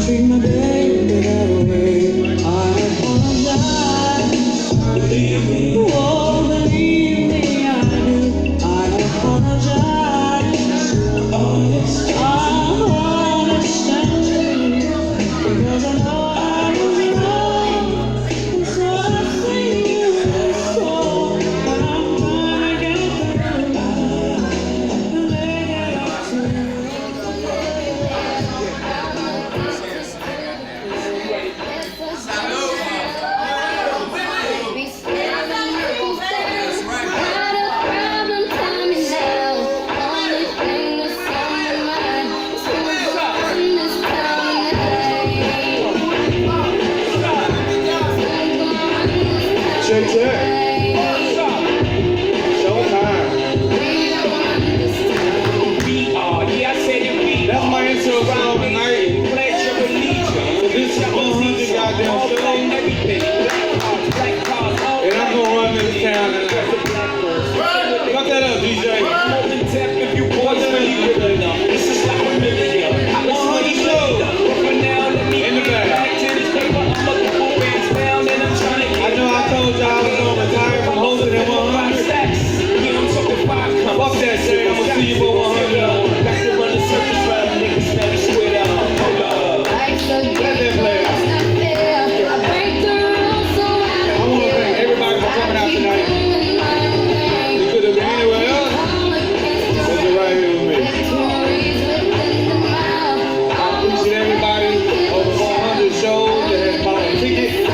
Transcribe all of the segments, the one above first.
treat my baby that way. I apologize. Believe me. Oh, believe me, I do. I apologize. Honest. I understand you because I know I was wrong. And so I sing you this song, but I'm gonna get through and make it up to you. Check, check. Showtime. Yeah, I said it, we That's my intro song tonight. pledge your allegiance. So this is 100 goddamn All show. black everything. Black cars, all And I'm gonna run this town tonight. Cut that up, DJ. Rolling tap if you boys really real enough. This is like a million. I was 100 shows. But for now, let me In the get back. back to this paper. I'm looking for bands down and I'm trying to I get know I told y'all I was gonna retire from hosting at 100. stacks. Yeah, I'm talking 5 commas. Fuck that shit, I'ma see you for 100. Back to run the circus round, niggas never square down. Hold up. Let that play out. I wanna thank everybody for coming out tonight. You could have been anywhere else, but you're right here with me. I appreciate everybody over 100 shows that has bought a ticket.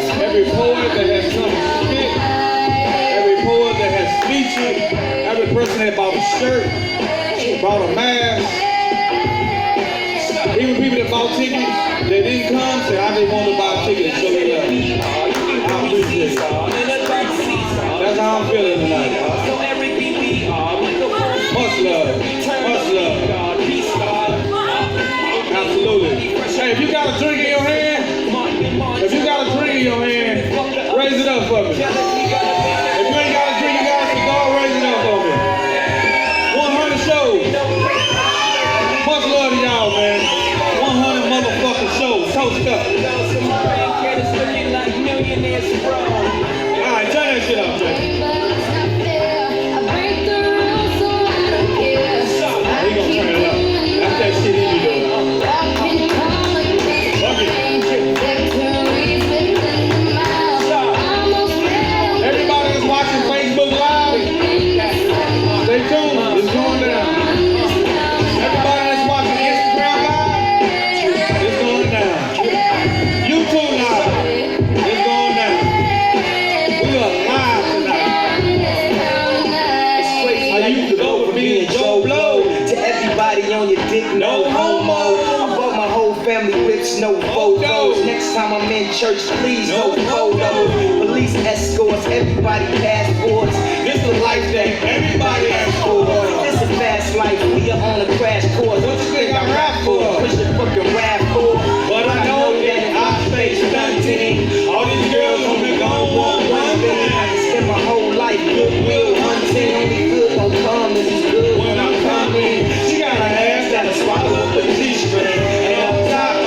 Every poet that has come to spit. Every poet that has featured. Every person that bought a shirt, bought a mask. Even people that bought tickets that didn't come said, I just want to buy a ticket and show you love. I appreciate it. That's how I'm feeling tonight. So everything we are, like a Much love. Much love. Absolutely. Hey, if you got a drink in your hand, if you got a drink in your hand, raise it up for me. If you ain't got a drink, you got a cigar, raise it up for me. 100 shows. Much love to y'all, man. 100 motherfucking shows. Toast up. All right, turn that shit up, man. He gonna turn it up. That's that shit he be doing. Everybody that's watching Facebook Live, stay tuned. It's going down. Everybody that's watching Instagram Live, it's going down. YouTube Live, it's going down. We are live tonight. I used to go from being Joe Blow. To everybody on your dick, no homo. I bought my whole family whips, no photos. Next time I'm in church, please no photos. Police escorts, everybody passports. This is the life that everybody asks for. This a fast life, we are on a crash course. What you think I rap for? Push the fucking rap for. But I know that I stay stunting. All these girls on the gon' want one thing. I spend my whole life goodwill hunting. Only good gon' come, this is good When I'm coming, she got an ass that'll swallow the G-string. And up top,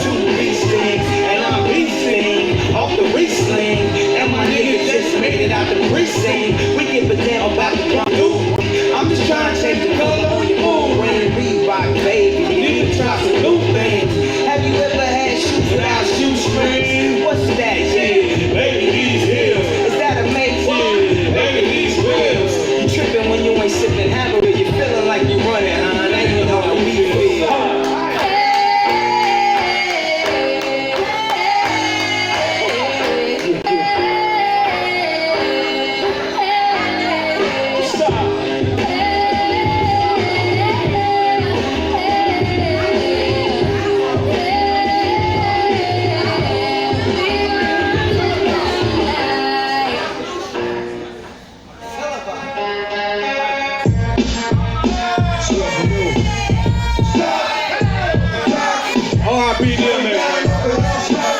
two beast things, and I'm beasting off the re-sling. And my nigga just made it out the precinct. We give a damn about the new. I'm just trying to change the color on your moon ring. Reebok, baby, nigga try some new things. Have you ever had shoes without shoestrings? What's that? yeah, baby, these heels. Is that amazing? Yeah, baby, these wheels. You tripping when you ain't sipping Hamburger. You feeling like you running, huh? Now you know how we feel. R.I.P. DMX.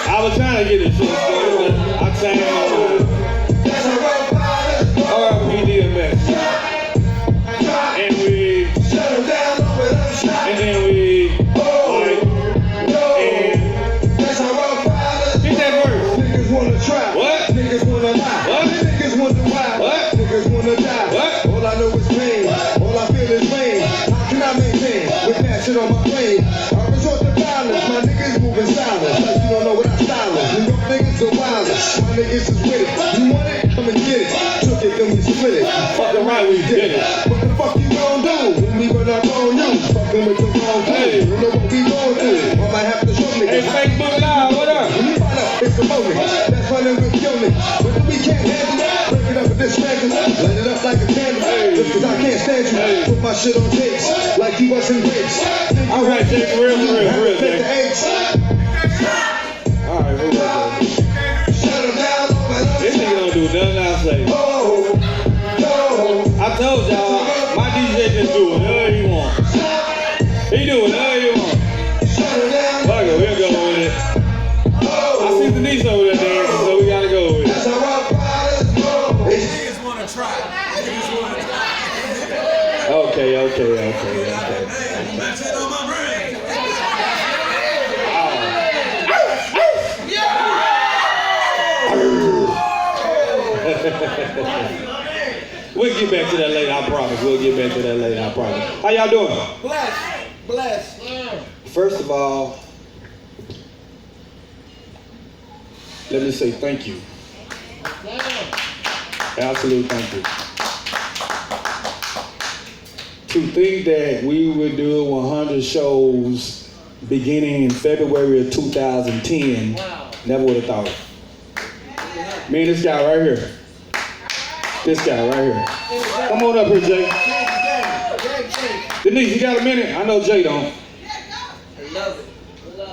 I was trying to get it shit started, but I changed my mind. R.I.P. DMX. And then we, like, niggas is with it. You want it? Come and get it. Took it, then we split it. Fucking right, we did it. What the fuck you gon' do when we run up on you? Fucking with the wrong Hey. dude. You know what we gon' do? I might have to show Hey, niggas. Facebook Live, what up? When you find out it's a moment, that's running with your niggas. But if we can't handle it, break it up and dismantle it. Light it up like a candle. Just cause I can't stand you. Put my shit on tapes like you wasn't raped. All right, Jay, for real, Take the Jay. eggs. All right, for real. Shut 'em down. This nigga don't do nothing I say. Oh, no. I told y'all, my DJ just do whatever he want. He do whatever he want. Shut 'em down. Fuck it, we'll go with it. I see Denise over there dancing, so we gotta go with it. That's how our fathers roll. Niggas wanna try. Niggas wanna try. Okay. That's it on my brain. We'll get back to that later, I promise. We'll get back to that later, I promise. How y'all doing? Bless. First of all, let me say thank you. Absolute thank you. To think that we would do 100 shows beginning in February of 2010, never would have thought it. Me and this guy right here. This guy right here. Come on up here, Jay. Denise, you got a minute? I know Jay don't.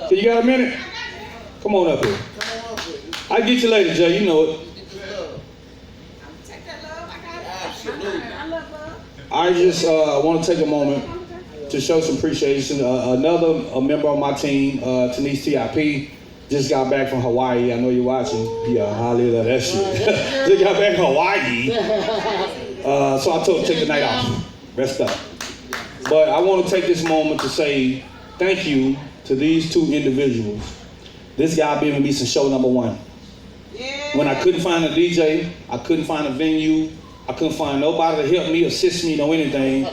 So you got a minute? Come on up here. I'll get you later, Jay. You know it. I just want to take a moment to show some appreciation. Another member of my team, Denise TIP, just got back from Hawaii. I know you're watching. Yeah, I love that shit. Just got back from Hawaii. So I told her to take the night off. Rest up. But I want to take this moment to say thank you to these two individuals. This guy been with me since show number 1. When I couldn't find a DJ, I couldn't find a venue, I couldn't find nobody to help me, assist me, know anything.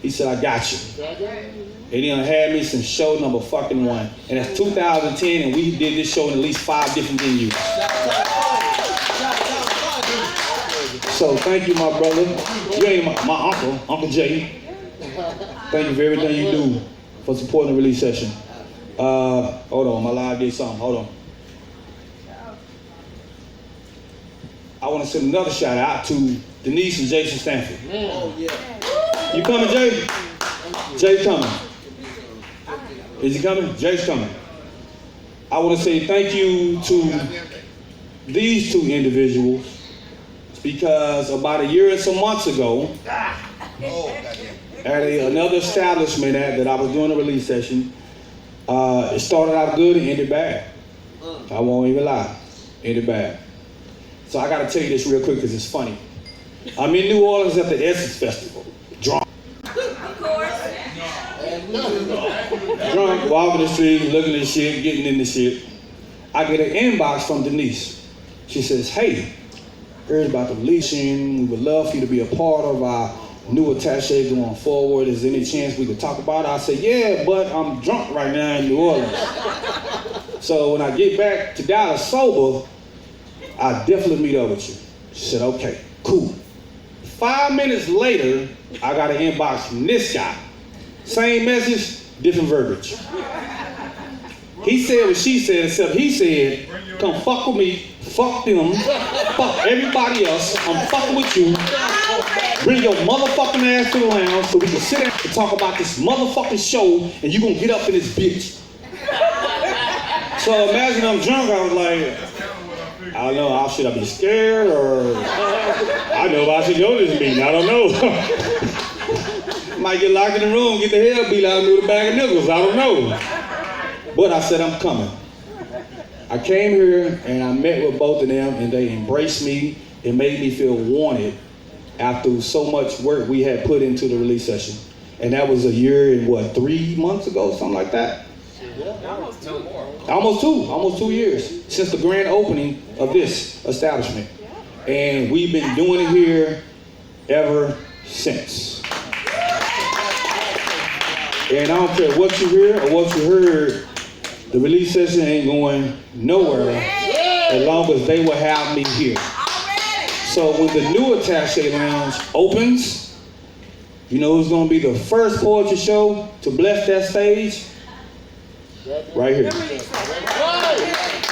He said, I got you. And he done had me since show number fucking 1. And that's 2010, and we did this show in at least 5 different venues. So thank you, my brother. You ain't my uncle, Uncle Jay. Thank you for everything you do for supporting the release session. Hold on, my live did something. Hold on. I want to send another shout out to Denise and Jason Stanford. You coming, Jay? Jay's coming. Is he coming? Jay's coming. I want to say thank you to these two individuals because about a year and some months ago, at another establishment that I was doing a release session, it started out good and ended bad. I won't even lie, ended bad. So I gotta tell you this real quick because it's funny. I'm in New Orleans at the Essence Festival, drunk. Drunk, walking the street, looking at shit, getting into shit. I get an inbox from Denise. She says, hey, heard about the releasing. We would love for you to be a part of our new attaché going forward. Is there any chance we could talk about it? I said, yeah, but I'm drunk right now in New Orleans. So when I get back to Dallas sober, I'll definitely meet up with you. She said, okay, cool. 5 minutes later, I got an inbox from this guy. Same message, different verbiage. He said what she said, except he said, come fuck with me, fuck them, fuck everybody else, I'm fucking with you. Bring your motherfucking ass to the lounge so we can sit down and talk about this motherfucking show and you gonna get up in this bitch. So imagine I'm drunk, I was like, I don't know, should I be scared or I know if I should go to this meeting, I don't know. Might get locked in the room, get the hell beat out of me with a bag of nickels, I don't know. But I said, I'm coming. I came here and I met with both of them and they embraced me. It made me feel wanted after so much work we had put into the release session. And that was a year and 3 months ago, something like that? Almost 2 years since the grand opening of this establishment. And we've been doing it here ever since. And I don't care what you hear or what you heard, the release session ain't going nowhere as long as they will have me here. So when the new Attaché Lounge opens, you know who's going to be the first poetry show to bless that stage? Right here.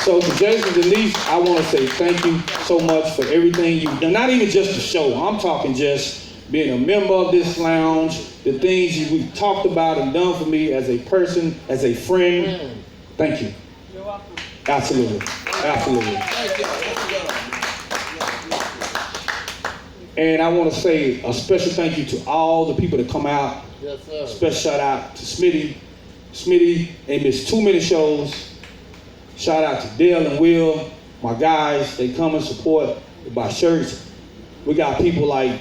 So to Jason Denise, I want to say thank you so much for everything you've done. Not even just the show. I'm talking just being a member of this lounge, the things you've talked about and done for me as a person, as a friend. Thank you. You're welcome. Absolutely. Absolutely. And I want to say a special thank you to all the people that come out. Yes, sir. Special shout out to Smitty. Smitty ain't missed too many shows. Shout out to Dale and Will, my guys. They come and support, they buy shirts. We got people like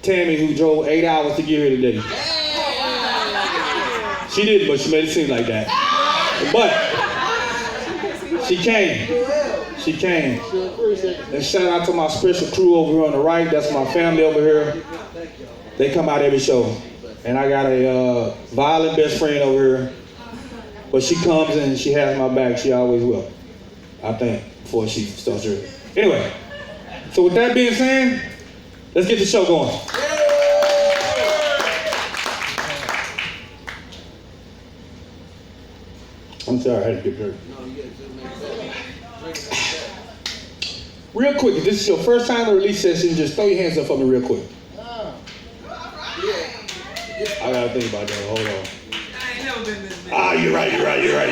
Tammy who drove 8 hours to get here today. She didn't, but she made it seem like that. But she came. She came. And shout out to my special crew over here on the right. That's my family over here. They come out every show. And I got a violent best friend over here. But she comes and she has my back. She always will. I think, before she starts her. Anyway, so with that being said, let's get the show going. I'm sorry, I had to get dirty. Real quick, if this is your first time to release session, just throw your hands up for me real quick. I gotta think about that. Hold on. Ah, you're right. You're right.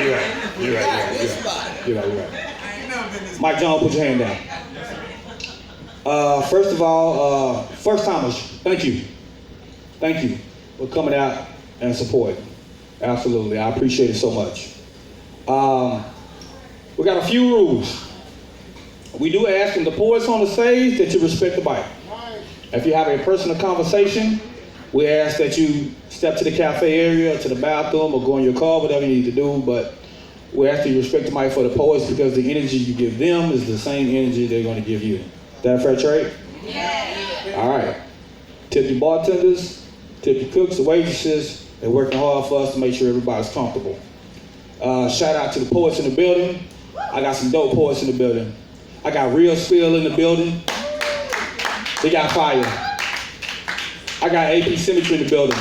Mike Jones, put your hand down. First of all, first timers, thank you. Thank you for coming out and supporting. Absolutely, I appreciate it so much. We got a few rules. We do ask in the poets on the stage that you respect the mic. If you have a personal conversation, we ask that you step to the cafe area, to the bathroom, or go in your car, whatever you need to do, but we ask that you respect the mic for the poets because the energy you give them is the same energy they're going to give you. Is that a fair trade? Yeah. All right. Tip your bartenders, tip your cooks, the waitresses. They're working hard for us to make sure everybody's comfortable. Shout out to the poets in the building. I got some dope poets in the building. I got Real Spill in the building. They got fire. I got AP Symmetry in the building.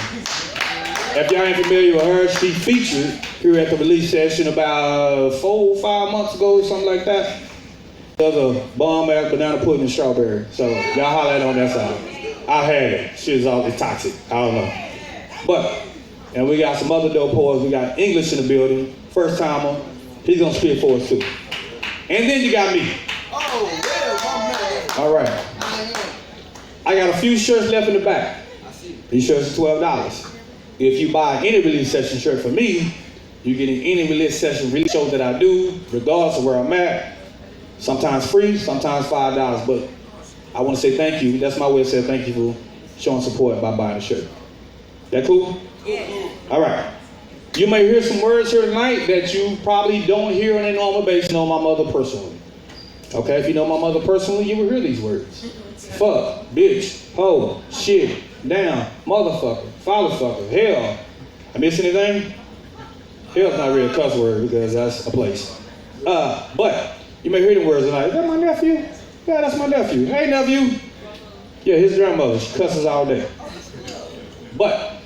If y'all ain't familiar with her, she featured here at the release session about 4 or 5 months ago, something like that. There's a bomb-ass banana pudding and strawberry. So y'all holler at her on that side. I had it. She was all toxic. I don't know. But, and we got some other dope poets. We got English in the building. First timer. He's gonna spit for us too. And then you got me. All right. I got a few shirts left in the back. These shirts are $12. If you buy any release session shirt from me, you get in any release session release show that I do, regardless of where I'm at. Sometimes free, sometimes $5. But I want to say thank you. That's my way of saying thank you for showing support by buying a shirt. That cool? Yeah. All right. You may hear some words here tonight that you probably don't hear on a normal basis. You know my mother personally. Okay, if you know my mother personally, you will hear these words. Fuck, bitch, hoe, shit, damn, motherfucker, fatherfucker, hell. I miss anything? Hell's not really a cuss word because that's a place. But you may hear the words tonight. Is that my nephew? Yeah, that's my nephew. Hey, nephew. Yeah, his grandmother, she cusses all day. But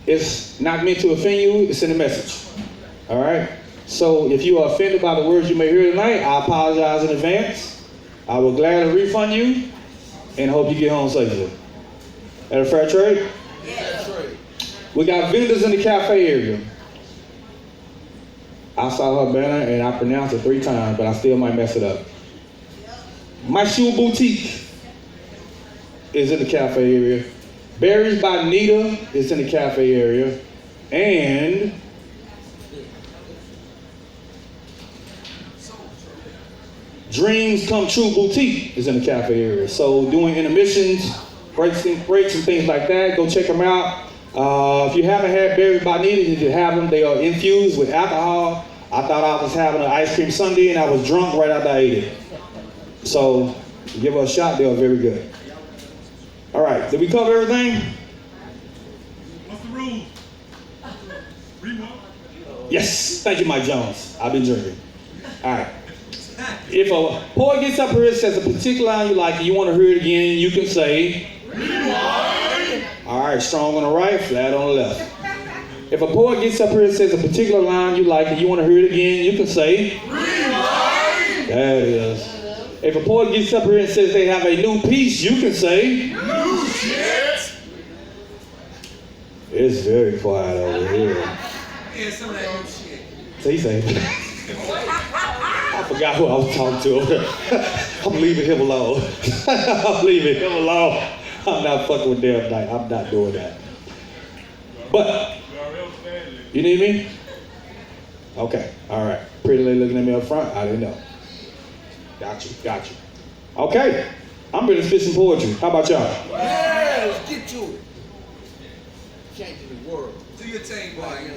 it's not meant to offend you, it's in the message. All right? So if you are offended by the words you may hear tonight, I apologize in advance. I will gladly refund you and hope you get home safely. That a fair trade? Yeah. We got vendors in the cafe area. I saw her banner and I pronounced it 3 times, but I still might mess it up. My Shoe Boutique is in the cafe area. Berries by Nita is in the cafe area. And Dreams Come True Boutique is in the cafe area. So doing intermissions, breaks and things like that, go check them out. If you haven't had Berries by Nita, you should have them. They are infused with alcohol. I thought I was having an ice cream sundae and I was drunk right after I ate it. So give her a shot, they are very good. All right, did we cover everything? What's the rule? Remote. Yes, thank you, Mike Jones. I've been drinking. All right. If a poet gets up here and says a particular line you like and you want to hear it again, you can say, rewind. All right, strong on the right, flat on the left. If a poet gets up here and says a particular line you like and you want to hear it again, you can say, rewind. There it is. If a poet gets up here and says they have a new piece, you can say, new shit. It's very quiet over here. Yeah, some of that new shit. So he say, I forgot who I was talking to. I'm leaving him alone. I'm leaving him alone. I'm not fucking with them tonight. I'm not doing that. But, you need me? Okay, all right. Pretty lady looking at me up front. I didn't know. Got you. Okay, I'm ready to spit some poetry. How about y'all? Yeah, let's get to it. Changing the world. Do your thing, boy.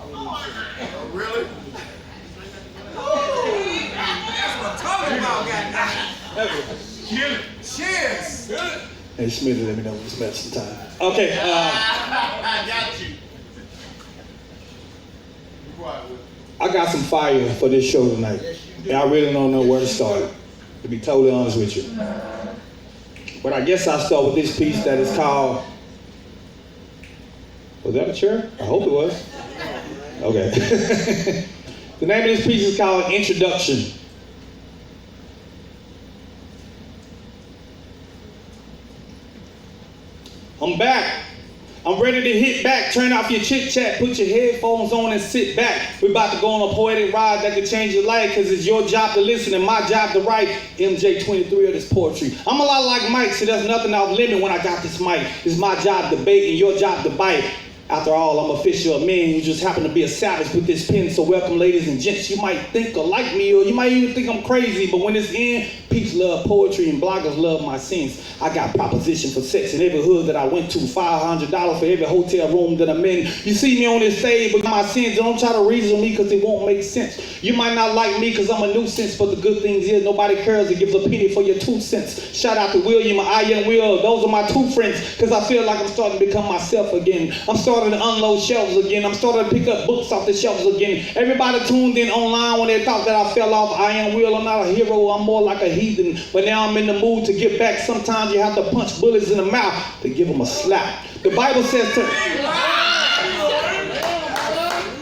Oh, really? That's what I'm talking about, goddamn. Cheers. Hey, Smithy, let me know when it's medicine time. Okay, I got you. I got some fire for this show tonight. And I really don't know where to start, to be totally honest with you. But I guess I'll start with this piece that is called, was that a chair? I hope it was. Okay. The name of this piece is called Introduction. I'm back. I'm ready to hit back. Turn off your chit chat. Put your headphones on and sit back. We're about to go on a poetic ride that could change your life, because it's your job to listen and my job to write. MJ23 of this poetry. I'm a lot like Mike, so there's nothing off limit when I got this mic. It's my job to bait and your job to bite. After all, I'm official a man who just happen to be a savage with this pen. So welcome, ladies and gents. You might think or like me, or you might even think I'm crazy, but when it's in, peeps love poetry and bloggers love my scenes. I got proposition for sex in every hood that I went to, $500 for every hotel room that I'm in. You see me on this stage, but my sins, don't try to reason me because it won't make sense. You might not like me because I'm a nuisance, but the good thing is nobody cares or gives a penny for your 2 cents. Shout out to William and I Am Will. Those are my two friends, because I feel like I'm starting to become myself again. I'm starting to unload shelves again. I'm starting to pick up books off the shelves again. Everybody tuned in online when they thought that I fell off. I Am Will. I'm not a hero. I'm more like a heathen. But now I'm in the mood to get back. Sometimes you have to punch bullets in the mouth to give them a slap. The Bible says to...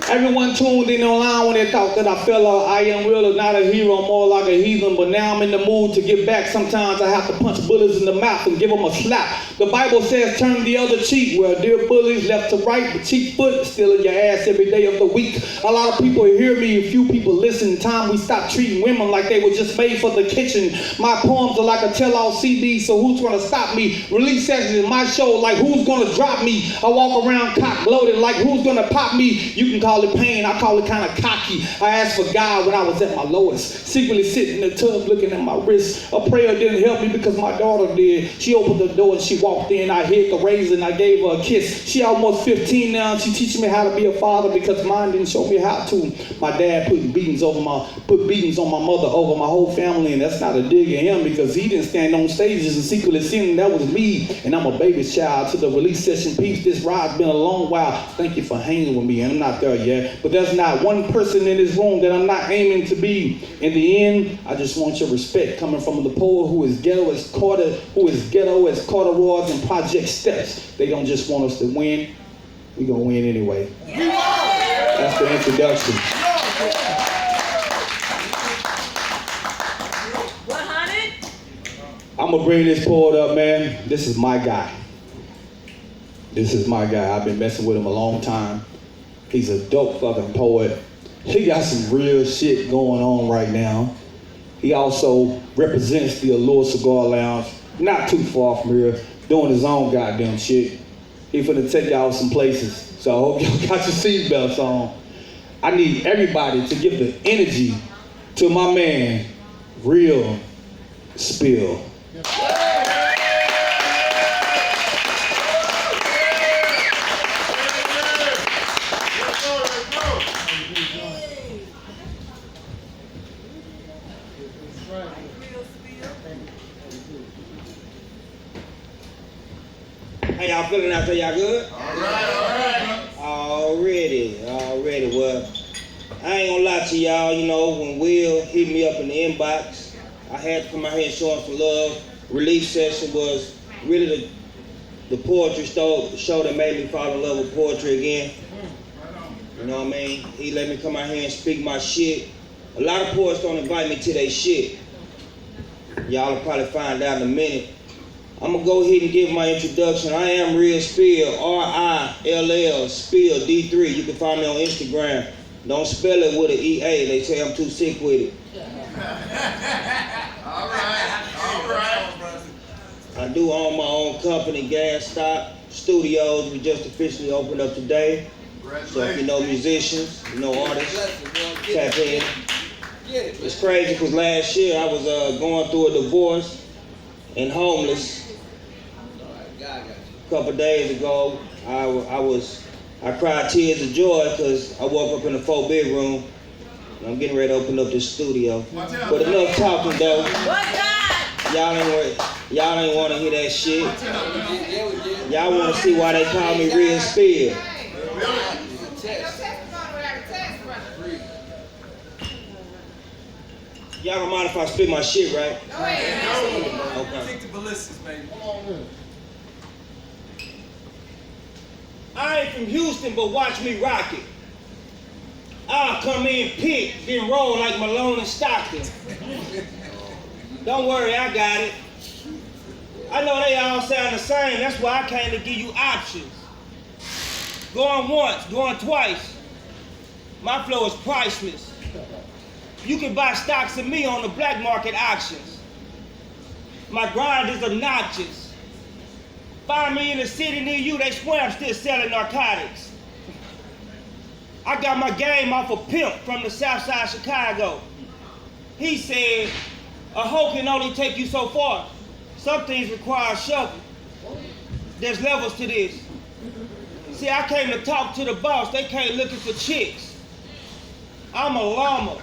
Everyone tuned in online when they thought that I fell off. I Am Will is not a hero, I'm more like a heathen, but now I'm in the mood to get back. Sometimes I have to punch bullets in the mouth and give them a slap. The Bible says turn the other cheek, where dear bullies left to right, but cheek foot still in your ass every day of the week. A lot of people hear me, a few people listen. Time we stop treating women like they were just made for the kitchen. My poems are like a tell-all CD, so who's gonna stop me? Release sessions in my show, like who's gonna drop me? I walk around cock loaded, like who's gonna pop me? You can call it pain, I call it kind of cocky. I asked for God when I was at my lowest, secretly sitting in the tub looking at my wrist. A prayer didn't help me because my daughter did. She opened the door and she walked in. I hit the razor and I gave her a kiss. She almost 15 now and she teaching me how to be a father because mine didn't show me how to. My dad put beatings on my mother over my whole family, and that's not a dig at him because he didn't stand on stages and secretly sing. That was me, and I'm a baby child to the release session piece. This ride's been a long while. Thank you for hanging with me, and I'm not there yet. But there's not one person in this room that I'm not aiming to be. In the end, I just want your respect coming from the poet who is ghetto as corduroys and Project Steps. They don't just want us to win. We gonna win anyway. That's the introduction. 100. I'm gonna bring this poet up, man. This is my guy. This is my guy. I've been messing with him a long time. He's a dope fucking poet. He got some real shit going on right now. He also represents the Allure Cigar Lounge, not too far from here, doing his own goddamn shit. He finna take y'all some places. So I hope y'all got your seatbelts on. I need everybody to give the energy to my man, Real Spill. How y'all feeling out there? Y'all good? All right. All Already. Well, I ain't gonna lie to y'all, you know, when Will hit me up in the inbox, I had to come out here and show him some love. Relief session was really the poetry show that made me fall in love with poetry again. You know what I mean? He let me come out here and speak my shit. A lot of poets don't invite me to their shit. Y'all will probably find out in a minute. I'm gonna go ahead and give my introduction. I am Real Spill, R-I-L-L, Spill, D3. You can find me on Instagram. Don't spell it with an E-A. They say I'm too sick with it. All right. I do own my own company, Gas Stop Studios. We just officially opened up today. So if you know musicians, you know artists, tap in. It's crazy because last year I was going through a divorce and homeless. A couple days ago, I cried tears of joy because I woke up in a 4-bedroom and I'm getting ready to open up this studio. But enough talking though. Y'all ain't want to hear that shit. Y'all want to see why they call me Real Spill. Y'all don't mind if I spit my shit, right? Okay. Take the ballistics, baby. I ain't from Houston, but watch me rock it. I'll come in pick, then roll like Malone and Stockton. Don't worry, I got it. I know they all sound the same, that's why I came to give you options. Going once, going twice. My flow is priceless. You can buy stocks of me on the black market auctions. My grind is obnoxious. Find me in a city near you, they swear I'm still selling narcotics. I got my game off a pimp from the south side of Chicago. He said, a hoe can only take you so far. Some things require a shovel. There's levels to this. See, I came to talk to the boss, they came looking for chicks. I'm a llama.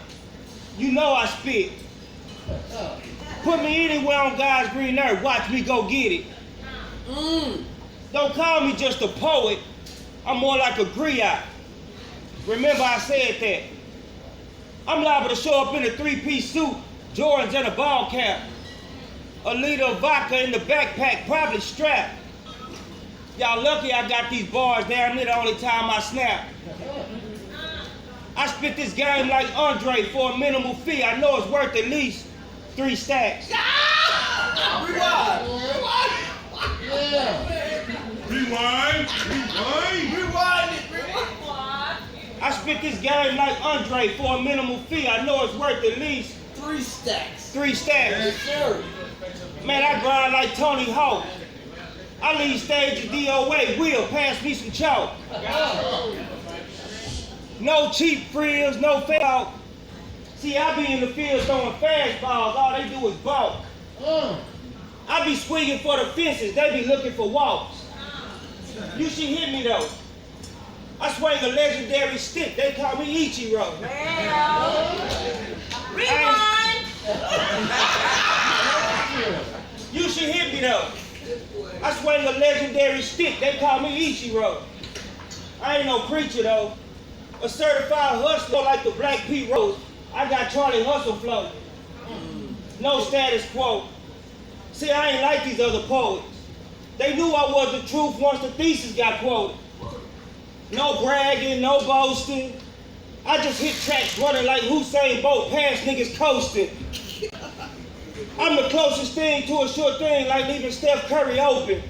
You know I spit. Put me anywhere on God's green earth, watch me go get it. Don't call me just a poet, I'm more like a griot. Remember I said that. I'm liable to show up in a 3-piece suit, Jordans and a ball cap. A liter of vodka in the backpack, probably strapped. Y'all lucky I got these bars down there the only time I snap. I spit this game like Andre for a minimal fee. I know it's worth at least 3 stacks. Rewind. I spit this game like Andre for a minimal fee. I know it's worth at least 3 stacks. 3 stacks. Yes, sir. Man, I grind like Tony Hawk. I lead stage of DOA. Will, pass me some chalk. No cheap frills, no fake. See, I be in the field throwing fastballs. All they do is balk. I be swinging for the fences. They be looking for walks. You should hit me though. I swing a legendary stick. They call me Ichiro. Rewind! You should hit me though. I swing a legendary stick. They call me Ichiro. I ain't no preacher though. A certified hustler like the Black Pete Rose. I got Charlie Hustle flow. No status quo. See, I ain't like these other poets. They knew I was the truth once the thesis got quoted. No bragging, no boasting. I just hit tracks running like Usain Bolt past niggas coasting. I'm the closest thing to a sure thing, like leaving Steph Curry open.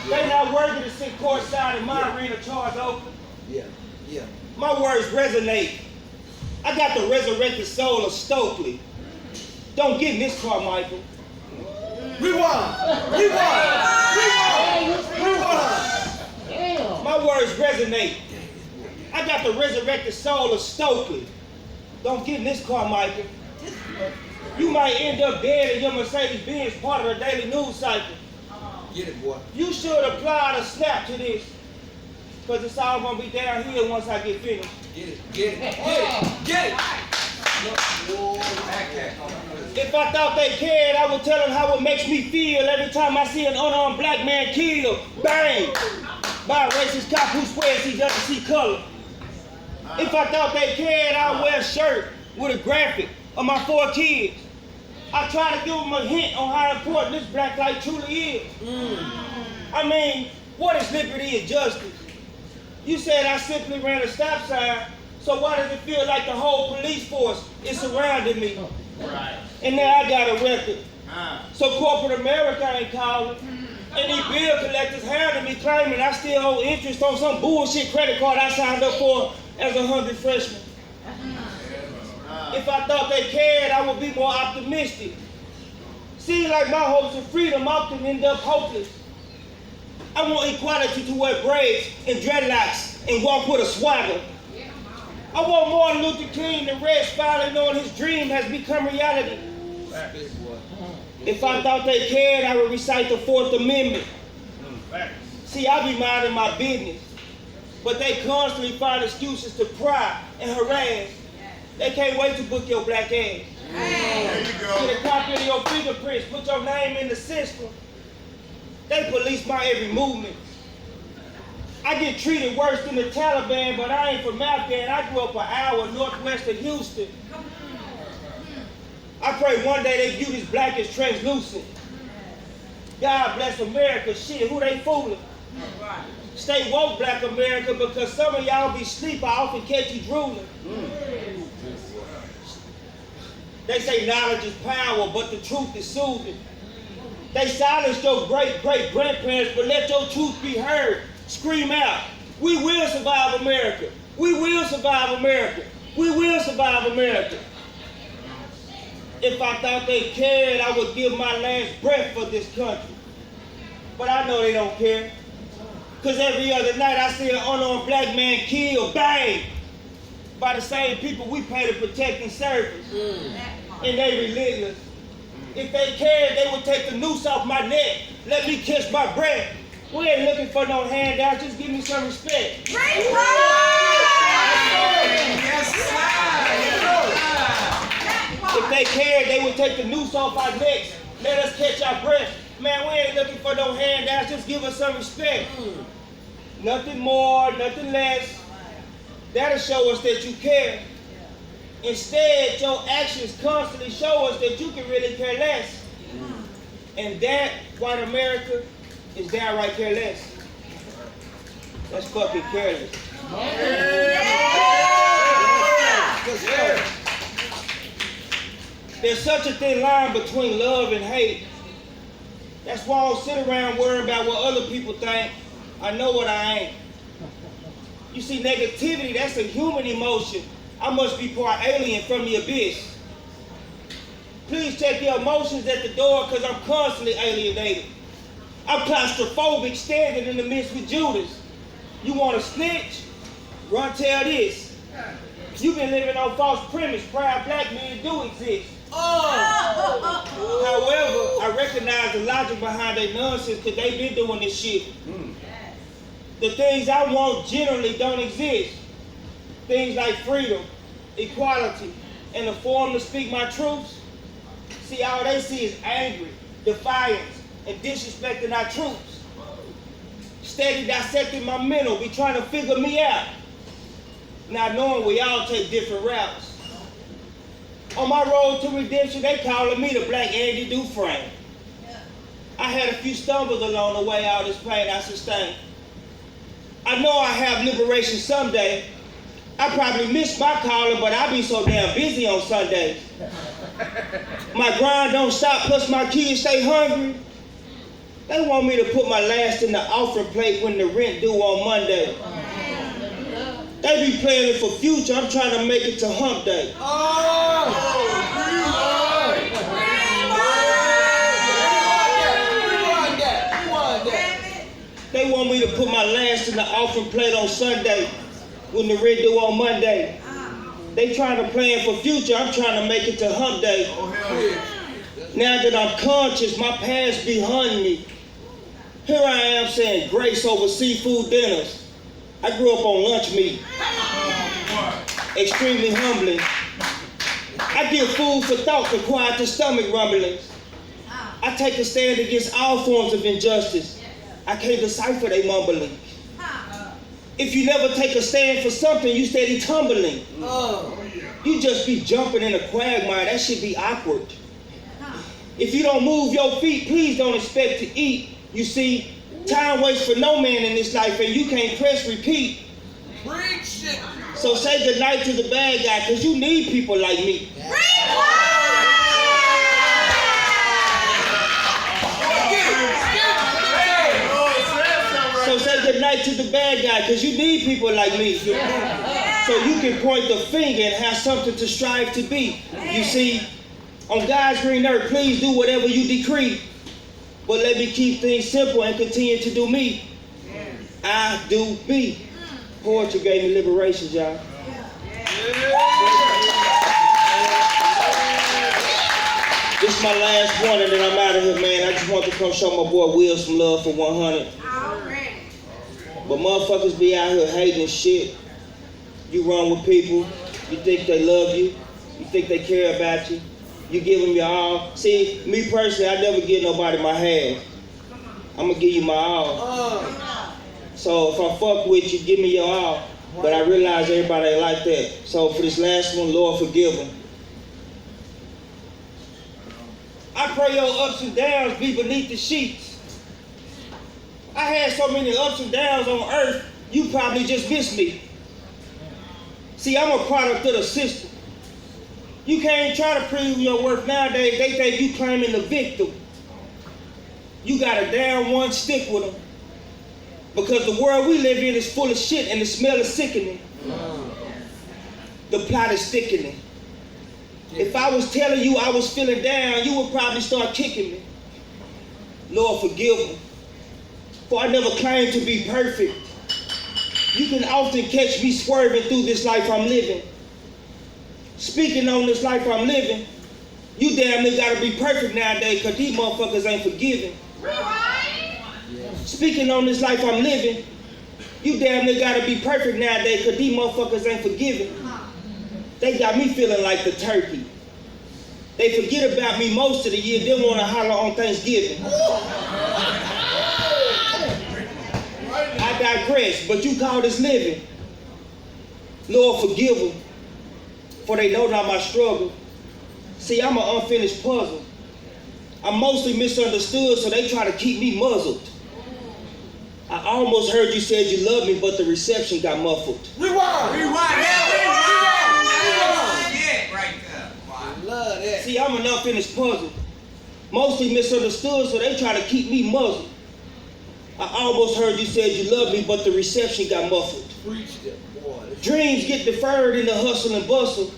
They not worthy to sit courtside in my arena, charge open. Yeah. My words resonate. I got the resurrected soul of Stokely. Don't get in this car, Michael. Rewind. My words resonate. I got the resurrected soul of Stokely. Don't get in this car, Michael. You might end up dead in your Mercedes-Benz, part of the daily news cycle. Get it, boy. You should apply the snap to this, because it's all gonna be downhill once I get finished. Get it. If I thought they cared, I would tell them how it makes me feel every time I see an unarmed black man killed, bang, by a racist cop who swears he doesn't see color. If I thought they cared, I'd wear a shirt with a graphic of my 4 kids. I try to give them a hint on how important this black life truly is. I mean, what is liberty and justice? You said I simply ran a stop sign, so why does it feel like the whole police force is surrounding me? Right. And now I got a record. So corporate America ain't calling. And these bill collectors hounding me claiming I still owe interest on some bullshit credit card I signed up for as a 100 freshman. If I thought they cared, I would be more optimistic. Seems like my hopes of freedom often end up hopeless. I want equality to wear braids and dreadlocks and walk with a swagger. I want Martin Luther King to rest finally knowing his dream has become reality. If I thought they cared, I would recite the 4th Amendment. See, I be minding my business, but they constantly find excuses to pry and harass. They can't wait to book your black ass. There you go. Get a copy of your fingerprints, put your name in the system. They police my every movement. I get treated worse than the Taliban, but I ain't from Afghan. I grew up an hour northwest of Houston. I pray one day they view this black as translucent. God bless America. Shit, who they fooling? Stay woke, black America, because some of y'all be sleep. I often catch you drooling. They say knowledge is power, but the truth is soothing. They silenced your great-great-grandparents, but let your truth be heard. Scream out, we will survive America. We will survive America. We will survive America. If I thought they cared, I would give my last breath for this country. But I know they don't care. Because every other night I see an unarmed black man killed, bang, by the same people we pay to protect and service. And they relentless. If they cared, they would take the noose off my neck, let me catch my breath. We ain't looking for no handouts, just give me some respect. If they cared, they would take the noose off our necks, let us catch our breath. Man, we ain't looking for no handouts, just give us some respect. Nothing more, nothing less. That'll show us that you care. Instead, your actions constantly show us that you can really care less. And that, white America, is downright careless. That's fucking careless. There's such a thin line between love and hate. That's why I don't sit around worrying about what other people think. I know what I ain't. You see, negativity, that's a human emotion. I must be part alien from the abyss. Please check your emotions at the door, because I'm constantly alienated. I'm claustrophobic, standing in the midst with Judas. You want to snitch? Run tell this. You've been living on false premise. Proud black men do exist. However, I recognize the logic behind their nonsense, because they've been doing this shit. The things I want generally don't exist. Things like freedom, equality, and the forum to speak my truths. See, all they see is angry, defiance, and disrespecting our troops. Steady dissecting my mental, be trying to figure me out. Not knowing we all take different routes. On my road to redemption, they calling me the Black Andy Dufresne. I had a few stumbles along the way, all this pain I sustained. I know I have liberation someday. I probably missed my calling, but I be so damn busy on Sundays. My grind don't stop, plus my kids stay hungry. They want me to put my last in the offering plate when the rent due on Monday. They be planning for future, I'm trying to make it to hump day. They want me to put my last in the offering plate on Sunday when the rent due on Monday. They trying to plan for future, I'm trying to make it to hump day. Now that I'm conscious, my past behind me. Here I am saying grace over seafood dinners. I grew up on lunch meat. Extremely humbling. I give food for thought to quiet the stomach rumblings. I take a stand against all forms of injustice. I can't decipher they mumbling. If you never take a stand for something, you steady tumbling. You just be jumping in a quagmire. That should be awkward. If you don't move your feet, please don't expect to eat. You see, time waits for no man in this life, and you can't press repeat. Preach it. So say goodnight to the bad guy, because you need people like me. So say goodnight to the bad guy, because you need people like me. So you can point the finger and have something to strive to be. You see, on God's green earth, please do whatever you decree. But let me keep things simple and continue to do me. I do me. Poetry gave me liberation, y'all. This is my last one, and then I'm out of here, man. I just want to come show my boy Will some love for 100. But motherfuckers be out here hating shit. You run with people, you think they love you, you think they care about you, you give them your all. See, me personally, I never give nobody my half. I'm gonna give you my all. So if I fuck with you, give me your all. But I realize everybody ain't like that. So for this last one, Lord forgive them. I pray your ups and downs be beneath the sheets. I had so many ups and downs on earth, you probably just missed me. See, I'm a product of the system. You can't try to prove your worth nowadays. They think you claiming the victim. You got a down one, stick with them. Because the world we live in is full of shit and the smell is sickening. The plot is thickening. If I was telling you I was feeling down, you would probably start kicking me. Lord, forgive me. For I never claimed to be perfect. You can often catch me swerving through this life I'm living. Speaking on this life I'm living, you damn near gotta be perfect nowadays because these motherfuckers ain't forgiving. Speaking on this life I'm living, you damn near gotta be perfect nowadays because these motherfuckers ain't forgiving. They got me feeling like the turkey. They forget about me most of the year, then wanna holler on Thanksgiving. I digress, but you call this living. Lord, forgive them, for they know not my struggle. See, I'm an unfinished puzzle. I'm mostly misunderstood, so they try to keep me muzzled. I almost heard you said you love me, but the reception got muffled. Rewind. Yeah, right there. Wow. Love that. See, I'm an unfinished puzzle. Mostly misunderstood, so they try to keep me muzzled. I almost heard you said you love me, but the reception got muffled. Preach that, boy. Dreams get deferred in the hustle and bustle.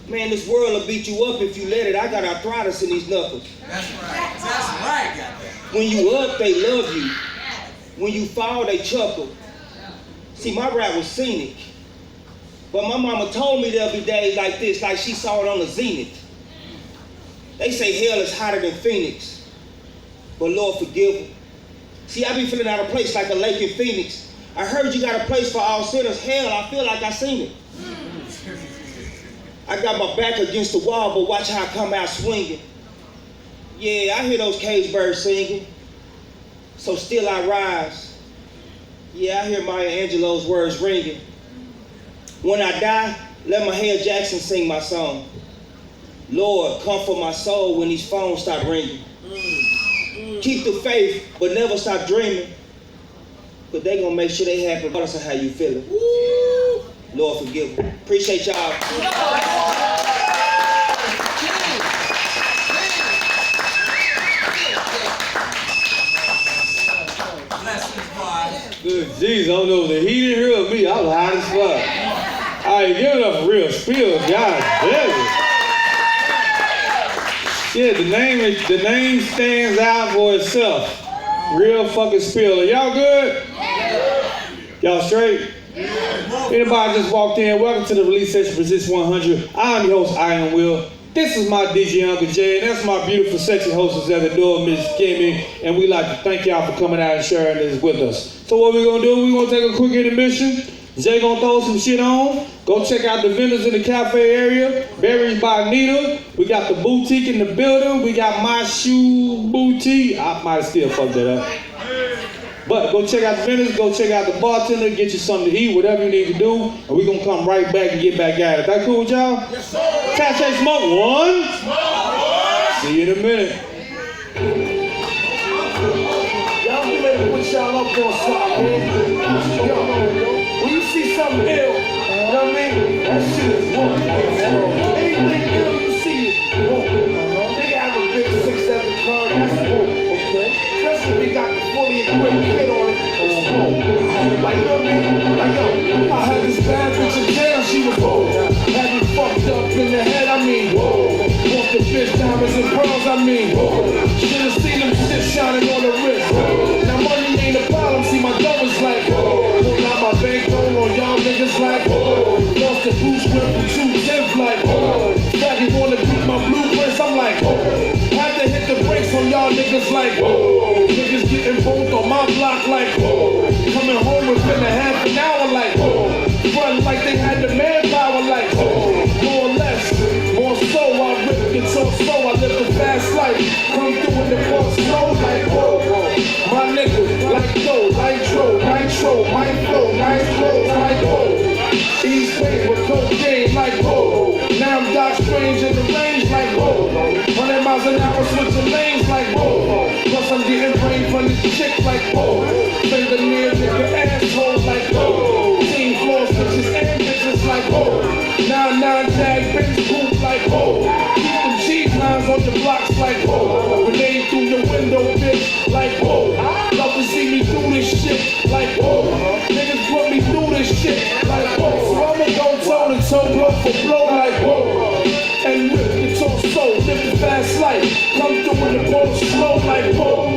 Man, this world will beat you up if you let it. I got arthritis in these knuckles. That's right. That's right, goddamn. When you up, they love you. When you fall, they chuckle. See, my rap was scenic. But my mama told me there'll be days like this, like she saw it on the Zenith. They say hell is hotter than Phoenix. But Lord, forgive them. See, I be feeling out of place like a lake in Phoenix. I heard you got a place for all sinners. Hell, I feel like I seen it. I got my back against the wall, but watch how I come out swinging. Yeah, I hear those cage birds singing. So still I rise. Yeah, I hear Maya Angelou's words ringing. When I die, let Mahalia Jackson sing my song. Lord, comfort my soul when these phones stop ringing. Keep the faith, but never stop dreaming. But they gonna make sure they happen regardless of how you feeling. Lord, forgive me. Appreciate y'all. Good jeez, I don't know if the heat in here or me. I was hot as fuck. All right, give it up for real spill. God damn it. Yeah, the name stands out for itself. Real fucking spill. Are y'all good? Y'all straight? Anybody just walked in? Welcome to the release session for this 100. I'm your host, I Am Will. This is my DJ Uncle Jay, and that's my beautiful, sexy hostess at the door, Miss Kimmy. And we like to thank y'all for coming out and sharing this with us. So what we're gonna do? We're gonna take a quick intermission. Jay gonna throw some shit on. Go check out the vendors in the cafe area. Berries by Anita. We got the boutique in the building. We got My Shoe Boutique. I might still fuck that up. But go check out the vendors, go check out the bartender, get you something to eat, whatever you need to do, and we're gonna come right back and get back at it. That cool with y'all? Yes, sir. Cache Smoke one. See you in a minute. Y'all get ready to put y'all up on something, man. Yo, when you see something ill, you know what I mean? That shit is one. Anything ill you see is one. Nigga have a big 6-7 car, that's one. Okay? Especially we got the fully equipped kid on it, it's one. Like, you know what I mean? Like, yo, I had this bad bitch in jail, she was whoa. Had me fucked up in the head, I mean, whoa. Walked the bitch diamonds and pearls, I mean, whoa. Should've seen them shit shining on the wrist. Now money ain't a problem, see my dollars like, whoa. Pulled out my bankroll on y'all niggas like, whoa. Lost the boost whip for 2 10 like, whoa. Daddy wanna beat my blueprints, I'm like, whoa. Had to hit the brakes on y'all niggas like, whoa. Niggas getting both on my block like, whoa. Coming home within a half an hour like, whoa. Run like they had the manpower like, whoa. More or less, more so, I rip it so slow, I live a fast life. Come through in the ball slow like, whoa. My niggas like dough, nitro, my flow, nice clothes like, whoa. East paper, cocaine like, whoa. Now I'm Doc Strange in the range like, whoa. 100 miles an hour switching lanes like, whoa. Plus I'm getting brain from this chick like, whoa. Finger near nigga asshole like, whoa. Team floor switches and bitches like, whoa. 9-9 tag bitch poop like, whoa. Keep them cheese lines on the blocks like, whoa. Grenade through your window bitch like, whoa. Love to see me do this shit like, whoa. Niggas put me through this shit like, whoa. So I'ma go toe to toe, blow for blow like, whoa. And rip the torso, live the fast life. Come through in the ball slow like, whoa.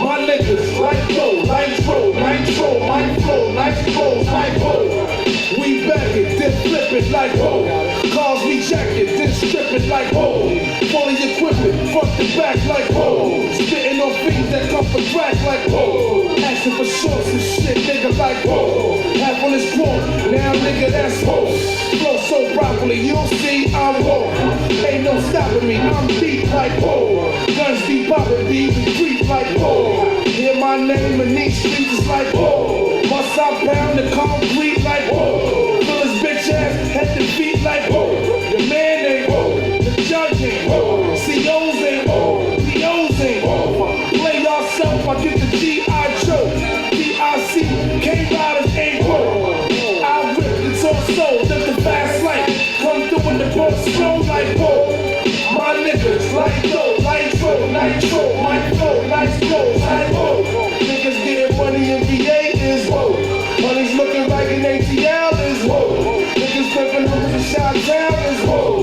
My niggas like dough, nitro, my flow, nice clothes like, whoa. We back it, then flip it like, whoa. Cars we jack it, then strip it like, whoa. Fully equipment, front to back like, whoa. Spitting on beats that come for track like, whoa. Asking for shorts and shit, nigga like, whoa. Half on this quote, now nigga that's whoa. Flow so properly, you'll see I'm whoa. Ain't no stopping me, I'm deep like, whoa. Guns be poppin', be creep like, whoa. Hear my name in these streets is like, whoa. Must I pound the concrete like, whoa. Fill his bitch ass, head to feet like, whoa. The man ain't, whoa. The judge ain't, whoa. COs ain't, whoa. POs ain't, whoa. Play yourself, I get the G.I. Joe. DIC, K-Riders ain't, whoa. I rip the torso, live the fast life. Come through in the ball slow like, whoa. My niggas like dough, nitro, my flow, nice clothes like, whoa. Niggas getting money in VA is, whoa. Money's looking like an ATL is, whoa. Niggas flipping over the shot town is, whoa.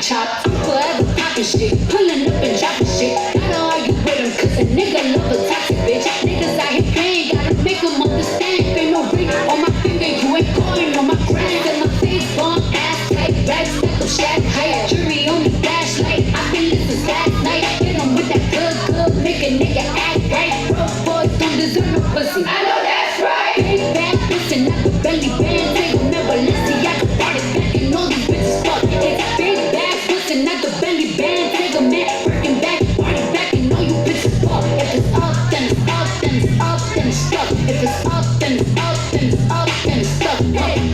chop. Forever poppin' shit, pulling up and dropping shit. Gotta argue with him, cause a nigga love a toxic bitch. Niggas out here playing, gotta make them understand. Ain't no ring on my finger, you ain't going on my grind. And my face bomb, ass tight, back stack of shack height. Jury on the flashlight, I been listening last night. Hit him with that good, make a nigga act right. Broke boys don't deserve no pussy. I know that's right. Big bad pussy, not the belly band. Take a never listen, I can part it back and all these bitches fuck. It's big bad pussy, not the belly band. Take a man, working back, party back and all you bitches fuck. If it's up, then it's up, then it's up, then it's stuck. If it's up, then it's up, then it's up, then it's stuck.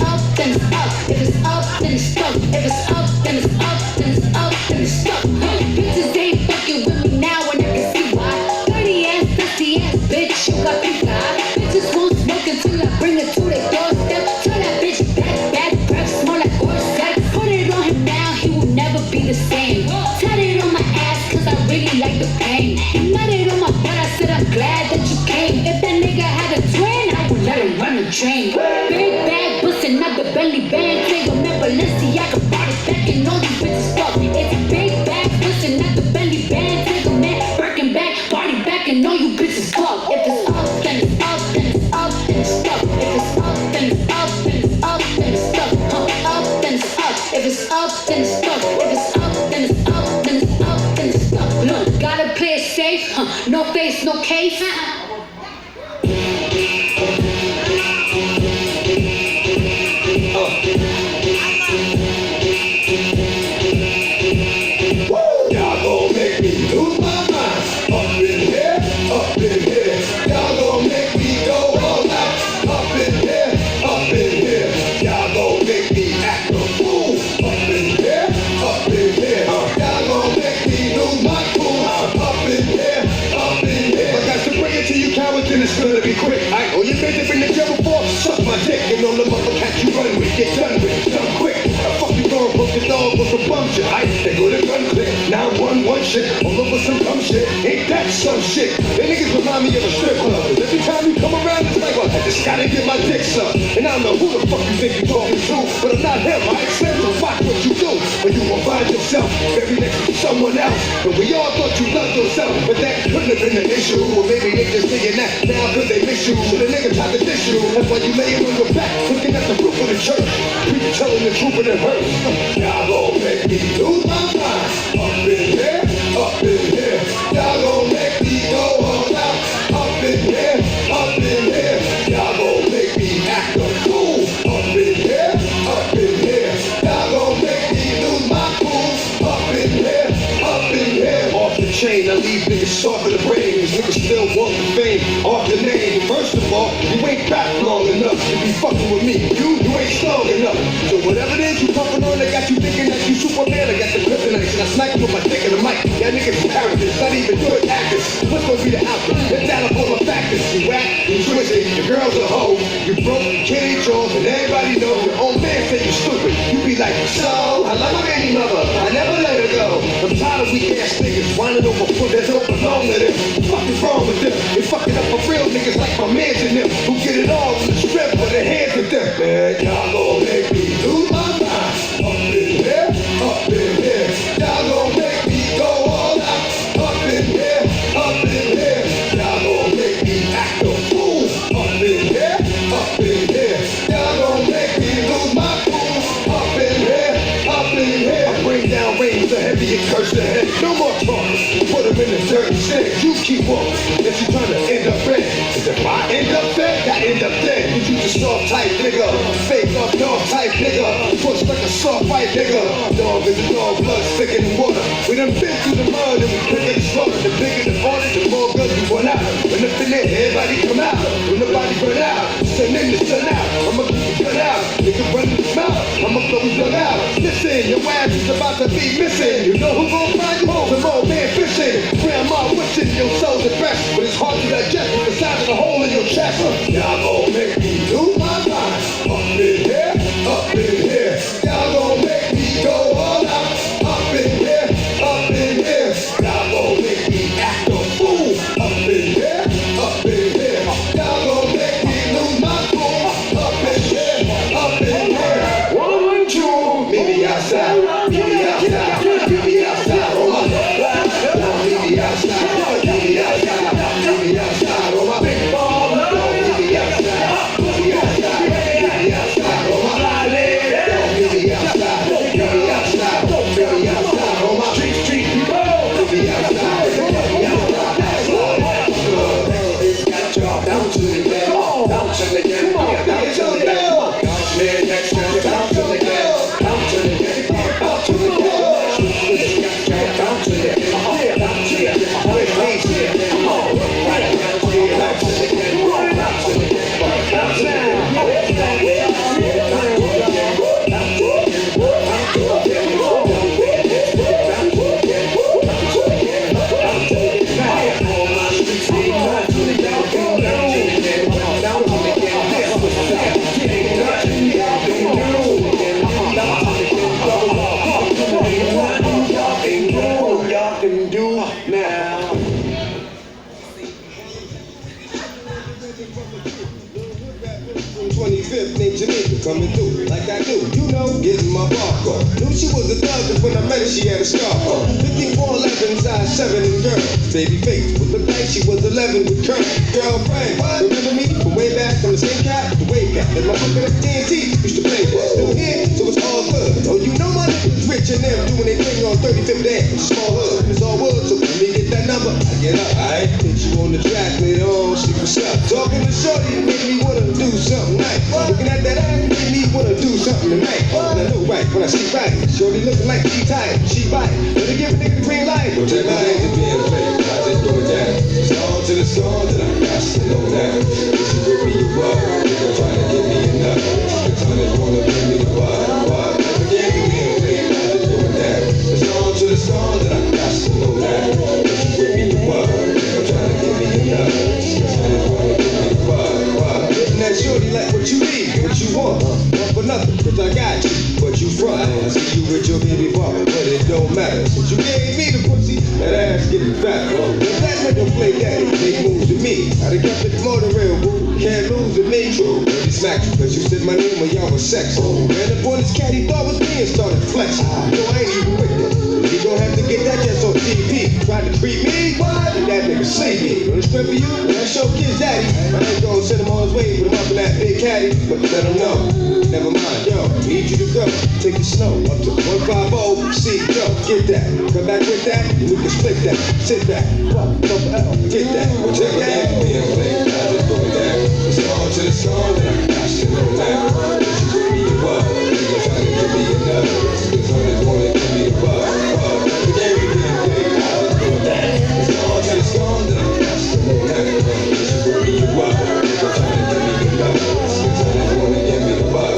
Up, then it's up. If it's up, then it's stuck. If it's up, then it's up, then it's up, then it's stuck. Bitches ain't fucking with me now and I can see why. Dirty ass, dusty ass bitch, you got pink eye. Bitches won't smoke until I bring it to their doorstep. Tell that bitch back, breath smell like corset. Put it on him now, he will never be the same. Tat it on my ass cause I really like the pain. You nut it on my butt, I said I'm glad that you came. If that nigga had a twin, I would let him run the train. Big bag pussy, not the belly band. Take a man, Balenciaga, party back and all these bitches fuck. It's a big bag pussy, not the belly band. Take a man, Birkin back, party back and all you bitches fuck. If it's up, then it's up, then it's up, then it's stuck. If it's up, then it's up, then it's up, then it's stuck. Up, then it's up. If it's up, then it's stuck. If it's up, then it's up, then it's up, then it's stuck. Look, gotta play it safe, no face, no case. Y'all gon' make me lose my mind. Up in here, up in here. Y'all gon' make me go all out. Up in here, up in here. Y'all gon' make me act a fool. Up in here, up in here. Y'all gon' make me lose my cool. Up in here, up in here. I got to bring it to you cowards and it's gonna be quick. Oh, you made it in the devil for? Suck my dick and all the motherfuckers you run with. Get done with, done quick. I fuck you going broke the dog with some bum shit. They go to gun click. 911 shit, all over some dumb shit. Ain't that some shit? They niggas remind me of a strip club. Every time you come around, it's like, well, I just gotta get my dick sucked. And I don't know who the fuck you think you're talking to, but I'm not him. I expect to watch what you do, but you gon' find yourself very next to someone else. And we all thought you loved yourself, but that couldn't have been an issue. Or maybe they just saying that now cause they miss you. So the nigga tried to diss you. That's why you laying on your back, looking at the roof of the church. People telling the truth and it hurts. Y'all gon' make me lose my mind. Up in here, up in here. Y'all gon' make me go all out. Up in here, up in here. Y'all gon' make me act a fool. Up in here, up in here. Y'all gon' make me lose my cool. Up in here, up in here. Off the chain, I leave niggas soft in the brain. Cause niggas still want the fame. Off the name. First of all, you ain't rap long enough to be fucking with me. You ain't strong enough. So whatever it is you pumping on, I got you thinking that you Superman. I got the kryptonite and I snipe you with my dick in the mic. Y'all niggas characters, not even good actors. What's gonna be the outcome? Let's add up all the factors. You whack, you twisted, your girl's a hoe. You broke, you can't eat yours, and everybody knows your own man say you stupid. You be like, so, I love my baby mother, I never let her go. I'm tired of weak ass niggas whining over foot that don't belong to them. What the fuck is wrong with them? They fucking up for real niggas like my mans and them, who get it all in the strip with their hands with them. Man, y'all gon' make me lose my mind. Up in here, up in here. Y'all gon' make me go all out. Up in here, up in here. Y'all gon' make me act a fool. Up in here, up in here. Y'all gon' make me lose my cool. Up in here, up in here. I bring down rain so heavy it curse the head. No more talking. Put them in the dirt instead. You keep walking. If you trying to end up red. Cause if I end up dead, I end up dead. Cause you just soft type nigga. Fake up dog type nigga. Push like a soft white nigga. Dog is a dog, blood thicker than water. We done been through the mud and we quicker to slaughter. The bigger the order, the more guns we run out. When up in there, everybody come out. When the body burn out, send in the sun out. I'ma keep it cut out. Nigga run in the mouth. I'ma blow his lung out. Listen, your ass is about to be missing. You know who gon' find you home? Some old man fishing. Grandma wishing your soul's at rest. But it's hard to digest with the size of the hole in your chest. Y'all gon' make me lose my mind. Up in here, up in here. Y'all gon' make me go all out. Up in here, up in here. Y'all gon' make me act a fool. Up in here, up in here. Y'all gon' make me lose my cool. Up in here, up in here. 1, 2. Meet me outside. Meet me outside. coming through like I do. You know, getting my bark on. Knew she was a thug, 'cause when I met her, she had a scarf on. 54'11", size 7 and girl. Baby face would look like she was 11 with curl. Girlfriend, remember me from way back from the same cat, the wave cat that my fucking TNT used to play with. Still here, so it's all good. Oh, you know my niggas rich and them doing their thing on 35th Ave. Small hood, it's all wood, so let me get that number. I get up, alright. Hit you on the track later on, see what's up. Talking to shorty made me wanna do something nice. Looking at that ass made me wanna do something tonight. And I know right when I see right. Shorty looking like she tired, she bite. Better give a nigga the green light. Don't take my hands to being played, I just throw it down. Song to the song that I got to know now. If you with me, you up. Nigga trying to get me enough. The time is wanna bring me the what? Never gave me being played, I just throw it down. The song to the song that I got to know now. If you with me, you up. Nigga trying to get me enough. The time is wanna bring me the what? Hitting that shorty like what you need, what you want. Want for nothing, 'cause I got you. But you front, I see you with your baby father, but it don't matter. Since you gave me the pussy, that ass getting fat. If that nigga play daddy, they moves to me. I done kept it more than real, boo. Can't lose with me. Baby smacked you, 'cause you said my name when y'all was sex. Ran up on this cat, he thought was me and started flexing. No, I ain't even with it. You gon' have to get that just on TV. Tried to treat me, why did that nigga sleepy? On the strip for you, that's your kid's daddy. I ain't gon' send him on his way, put him up in that big caddy. But let him know, never mind, yo, need you to go. Take the snow up to 150, see, yo, get that. Come back with that, and we can split that. Sit back, fuck, double L, get that. Well, check that. Being played, I just throw it down. It's on to the song that I got to know now. If you with me, you up. Nigga trying to give me another. Cause I just wanna give me the buck. The game we being played, I just throw it down. It's on to the song that I got to know now. If you with me, you up. Nigga trying to give me another. Cause I just wanna give me the buck.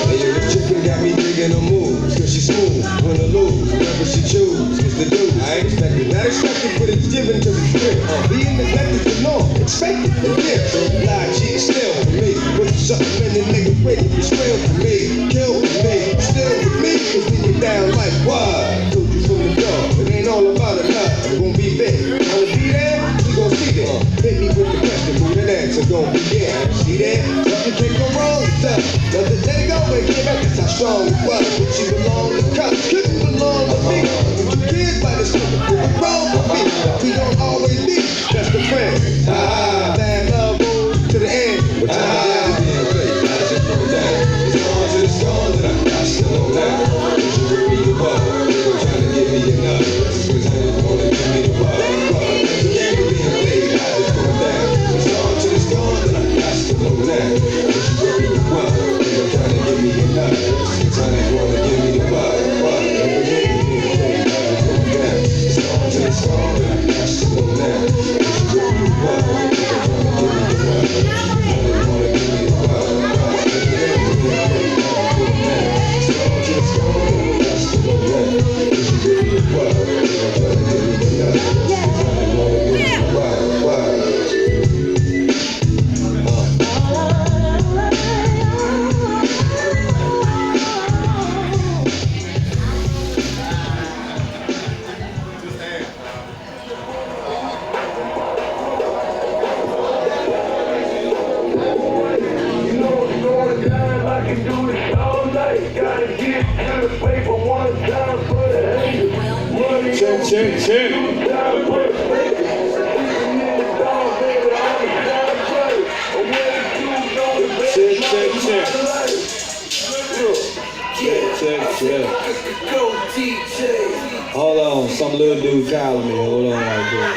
Hey, yo, this chicken got me digging her moves. 'Cause she smooth, win or lose, whoever she choose is the dude. I ain't expected, not expected, but it's given 'cause it's real. Being neglected is norm, expected and real. Lie, cheat, steal for me. Put something in the nigga way, it's real for me. Kill for me, still with me. 'Cause when you're down like what? Told you from the door, it ain't all about a nut. It's gonna be big. Wanna be there? We gon' see there. Hit me with the question, who that answer gon' be there? See that? Nothing can go wrong with us. Nothing let it go and get back. That's how strong we was. But you belong to cuss, couldn't belong with me. With your kids by the school, what's wrong with me? We don't always be just a friend. Bad love goes to the end. But time down being played, I just throw it down. It's on to the song that I got to know now. If you with me, you up. Nigga trying to give me enough. Cause I just wanna give me the buck. The game we being played, I just throw it down. It's on to the song that I got to know now. If you with me, you up. Nigga trying to give me enough. Cause I just wanna give me the buck. The game we being played, I just throw it down. It's on to the song that I got to know now. If you with me, you up. Nigga trying to give me the buck. I just wanna give me the buck. The game we being played, I just throw it down. It's on to the song that I got to know now. If you with me, you up. Nigga trying to give me enough. Cause I just wanna give me the buck. Check. Hold on, some little dude calling me. Hold on right there.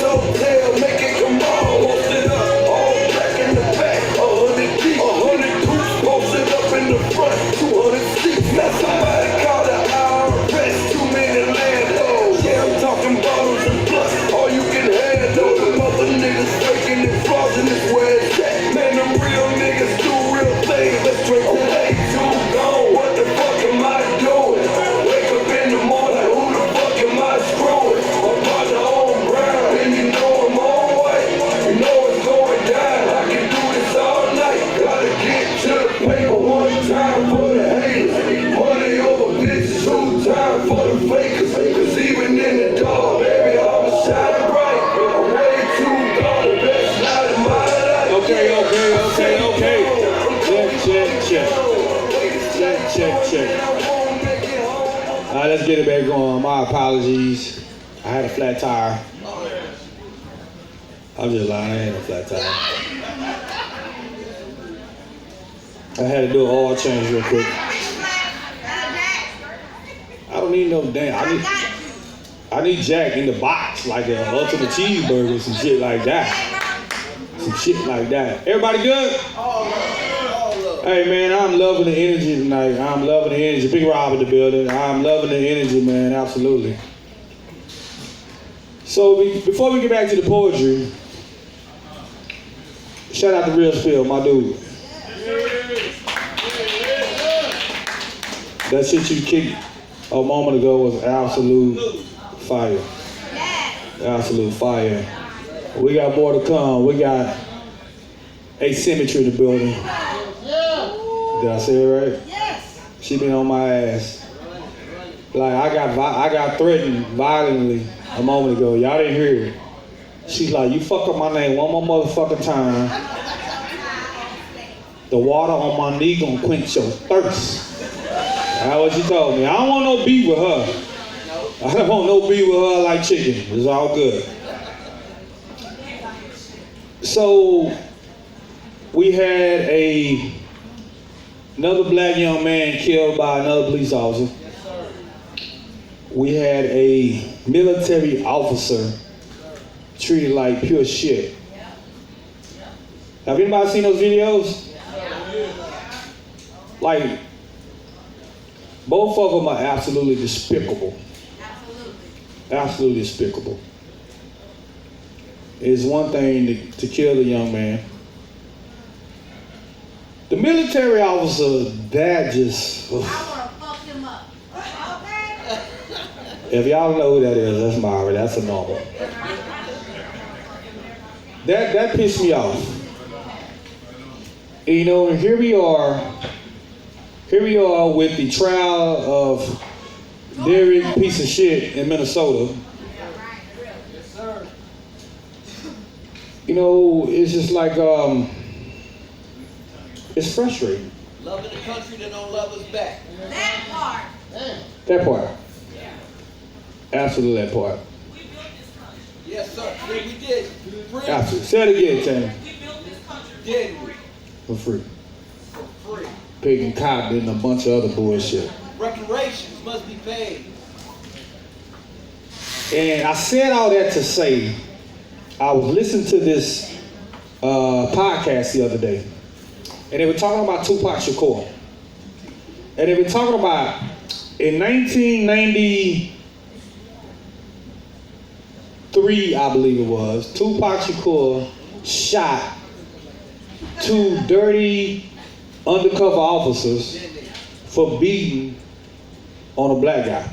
Hotel, make it come on. Post it up, all back in the back, 100 deep. Let's get it back going. My apologies. I had a flat tire. I'm just lying, I had a flat tire. I had to do an oil change real quick. I don't need no damn. I need Jack in the box, like an ultimate cheeseburger, some shit like that. Some shit like that. Everybody good? Hey man, I'm loving the energy tonight. I'm loving the energy. Big Rob in the building. I'm loving the energy, man. Absolutely. So before we get back to the poetry, shout out to Real Spill, my dude. That shit you kicked a moment ago was absolute fire. Absolute fire. We got more to come. We got Asymmetry in the building. Did I say it right? Yes. She been on my ass. Like I got threatened violently a moment ago. Y'all didn't hear it. She's like, you fuck up my name one more motherfucking time. The water on my knee gonna quench your thirst. That's what she told me. I don't want no beef with her. I don't want no beef with her like chicken. It's all good. So we had another black young man killed by another police officer. We had a military officer treated like pure shit. Have anybody seen those videos? Like, both of them are absolutely despicable. Absolutely despicable. It's one thing to kill the young man. The military officer, that just... I want to fuck him up. Okay? If y'all know who that is, that's Myra. That's a normal. That pissed me off. And, you know, and here we are with the trial of Derek piece of shit in Minnesota. You know, it's just like, it's frustrating. Loving the country that don't love us back. That part. That part. Absolutely that part. Yes, sir. Yeah, we did. Absolutely. Say it again, Tanner. Did we? For free. For free. Pig and cotton and a bunch of other bullshit. Reparations must be paid. And I said all that to say, I was listening to this podcast the other day, and they were talking about Tupac Shakur. And they were talking about, in 1993, I believe it was, Tupac Shakur shot 2 dirty undercover officers for beating on a black guy.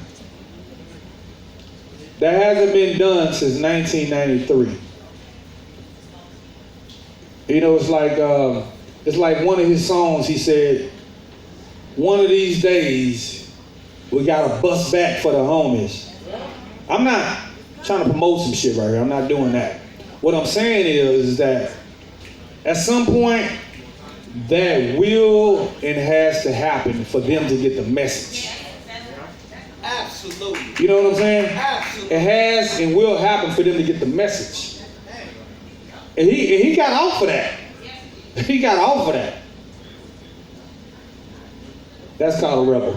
That hasn't been done since 1993. You know, it's like one of his songs. He said, "One of these days, we gotta bust back for the homies." I'm not trying to promote some shit right here. I'm not doing that. What I'm saying is that at some point, that will and has to happen for them to get the message. Absolutely. You know what I'm saying? Absolutely. It has and will happen for them to get the message. And he got off of that. He got off of that. That's called a rebel.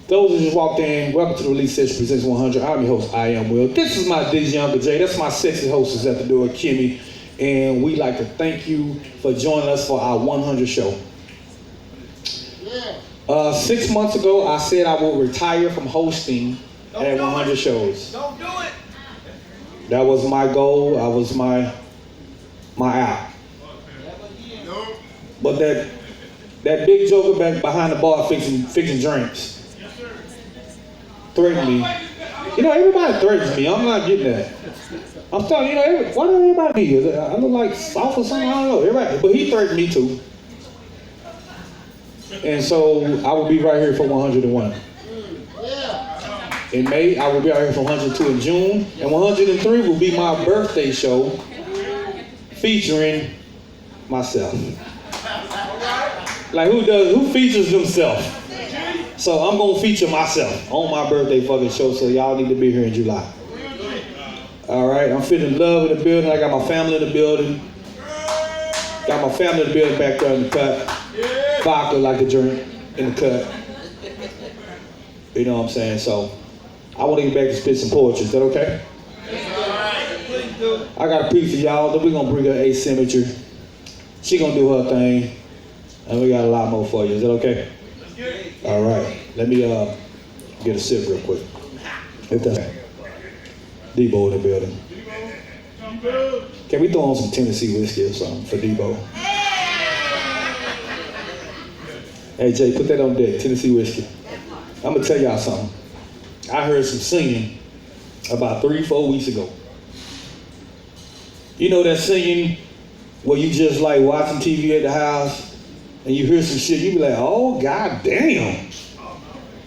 Those who just walked in, welcome to the Release Session Presents 100. I'm your host, I Am Will. This is my Diz Younger J. That's my sexy hostess at the door, Kimmy. And we'd like to thank you for joining us for our 100 show. 6 months ago, I said I would retire from hosting at 100 shows. Don't do it. That was my goal. That was my out. But that big joker back behind the bar fixing drinks threatened me. You know, everybody threatens me. I'm not getting that. I'm telling you, why do everybody me? I look like soft or something. I don't know. Everybody, but he threatened me too. And so I will be right here for 101. In May, I will be out here for 102 in June. And 103 will be my birthday show featuring myself. Like who features themselves? So I'm gonna feature myself on my birthday fucking show, so y'all need to be here in July. All right, I'm feeling love in the building. I got my family in the building. Got my family in the building back there in the cut. Vodka like to drink in the cut. You know what I'm saying? So I want to get back to spit some poetry. Is that okay? I got a piece of y'all. Then we're gonna bring her Asymmetry. She gonna do her thing, and we got a lot more for you. Is that okay? All right. Let me get a sip real quick. If that's Debo in the building. Can we throw on some Tennessee whiskey or something for Debo? Hey Jay, put that on deck. Tennessee whiskey. I'm gonna tell y'all something. I heard some singing about 3-4 weeks ago. You know that singing where you just like watching TV at the house and you hear some shit, you be like, oh god damn.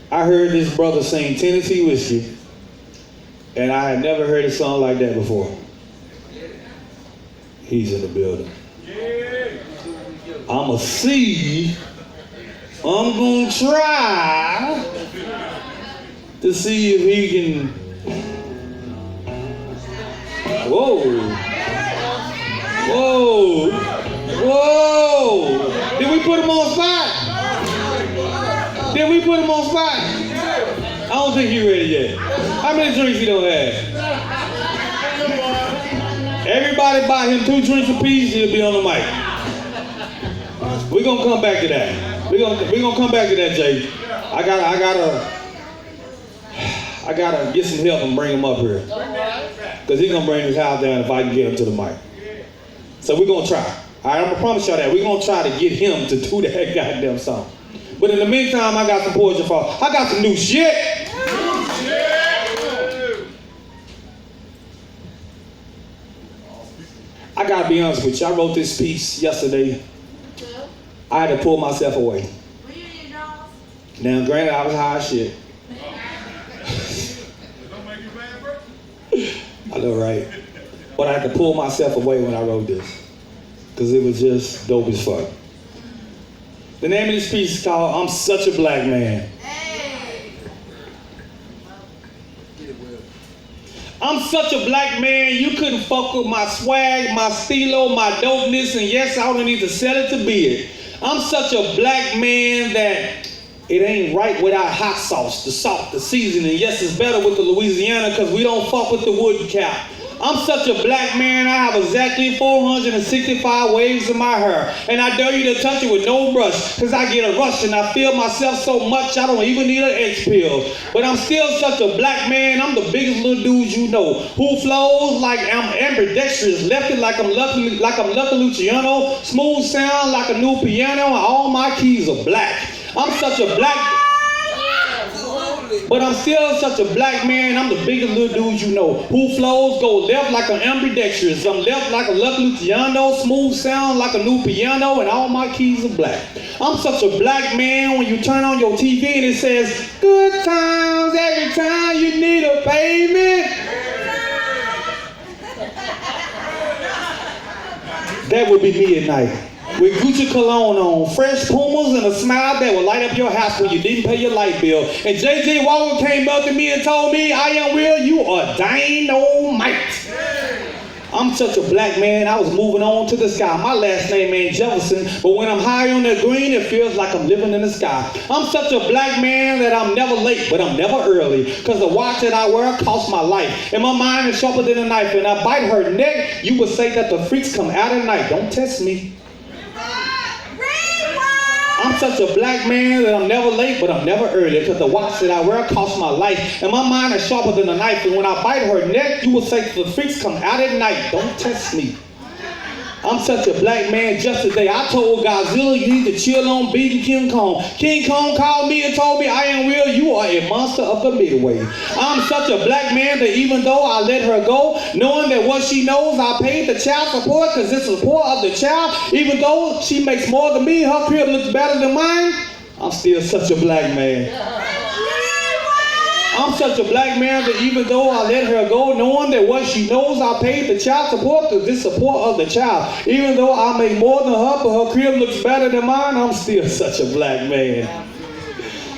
I heard this brother sing Tennessee Whiskey, and I had never heard a song like that before. He's in the building. I'ma see, I'm gonna try to see if he can. Whoa. Whoa. Whoa. Did we put him on spot? Did we put him on spot? I don't think he's ready yet. How many drinks he don't have? Everybody buy him 2 drinks apiece, he'll be on the mic. We're gonna come back to that. We're gonna come back to that, Jay. I gotta get some help and bring him up here. Cause he's gonna bring his house down if I can get him to the mic. So we're gonna try. All right, I'm gonna promise y'all that. We're gonna try to get him to do that goddamn song. But in the meantime, I got some poetry for you. I got some new shit. I gotta be honest with you. I wrote this piece yesterday. I had to pull myself away. Now, granted, I was high as shit. I know, right? But I had to pull myself away when I wrote this. Because it was just dope as fuck. The name of this piece is called I'm Such a Black Man. I'm such a black man, you couldn't fuck with my swag, my stilo, my dopeness, and yes, I don't need to sell it to be it. I'm such a black man that it ain't right without hot sauce, the salt, the seasoning. Yes, it's better with the Louisiana because we don't fuck with the wood cap. I'm such a black man, I have exactly 465 waves in my hair. And I dare you to touch it with no brush, because I get a rush and I feel myself so much I don't even need an X pill. But I'm still such a black man, I'm the biggest little dude you know, who flows like I'm ambidextrous, lefty like I'm Lucky Luciano, smooth sound like a new piano, and all my keys are black. I'm such a black... But I'm still such a black man, I'm the biggest little dude you know, who flows go left like an ambidextrous. I'm left like a Lucky Luciano, smooth sound like a new piano, and all my keys are black. I'm such a black man when you turn on your TV and it says, good times every time you need a payment. That would be me at night. With Gucci cologne on, fresh Pumas, and a smile that will light up your house when you didn't pay your light bill. And J.J. Walker came up to me and told me, I am Will, you are dynamite. I'm such a black man, I was moving on to the sky. My last name ain't Jefferson, but when I'm high on that green, it feels like I'm living in the sky. I'm such a black man that I'm never late, but I'm never early. Because the watch that I wear costs my life. And my mind is sharper than a knife. And I bite her neck, you would say that the freaks come out at night. Don't test me. I'm such a black man that I'm never late, but I'm never early, because the watch that I wear costs my life, and my mind is sharper than a knife, and when I bite her neck, you will say the freaks come out at night. Don't test me. I'm such a black man just today. I told Godzilla you need to chill on beating King Kong. King Kong called me and told me, I am Will, you are a monster of the midway. I'm such a black man that even though I let her go, knowing that what she knows, I paid the child support because it's the support of the child, even though she makes more than me, her crib looks better than mine, I'm still such a black man. I'm such a black man that even though I let her go, knowing that what she knows, I paid the child support because this support of the child. Even though I make more than her, but her crib looks better than mine, I'm still such a black man.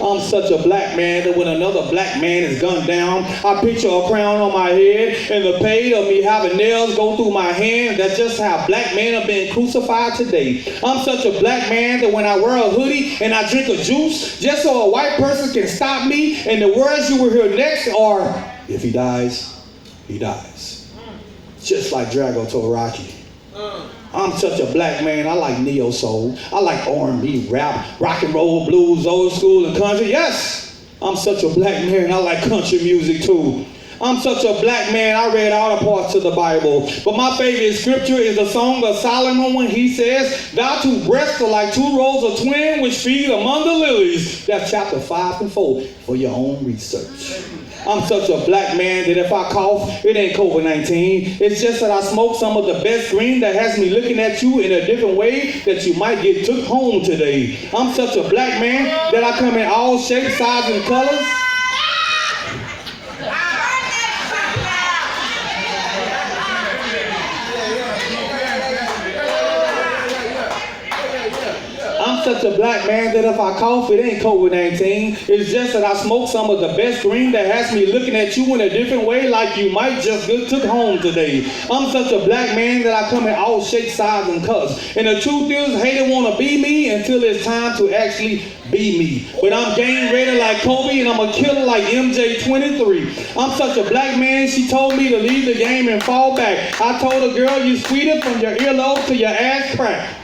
I'm such a black man that when another black man is gunned down, I picture a crown on my head and the pain of me having nails go through my hand. That's just how black men are being crucified today. I'm such a black man that when I wear a hoodie and I drink a juice, just so a white person can stop me, and the words you will hear next are, if he dies, he dies. Just like Drago told Rocky. I'm such a black man. I like neo soul. I like R&B, rap, rock and roll, blues, old school, and country. Yes, I'm such a black man. I like country music too. I'm such a black man. I read all the parts of the Bible. But my favorite scripture is the Song of Solomon when he says, "Thou two breasts are like two rows of twin which feed among the lilies." That's chapter 5 and 4 for your own research. I'm such a black man that if I cough, it ain't COVID-19. It's just that I smoke some of the best green that has me looking at you in a different way that you might get took home today. I'm such a black man that I come in all shapes, sizes, and colors. I'm such a black man that if I cough, it ain't COVID-19. It's just that I smoke some of the best green that has me looking at you in a different way like you might just get took home today. I'm such a black man that I come in all shapes, sizes, and colors. And the truth is, haters want to be me until it's time to actually be me. But I'm game ready like Kobe and I'm a killer like MJ23. I'm such a black man, she told me to leave the game and fall back. I told her, girl, you sweeter from your earlobe to your ass crack.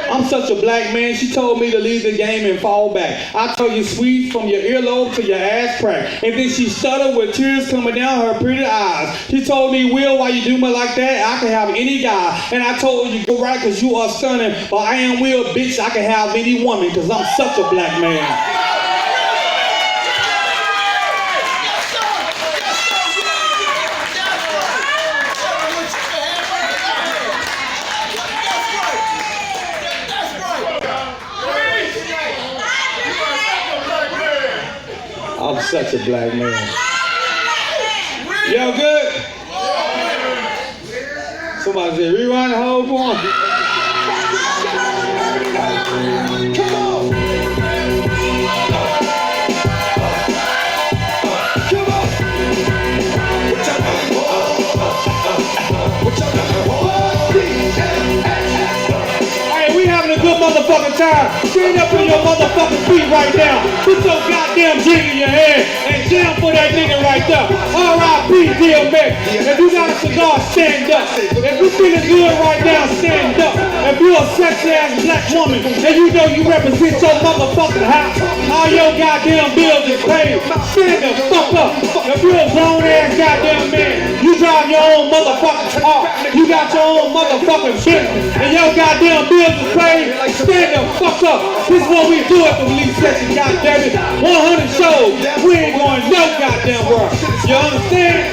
I'm such a black man, she told me to leave the game and fall back. I told you sweet from your earlobe to your ass crack. And then she stuttered with tears coming down her pretty eyes. She told me, Will, why you do me like that? I can have any guy. And I told her, you go right because you are stunning. But I am Will, bitch, I can have any woman because I'm such a black man. I'm such a black man. Y'all good? Somebody said, rewind the whole point. Come on. Come on. Hey, we having a good motherfucking time. Stand up on your motherfucking feet right now. Put your goddamn drink in your hand and jam for that nigga right there. R.I.P. DMX. If you got a cigar, stand up. If you feeling good right now, stand up. If you're a sexy ass black woman and you know you represent your motherfucking house, all your goddamn bills is paid, stand the fuck up. If you're a grown ass goddamn man, you drive your own motherfucking car, you got your own motherfucking business, and your goddamn bills is paid, stand the fuck up. This is what we do at the Release Session, goddammit. 100 shows, we ain't going no goddamn world. You understand?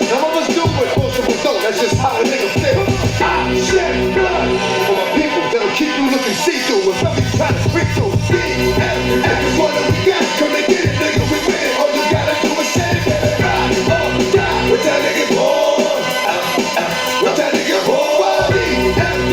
Some of us do it, most of us don't. That's just how a nigga feel. I shed blood for my people that'll keep you looking see-through. If I'm trying to speak to every one that we got, come and get it, nigga. We win it. All you gotta do is say it, baby. Ride or die with that nigga born. With that nigga born.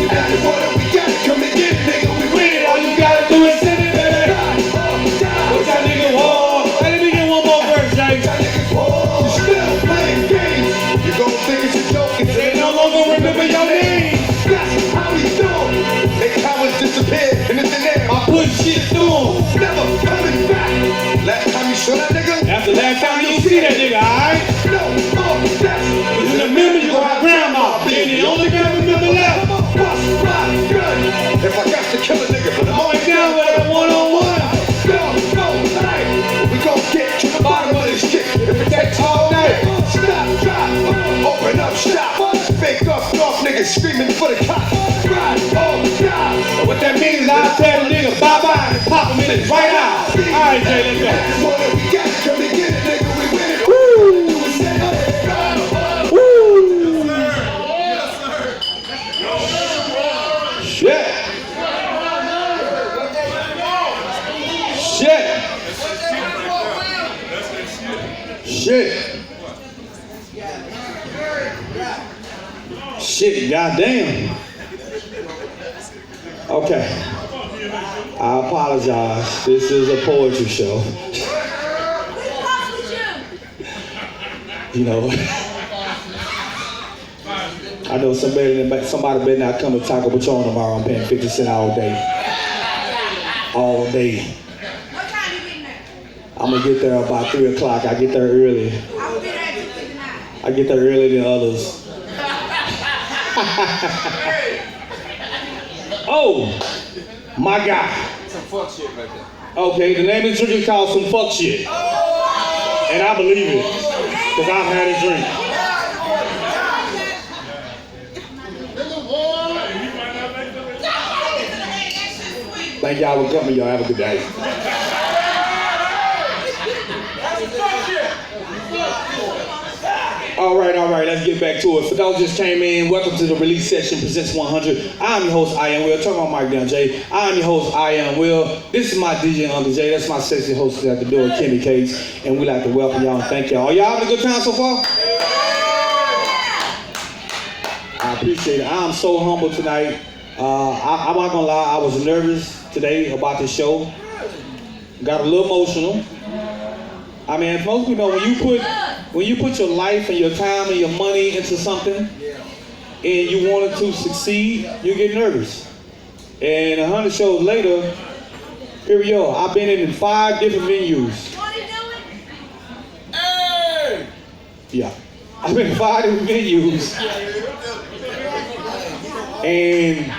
Every one that we got, come and get it, nigga. We win it. All you gotta do is say it, baby. Ride or die with that nigga born. Hey, let me get one more verse, Jay. That nigga born. You still playing games. You gon' think it's a joke. They no longer remember your name. That's how we do it. They cowards disappear in the air. I put shit through them. Never coming back. Last time you saw that nigga? That's the last time you see that nigga, alright? No more death. You remember your grandma, being the only guy remember left. What's my gun? If I got to kill a nigga, but I'm Going down with a one-on-one. go, night. We gon' get to the bottom of this shit. If it takes all night, stop, drop, open up, stop. Fake off niggas screaming for the cops. Ride or die. What that means is I'll tell the nigga bye-bye and pop him in his right eye. Alright, Jay, let's go. That's what we got. Come and get it, nigga. We win it. Woo! You was saying, Woo! Shit. Shit. Shit. Shit, goddamn. Okay. I apologize. This is a poetry show. Who fucks with you? You know. I know somebody better not come to Taco Patron tomorrow. I'm paying 50 cents all day. All day. What time you getting there? I'm gonna get there about 3 o'clock. I get there early. I will be there at 2:59. I get there earlier than others. Oh, my God. Some fuck shit right there. Okay, the name of the drink is called Some Fuck Shit. And I believe it, because I've had a drink. Thank y'all for coming. Y'all have a good day. All right, let's get back to it. For those just came in, welcome to the Release Session Presents 100. I'm your host, I Am Will. Turn my mic down, Jay. I'm your host, I Am Will. This is my DJ, Uncle Jay. That's my sexy host at the door, Kenny Case. And we'd like to welcome y'all and thank y'all. Y'all having a good time so far? I appreciate it. I'm so humble tonight. I'm not gonna lie, I was nervous today about the show. Got a little emotional. I mean, most people know when you put your life and your time and your money into something and you want it to succeed, you get nervous. And 100 shows later, here we are. I've been in 5 different venues. What are you doing? Hey! Yeah. I've been in 5 different venues. And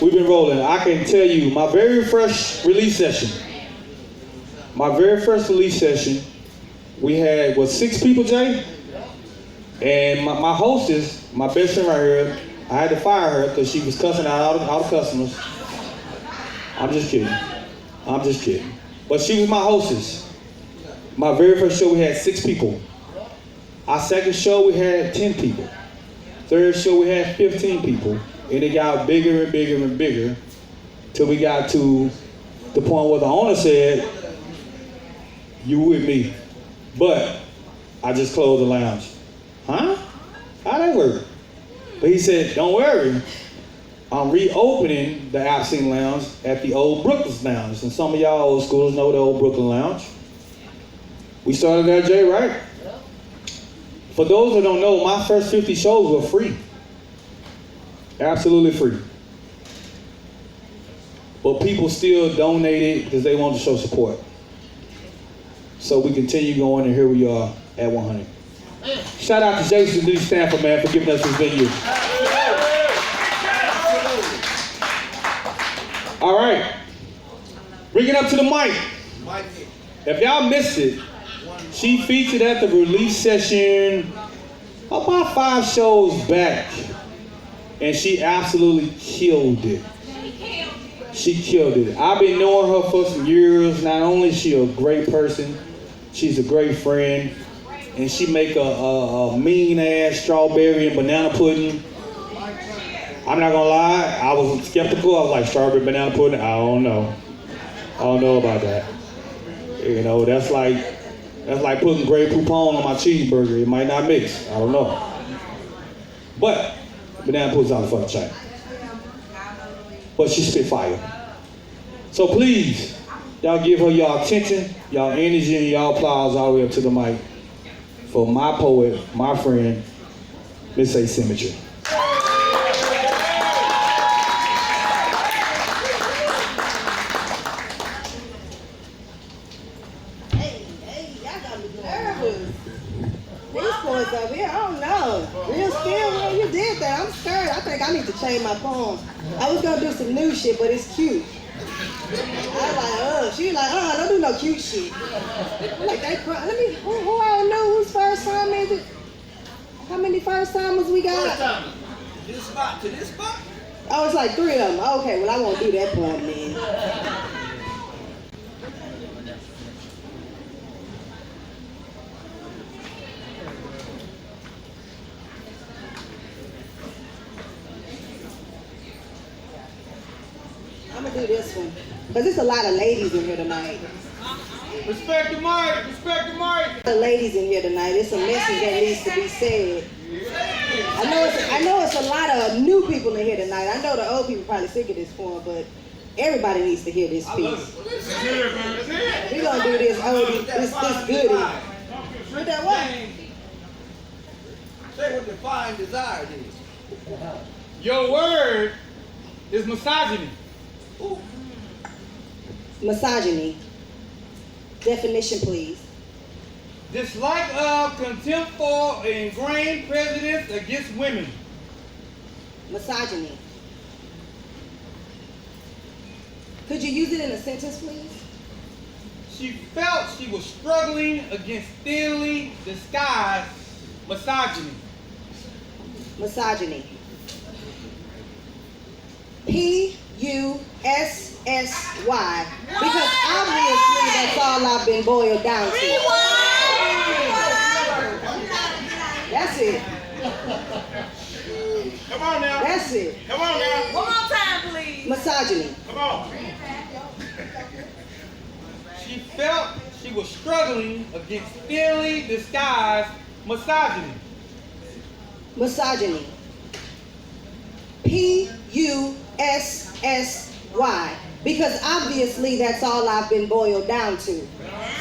we've been rolling. I can tell you, my very first release session, we had, 6 people, Jay? And my hostess, my best friend right here, I had to fire her because she was cussing out all the customers. I'm just kidding. But she was my hostess. My very first show, we had 6 people. Our second show, we had 10 people. Third show, we had 15 people. And it got bigger and bigger and bigger till we got to the point where the owner said, "You with me?" But I just closed the lounge. Huh? How'd that work? But he said, "Don't worry. I'm reopening the Obscene Lounge at the old Brooklyn Lounge." And some of y'all old schoolers know the old Brooklyn Lounge. We started there, Jay, right? For those that don't know, my first 50 shows were free. Absolutely free. But people still donated because they wanted to show support. So we continue going, and here we are at 100. Shout out to Jason D. Stanford, man, for giving us this venue. All right. Bring it up to the mic. If y'all missed it, she featured at the release session about 5 shows back. And she absolutely killed it. She killed it. I've been knowing her for some years. Not only is she a great person, she's a great friend. And she make a mean-ass strawberry and banana pudding. I'm not gonna lie, I was skeptical. I was like, strawberry banana pudding? I don't know about that. You know, that's like putting Grey Poupon on my cheeseburger. It might not mix. I don't know. But banana pudding's out of fucking chain. But she spit fire. So please, y'all give her y'all attention, y'all energy, and y'all applause all the way up to the mic for my poet, my friend, Miss Asymmetry. Hey, y'all got me nervous. These points over here, I don't know. Real skill, man, you did that. I'm scared. I think I need to change my poems. I was gonna do some new shit, but it's cute. I was like, she was like, don't do no cute shit. I'm like, who all know whose first time is it? How many first timers we got? To this spot? Oh, it's like 3 of them. Okay, well, I won't do that poem then. I'm gonna do this one. Because there's a lot of ladies in here tonight. Respect the mic. The ladies in here tonight. It's a message that needs to be said. I know it's a lot of new people in here tonight. I know the old people probably sick of this form, but everybody needs to hear this piece. We're gonna do this goodie. With that what? Say what define desire is. Your word is misogyny. Misogyny. Definition, please. Dislike of, contempt for, ingrained prejudice against women. Misogyny. Could you use it in a sentence, please? She felt she was struggling against thinly disguised misogyny. Misogyny. P-U-S-S-Y. Because obviously that's all I've been boiled down to. That's it. Come on now. That's it. Come on now. One more time, please. Misogyny. Come on. She felt she was struggling against thinly disguised misogyny. Misogyny. P-U-S-S-Y. Because obviously that's all I've been boiled down to.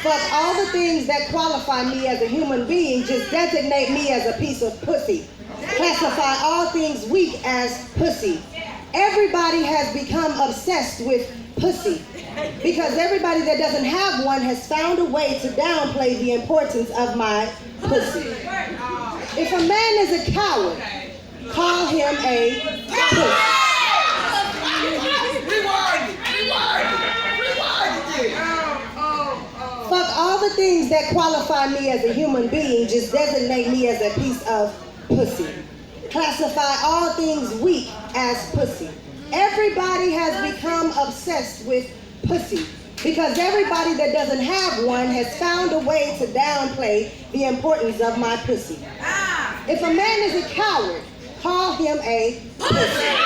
Fuck all the things that qualify me as a human being, just designate me as a piece of pussy. Classify all things weak as pussy. Everybody has become obsessed with pussy. Because everybody that doesn't have one has found a way to downplay the importance of my pussy. If a man is a coward, call him a pussy. Fuck all the things that qualify me as a human being, just designate me as a piece of pussy. Classify all things weak as pussy. Everybody has become obsessed with pussy because everybody that doesn't have one has found a way to downplay the importance of my pussy. If a man is a coward, call him a pussy.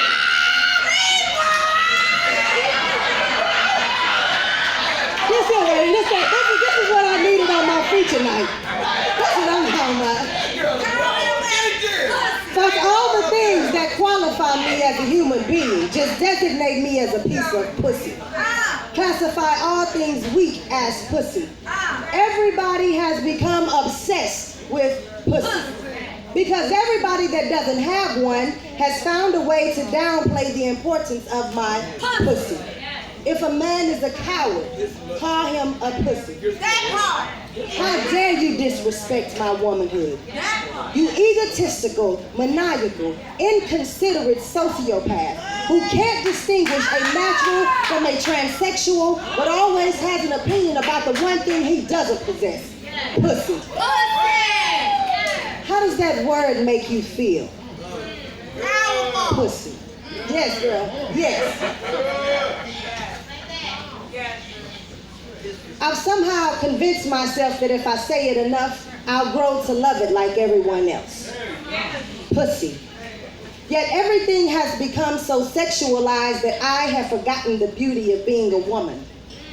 This is what I needed on my feet tonight. That's what I'm talking about. Fuck all the things that qualify me as a human being. Just designate me as a piece of pussy. Classify all things weak as pussy. Everybody has become obsessed with pussy. Because everybody that doesn't have one has found a way to downplay the importance of my pussy. If a man is a coward, call him a pussy. How dare you disrespect my womanhood? You egotistical, maniacal, inconsiderate sociopath who can't distinguish a natural from a transsexual, but always has an opinion about the one thing he doesn't possess. Pussy. How does that word make you feel? Pussy. Yes, girl. Yes. I've somehow convinced myself that if I say it enough, I'll grow to love it like everyone else. Pussy. Yet everything has become so sexualized that I have forgotten the beauty of being a woman.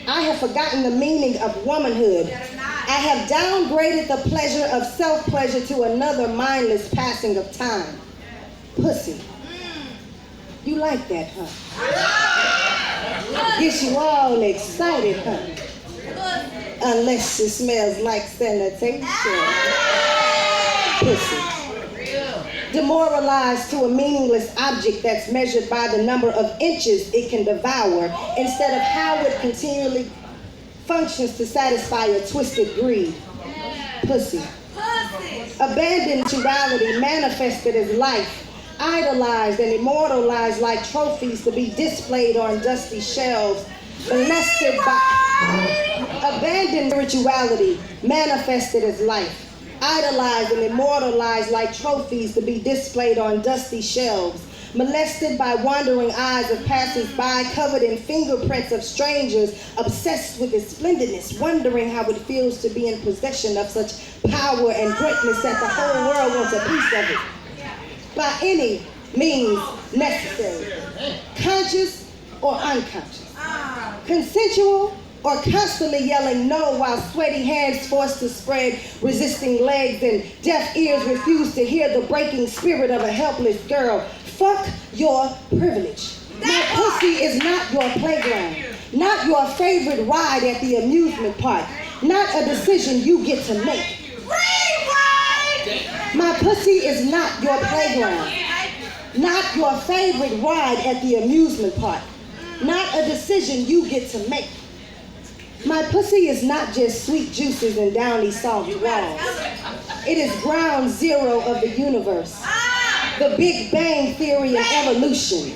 I have forgotten the meaning of womanhood. I have downgraded the pleasure of self-pleasure to another mindless passing of time. Pussy. You like that, huh? Gets you all excited, huh? Unless it smells like sanitation. Pussy. Demoralized to a meaningless object that's measured by the number of inches it can devour instead of how it continually functions to satisfy a twisted greed. Pussy. Abandoned sexuality manifested as life, idolized and immortalized like trophies to be displayed on dusty shelves, molested by abandoned spirituality manifested as life, idolized and immortalized like trophies to be displayed on dusty shelves, molested by wandering eyes of passers-by, covered in fingerprints of strangers, obsessed with its splendidness, wondering how it feels to be in possession of such power and greatness that the whole world wants a piece of it. By any means necessary, conscious or unconscious, consensual or constantly yelling no while sweaty hands forced to spread resisting legs and deaf ears refuse to hear the breaking spirit of a helpless girl. Fuck your privilege. My pussy is not your playground, not your favorite ride at the amusement park, not a decision you get to make. My pussy is not your playground, not your favorite ride at the amusement park, not a decision you get to make. My pussy is not just sweet juices and downy soft walls. It is ground zero of the universe, the Big Bang Theory and evolution,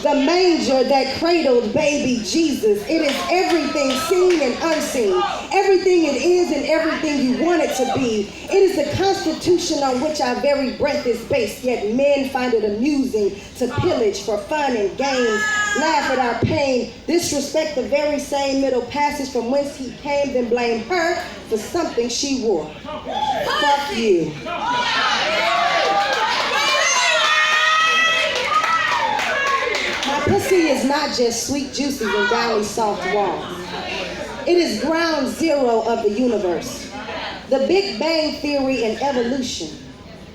the manger that cradled baby Jesus. It is everything seen and unseen, everything it is and everything you want it to be. It is the constitution on which our very breath is based, yet men find it amusing to pillage for fun and games, laugh at our pain, disrespect the very same middle passage from whence he came, then blame her for something she wore. Fuck you. My pussy is not just sweet juices and downy soft walls. It is ground zero of the universe, the Big Bang Theory and evolution,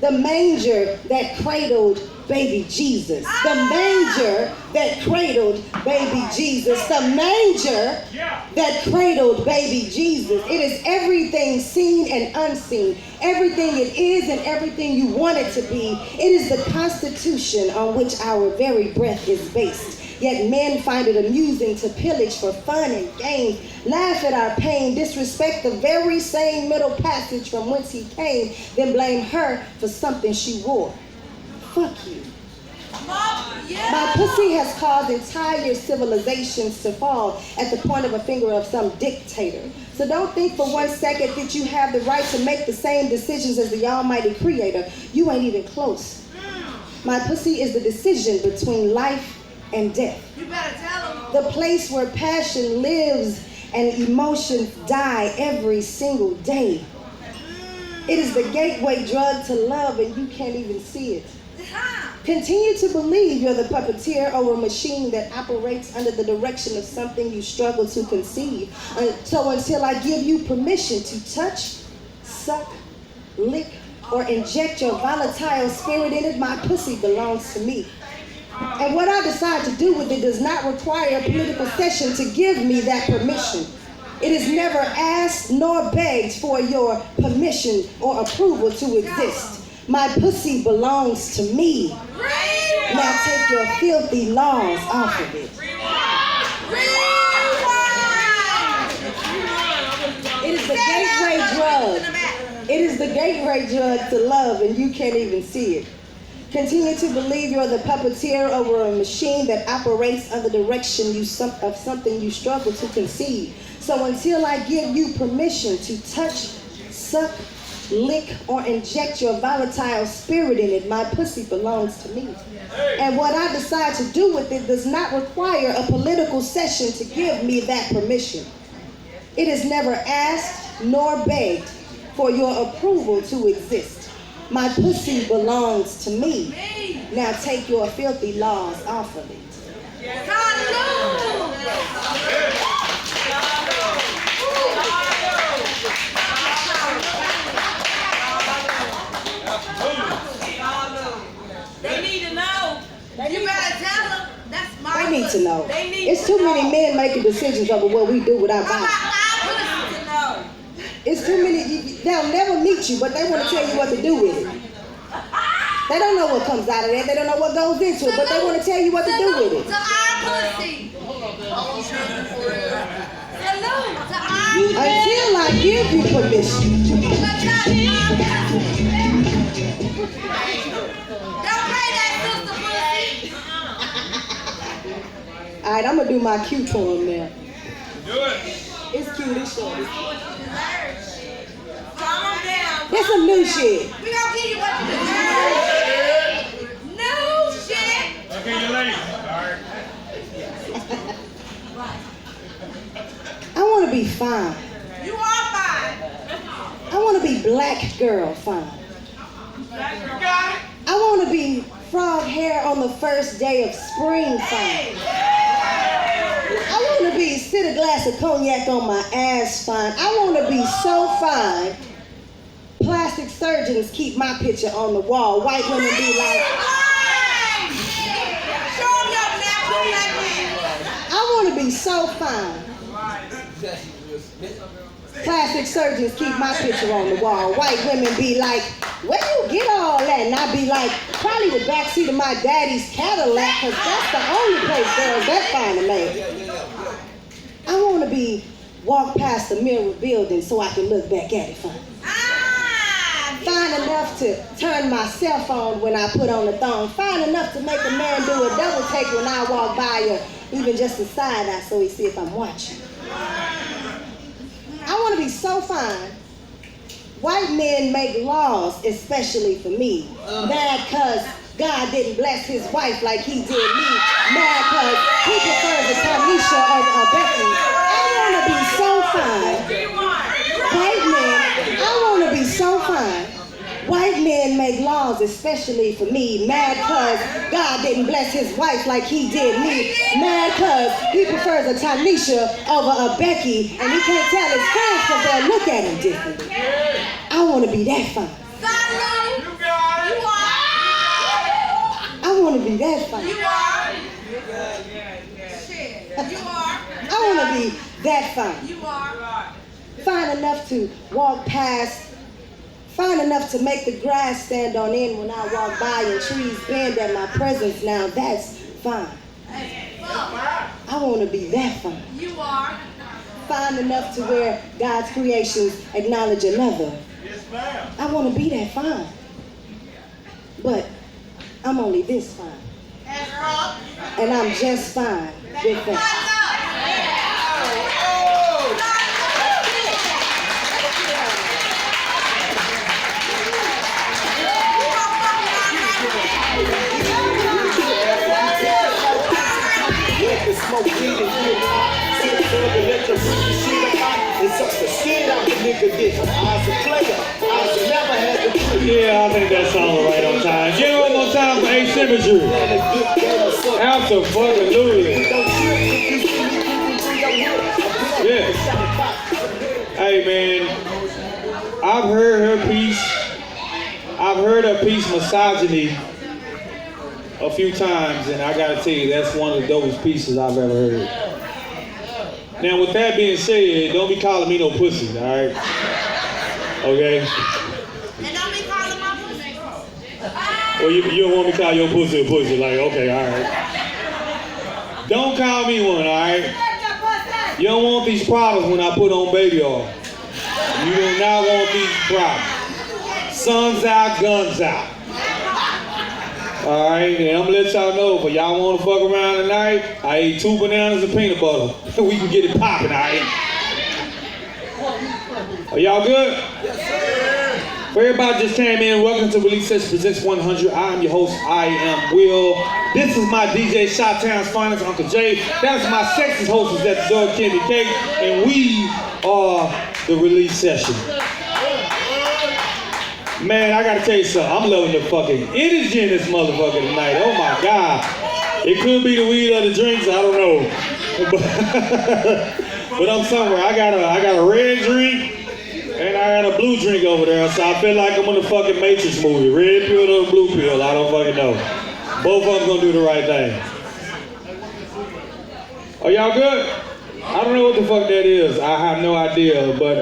the manger that cradled baby Jesus, the manger that cradled baby Jesus, the manger that cradled baby Jesus. It is everything seen and unseen, everything it is and everything you want it to be. It is the constitution on which our very breath is based. Yet men find it amusing to pillage for fun and games, laugh at our pain, disrespect the very same middle passage from whence he came, then blame her for something she wore. Fuck you. My pussy has caused entire civilizations to fall at the point of a finger of some dictator. So don't think for 1 second that you have the right to make the same decisions as the almighty creator. You ain't even close. My pussy is the decision between life and death. You better tell them. The place where passion lives and emotions die every single day. It is the gateway drug to love and you can't even see it. Continue to believe you're the puppeteer over a machine that operates under the direction of something you struggle to conceive. So until I give you permission to touch, suck, lick, or inject your volatile spirit in it, my pussy belongs to me. And what I decide to do with it does not require a political session to give me that permission. It is never asked nor begged for your permission or approval to exist. My pussy belongs to me. Now take your filthy laws off of it. It is the gateway drug. It is the gateway drug to love and you can't even see it. Continue to believe you're the puppeteer over a machine that operates under the direction of something you struggle to conceive. So until I give you permission to touch, suck, lick, or inject your volatile spirit in it, my pussy belongs to me. And what I decide to do with it does not require a political session to give me that permission. It is never asked nor begged for your approval to exist. My pussy belongs to me. Now take your filthy laws off of it. They need to know. You better tell them. That's my They need to know. They need It's to too know. many men making decisions over what we do with our How about bodies. our pussy to know? It's too many. They'll never meet you, but they want to tell you what to do with it. They don't know what comes out of that. They don't know what goes into it, but they want to tell you what to do with it. To our pussy. Salute to our Until I give you permission. Don't play that sister pussy. All right, I'm gonna do my cue poem now. Do it. It's cute. It's short. Calm down. That's some new shit. We gonna give you what you deserve. No shit. Okay, you ladies. All right. I want to be fine. You are fine. I want to be black girl fine. I want to be frog hair on the first day of spring fine. I want to be Sit a glass of cognac on my ass fine. I want to be so fine. Plastic surgeons keep my picture on the wall. White women be like, I want to be so fine. Plastic surgeons keep my picture on the wall. White women be like, where you get all that? And I be like, probably the backseat of my daddy's Cadillac, because that's the only place girls that fine to make. I want to be walk past the mirror building so I can look back at it fine. Fine enough to turn my cell phone when I put on the thong. Fine enough to make a man do a double take when I walk by, or even just a side eye so he see if I'm watching. I want to be so fine. White men make laws especially for me. Mad cause God didn't bless his wife like he did me. Mad cause he prefers a Tamisha over a Becky. I want to be so fine. White men, I want to be so fine. White men make laws especially for me. Mad cause God didn't bless his wife like he did me. Mad cause he prefers a Tanisha over a Becky, and he can't tell his friends because they'll look at him differently. I want to be that fine. I want to be that fine. I want to be that fine. Fine enough to walk past. Fine enough to make the grass stand on end when I walk by and trees bend at my presence. Now that's fine. I want to be that fine. You are. Fine enough to where God's creations acknowledge another. Yes, ma'am. I want to be that fine. But I'm only this fine. And I'm just fine with that. Smoke weed and get high. Sit there and let your freaky shit out. And suck the skin out the nigga dick. I was a player. I was never had the truth. Yeah, I think that song was right on time. Give it one more time for asymmetry. Absolutely. Yeah. Hey man, I've heard her piece. I've heard her piece, Misogyny, a few times, and I gotta tell you, that's one of the dopest pieces I've ever heard. Now, with that being said, don't be calling me no pussy, all right? Okay? And don't be calling my pussy. Well, you don't want me to call your pussy a pussy, like, okay, all right. Don't call me one, all right? You don't want these problems when I put on baby oil. You do not want these problems. Sun's out, guns out. All right, and I'm gonna let y'all know, if y'all wanna fuck around tonight, I ate 2 bananas and peanut butter. We can get it popping, all right? Are y'all good? Yes, sir. For everybody just came in, welcome to Release Session Presents 100. I am your host, I am Will. This is my DJ Chi-Town's finest, Uncle Jay. That's my sexist hostess at the door, Candy Cake. And we are the Release Session. Man, I gotta tell you something. I'm loving the fucking energy in this motherfucker tonight. Oh my God. It could be the weed or the drinks, I don't know. But I'm somewhere. I got a red drink and I got a blue drink over there. So I feel like I'm in the fucking Matrix movie. Red pill or blue pill, I don't fucking know. Both of them gonna do the right thing. Are y'all good? I don't know what the fuck that is. I have no idea. But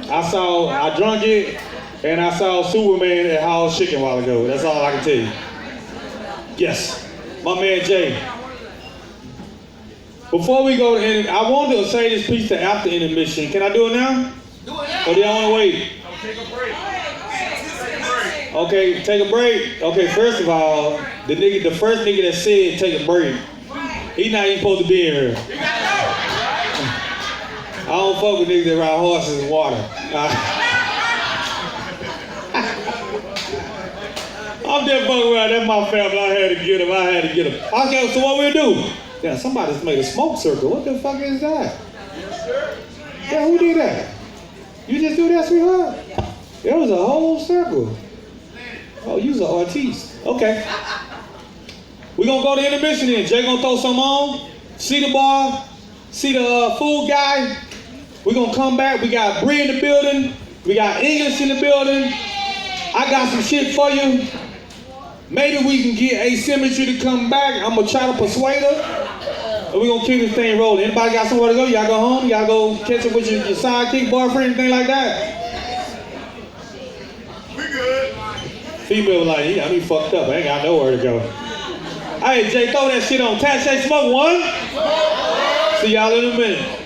I drunk it. And I saw Superman at Howard's Chicken a while ago. That's all I can tell you. Yes, my man Jay. Before we go to I wanted to say this piece to after intermission. Can I do it now? Do it now. Or do y'all want to wait? Take a break. Okay, take a break. Okay, first of all, the first nigga that said take a break, he not even supposed to be in here. I don't fuck with niggas that ride horses in water. I'm just fucking around. That's my family. I had to get him. Okay, so what we'll do? Yeah, somebody just made a smoke circle. What the fuck is that? Yeah, who did that? You just do that, sweetheart? There was a whole circle. Oh, you's an artiste. Okay. We gonna go to intermission then. Jay gonna throw some on. See the bar. see the food guy? We're gonna come back. We got Bree in the building. We got English in the building. I got some shit for you. Maybe we can get Asymmetry to come back. I'm gonna try to persuade her. And we're gonna keep this thing rolling. Anybody got somewhere to go? Y'all go home? Y'all go catch up with your sidekick, boyfriend, anything like that? We good. Female like, he got me fucked up. I ain't got nowhere to go. Hey, Jay, throw that shit on. Tache Smoke one. See y'all in a minute.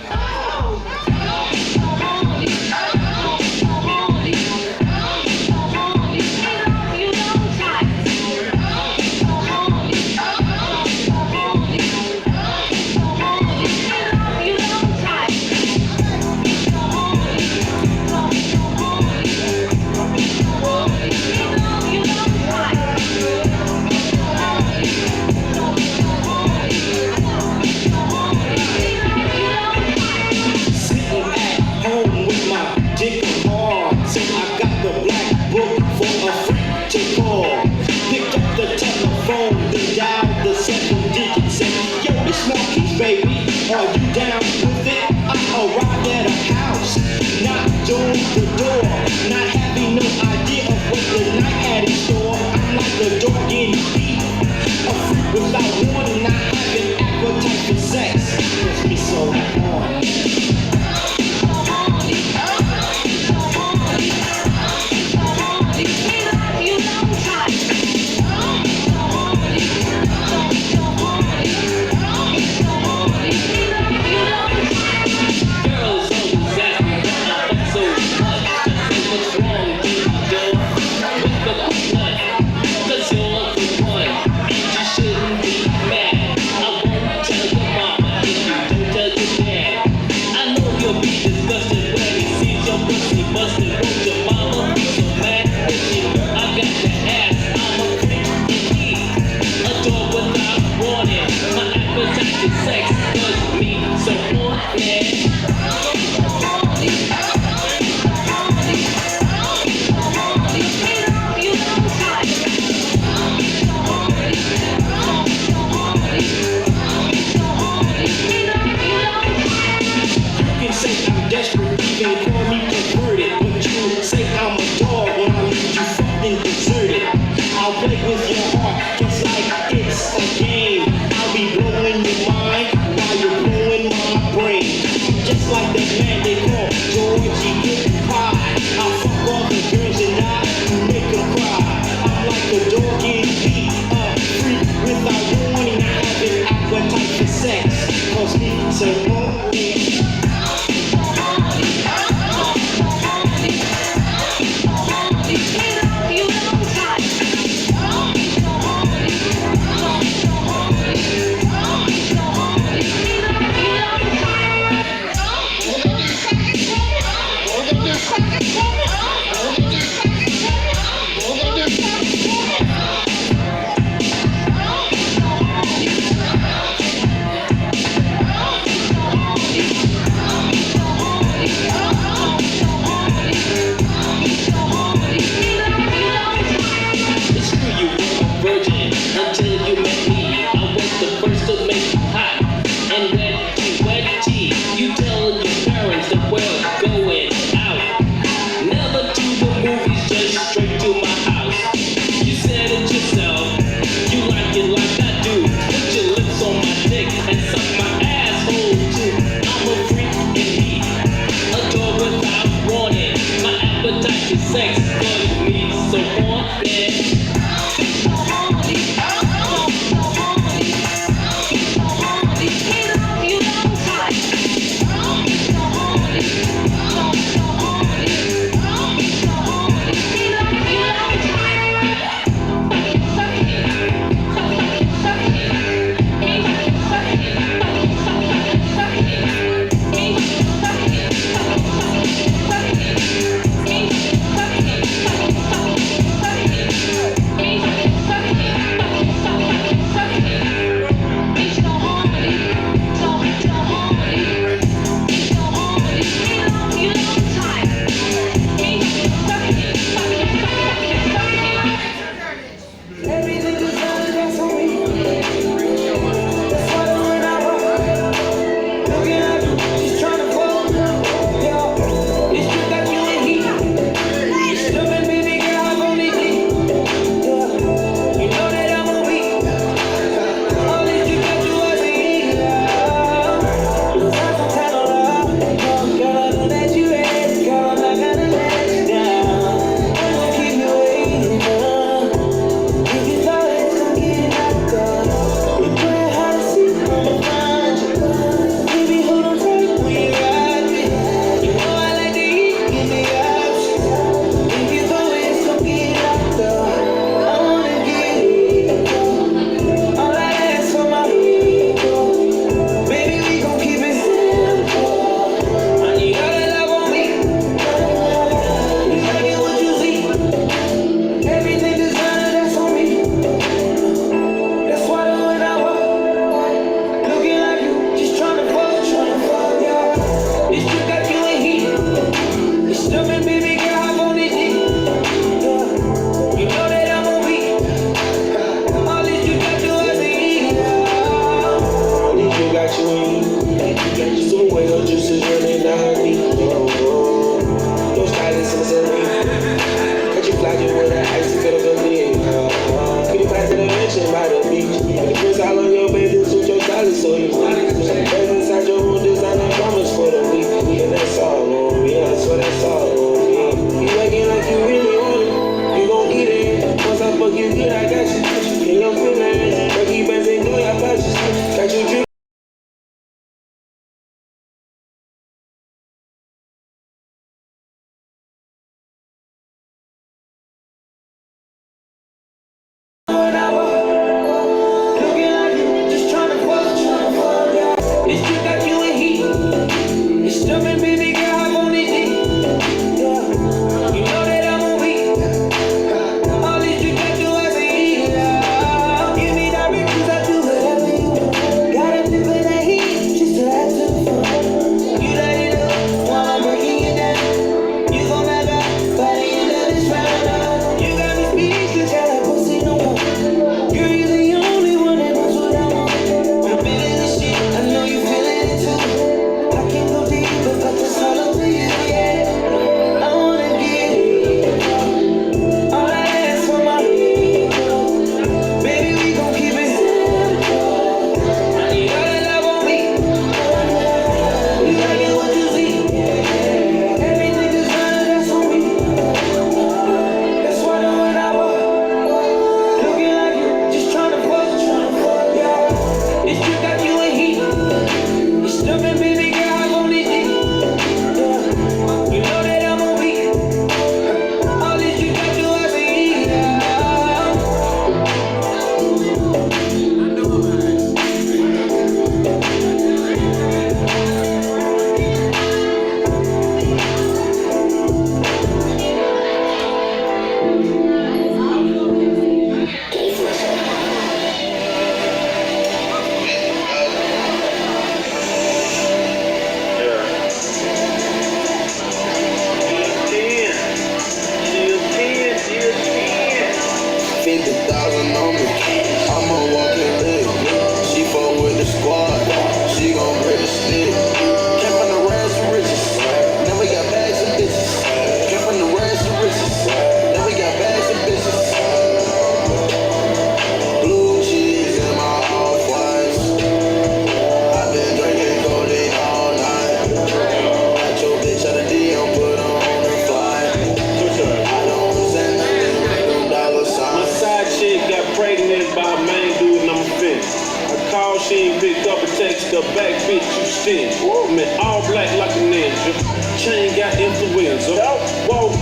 Baby, are you down with it? I arrived at a house, knocked on the door, not having no idea of what the night had in store. I'm like the dog getting beat, a freak without warning, not having appetite for sex. Puts me so on.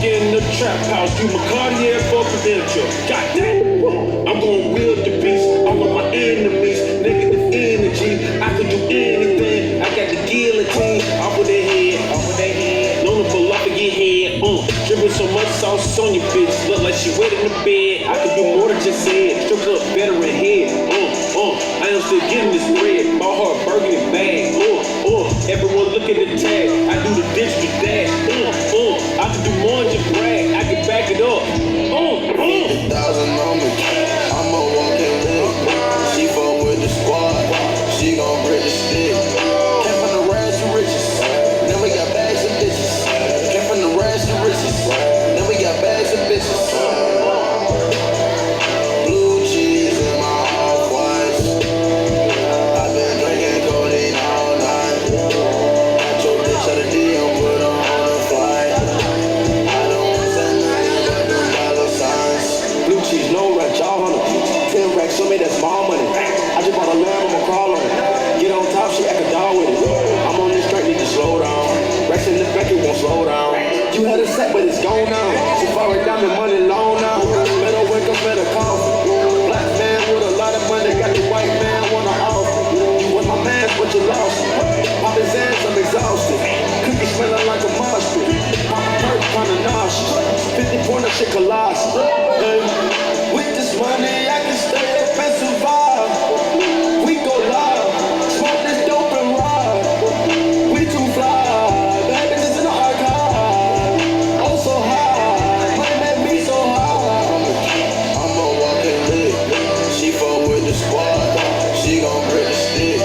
get in the trap house, do my Cartier for credential. Got that? I'm gonna wield the beast, all of my enemies, negative energy. I can do anything. I got the guillotine off of their head, known to pull up and get head. Dripping so much sauce on your bitch, look like she wet in the bed. I can do more than just say it, strip up better in head. I am still getting this bread, bought her a burgundy bag. Everyone look at the tag, I do the digital dash. I can do more than just brag, I can back it up. 1,000 on me, I'm a walking lick. She fuck with the squad, she gon' bring the stick. Came from the rags to riches, now we got bags of bitches. Came from the rags to riches, now we got bags of bitches. Blue cheese in my off-whites. I've been drinking codeine all night. Got your bitch out of DM, put her on a flight. I don't want to say nothing but them dollar signs. Blue cheese, no rent, y'all on it. 10 racks, show me that small money. I just bought a lamb, I'ma crawl on it. Get on top, she act a dog with it. I'm on this track, need to slow down. Racks in the back, it won't slow down. You had a set, but it's gone now. Safari diamond money long now. Better wake up, better call. Black man with a lot of money, got the white man wanna off. You was my man, but you lost. Pop his ass, I'm exhausted. Cookie smelling like a mosh pit. Pop a perk, kinda nauseous. 50 pointer shit colossus. Hey. With this money, I can stay up and survive. We go live, smoke this dope and ride. We too fly, bad bitches in the archive. Oh so high, money made me so high. I'm a walking lick. She fuck with the squad, she gon' bring the stick.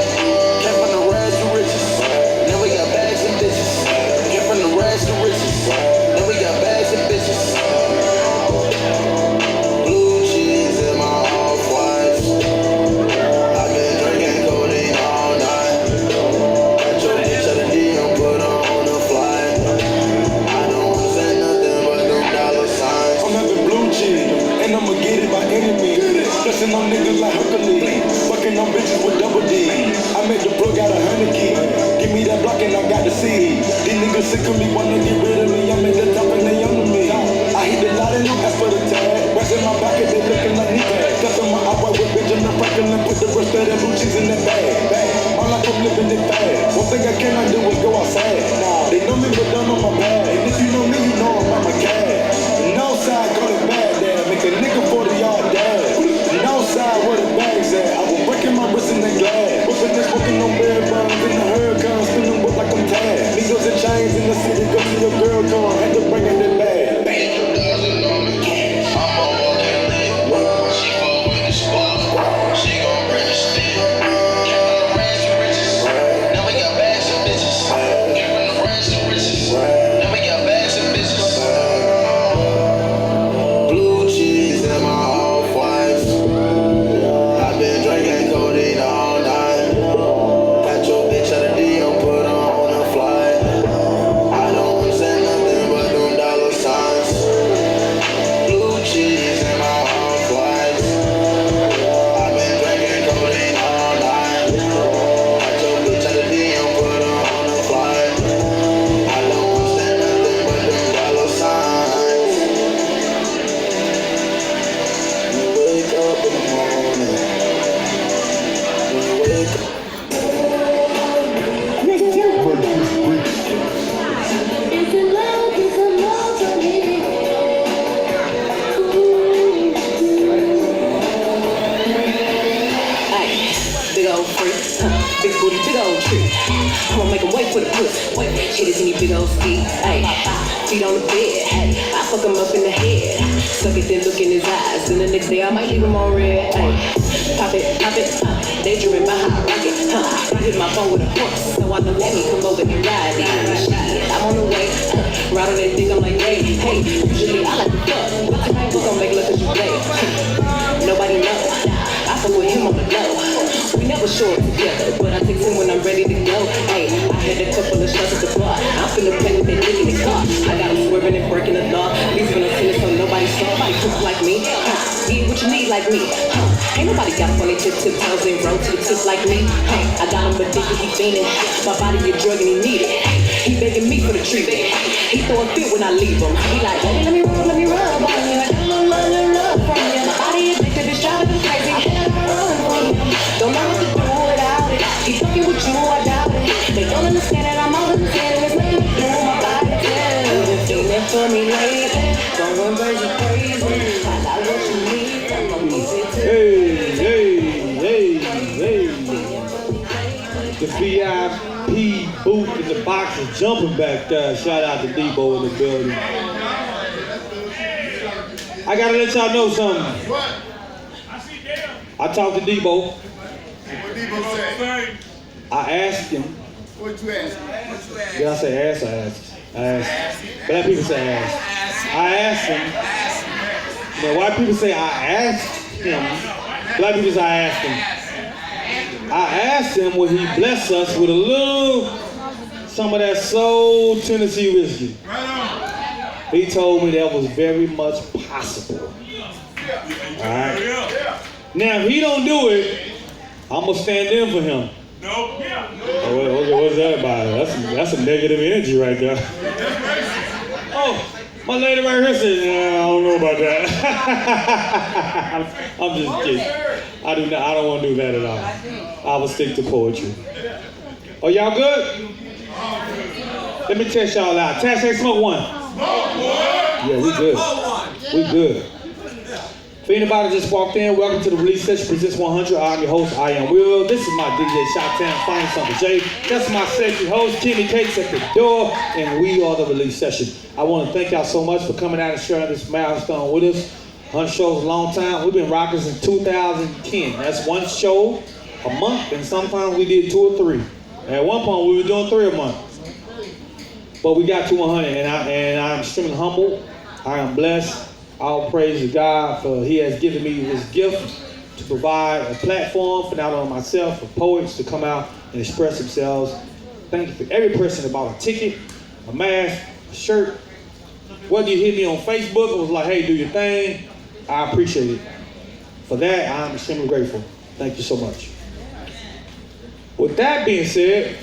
Came from the rags to riches, now we got bags of bitches. Came from the rags to riches, now we got bags of bitches. Blue cheese in my off-whites. I've been drinking codeine all night. Got your bitch out of DM, put her on a flight. I don't wanna say nothing but them dollar signs. I'm having blue cheese, and I'ma get it by any means. Stressing on niggas like Hercules, fucking on bitches with double D. I made the plug out 100 keys. Give me that block and I got the seed. These niggas sick of me, wanna get rid of me. I'm at the top and they under me. I hit the lot and no ask for the tag. Rest in my pocket, they looking like knee pads. Cut on my outboy with Benjamin Franklin, put the rest of that blue cheese in that bag. My life I'm living it fast. One thing I cannot do is go outside. Nah, they know me but don't know my bag. And if you know me, you know I'm on my cash. No side, call it bad dad. Make a nigga 40-yard dash. No side, where the bags at? I was breaking my wrist in the glass. Whipping this, smoking on bare buns. In the hurricane, spinning whip like I'm tagged. Needles and chains in the city, go to your girl gone. Had to bring in that bag. I'm a walking lick. She fuck with the squad, she gon' bring the stick. Came from the rags to riches, now we got bags of bitches. Came from the rags to riches, now we got bags of bitches. Blue cheese in my off-whites. I've been drinking codeine all night. Got your bitch out of DM, put her on a flight. I don't wanna say nothing but them dollar signs. Blue cheese in my off-whites. I've been drinking codeine all night. Got your bitch out of DM, put her on a flight. I don't wanna say nothing but them dollar signs. You wake up in the morning. When you wake up. It's a love for me. Ay, big old freak, big booty, big old tree. I'ma make him wait for the pussy. Wait, hit his in your big old ski. Ay, feet on the bed. Ay, I fuck him up in the head. Suck it, then look in his eyes. Then the next day I might leave him on red. Ay, pop it, daydreaming my hot rocket. I hit my phone with a horse, so I know let me come over and ride. Shit, I'm on the way. Ride on that dick, I'm like, hey, usually I like to fuck, but tonight we gon' make love 'cause you play. Nobody knows. I fuck with him on the low. We never short together, but I text him when I'm ready to go. Hey, I had a couple of shots at the bar. I'm finna play with that dick in the car. I got him swerving and breaking the law. Leaving a tennis so nobody saw. Nobody took like me. Get what you need like me. Ain't nobody got funny tip toes and roll to the tip like me. Hey, I got him addicted, he fiending. My body get drug and he need it. He begging me for the treatment. He throw a fit when I leave him. He like, baby, let me rub on you. I got a little love from you. My body addicted, it's driving me crazy. Hell, I run from him. Don't know what to do without it. He's fucking with you, I doubt it. They don't understand that I'm all in the sand and it's making me feel my body tell. You've been feeling for me lately. Going crazy, crazy. I got what you need. I'm gonna give it to you. Hey. The VIP booth in the box is jumping back there. Shout out to Debo in the building. I gotta let y'all know something. What? I talked to Debo. What Debo say? I asked him. What you ask? Did I say ask or ask? I asked. Black people say ask. I asked him. Now, white people say I asked him. Black people say I asked him. I asked him would he bless us with a little, some of that Soul Tennessee whiskey. He told me that was very much possible. All right. Now, if he don't do it, I'm gonna stand in for him. No. Oh, what's that about? That's some negative energy right there. Oh, my lady right here said, I don't know about that. I'm just kidding. I don't want to do that at all. I will stick to poetry. Oh, y'all good? Let me test y'all out. Tash, hey, smoke one. Yeah, we good. We good. For anybody just walked in, welcome to the Release Session Presents 100. I'm your host, I Am Will. This is my DJ Shot-Town, Find Something J. That's my sexy host, Kimmy Cakes at the door, and we are the Release Session. I want to thank y'all so much for coming out and sharing this milestone with us. 100 shows a long time. We've been rocking since 2010. That's one show a month, and sometimes we did 2 or 3. At one point, we were doing 3 a month. But we got to 100, and I'm extremely humble. I am blessed. All praise to God for He has given me this gift to provide a platform for not only myself, for poets to come out and express themselves. Thank you for every person that bought a ticket, a mask, a shirt. Whether you hit me on Facebook and was like, hey, do your thing, I appreciate it. For that, I'm extremely grateful. Thank you so much. With that being said,